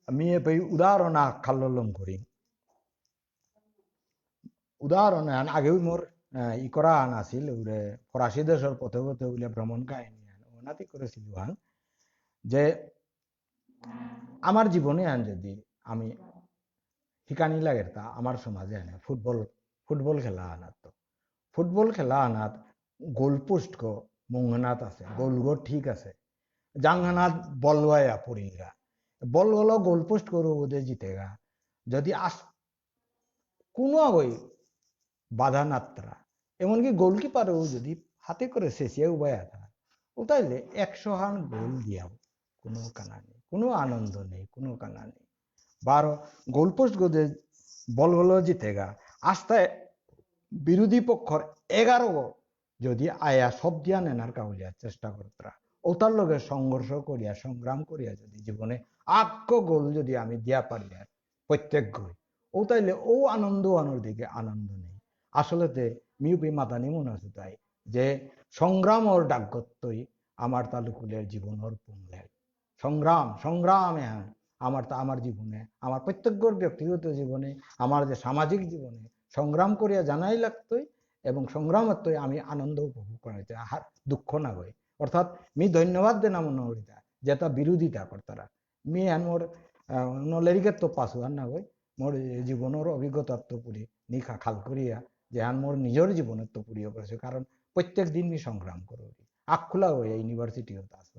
আমি এই উদাহরণ খাল্লম করি উদাহরণ আগেও মোর ই করা নাছিল ওরে ফরাসি দেশের পথে পথে বলে ভ্রমণ কাহিনী ওনাতে করেছিল যে আমার জীবনে আন যদি আমি ঠিকানি লাগে তা আমার সমাজে আনে ফুটবল খেলা আনাত তো ফুটবল খেলা আনাত গোল পোস্ট গো মঙ্গনাথ আছে গোল গো ঠিক আছে জাঙ্গানাথ বলওয়ায়া পড়িগা বল হলো গোল পোস্ট করো ওদের জিতেগা যদি কোনো ওই বাধা নাত্রা এমনকি গোলকিপারও যদি হাতে করে শেষে উবায়া থাকে ওটাইলে 100 রান গোল দিয়াও কোনো কানা নেই কোনো আনন্দ নেই কোনো কানা নেই 12 গোলপোস্ট গোদে বল হলো জিতেগা আস্তায় বিরোধী পক্ষর 11 যদি আয়া সব দিয়া নেনার কাউলিয়া চেষ্টা করতরা ওটার লগে সংঘর্ষ করিয়া সংগ্রাম করিয়া যদি জীবনে আক্ষ গোল যদি আমি দিয়া পারি আর প্রত্যেক গোল ও তাইলে ও আনন্দ আনোর দিকে আনন্দ নেই আসলেতে মিউপি মাতানি মনে আছে তাই যে সংগ্রাম ওর ডাকগত্তই আমার তালুকুলের জীবনের পুংলে সংগ্রাম সংগ্রাম এখন আমার জীবনে আমার প্রত্যেকর ব্যক্তিগত জীবনে আমার যে সামাজিক জীবনে সংগ্রাম করিয়া জানাই লাগতই এবং সংগ্রামত্বই আমি আনন্দ উপভোগ করাইতে আর দুঃখ না হই অর্থাৎ মি ধন্যবাদ দেনা মনে করিতা যেটা বিরোধিতা করতারা মি আন মোর নলেরিকে তো পাসু আর না হই মোর জীবনের অভিজ্ঞতার তো পুরি নিখা খাল করিয়া যে আন মোর নিজের জীবনের তো পুরিও করেছে কারণ প্রত্যেক দিন মি সংগ্রাম করি আখখোলা হয়ে ইউনিভার্সিটি হতে আসতে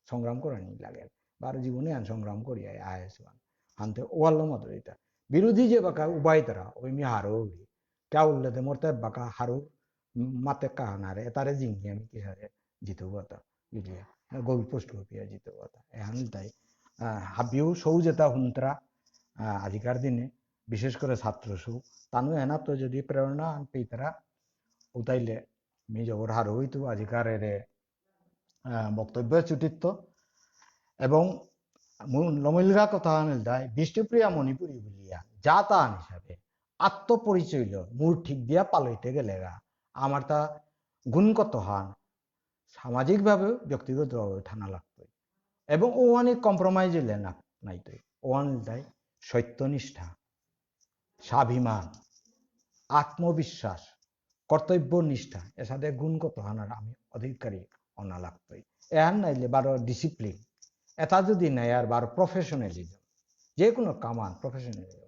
সংগ্রাম করা নি লাগে বার জীবনে আন সংগ্রাম করি আয়েছো আনতে ওয়াল্লো মতো এটা বিরোধী যে বাকা উবাই তারা ওই মি হারো উড়ি কে উল্লেতে মরতে বাকা হারো মাতে কাহানারে এতারে জিঙ্গি আমি কি হারে জিতো কথা বুঝলিয়া গোল পোস্ট কপিয়া জিতো কথা এখন তাই হাবিও সৌ যেটা হুন্তরা আজিকার দিনে বিশেষ করে ছাত্র সৌ তানু এনা তো যদি প্রেরণা আন পেতারা উতাইলে মি জবর হারো হইতো আজিকার এরে বক্তব্য চুটিত্ব এবং লমিলগা কথা আনিলদায় বিষ্ণুপ্রিয়া মণিপুরী বলিয়া যা তা হিসাবে আত্মপরিচয় মূর ঠিক দিয়া পালইতে গেলেগা আমার তা গুণগত হান সামাজিকভাবে ব্যক্তিগতভাবে ঠানা লাগতো এবং ও অনেক কম্প্রোমাইজ না নাইতো ওয়ান দায় সত্যনিষ্ঠা স্বাভিমান আত্মবিশ্বাস কর্তব্য নিষ্ঠা এর সাথে গুণগত হানার আমি অধিকারী অনা লাগতোই এহান নাইলে বারো ডিসিপ্লিন এটা যদি নাই আর বারো প্রফেশনালিজম যে কোনো কামান প্রফেশনালিজম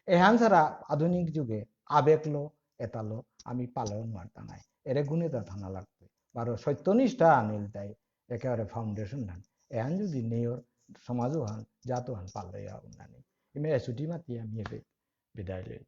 এহান ছাড়া আধুনিক যুগে আবেগ লো এতালো আমি পালন মারতা নাই এরে গুণে তা থানা লাগতো বারো সত্যনিষ্ঠা আনিল তাই একেবারে ফাউন্ডেশন নান এহান যদি নেয়র সমাজও হান জাতো হান পাল্লাইয়া উন্নানি ইমে এসুটি মাতি আমি বিদায় লইল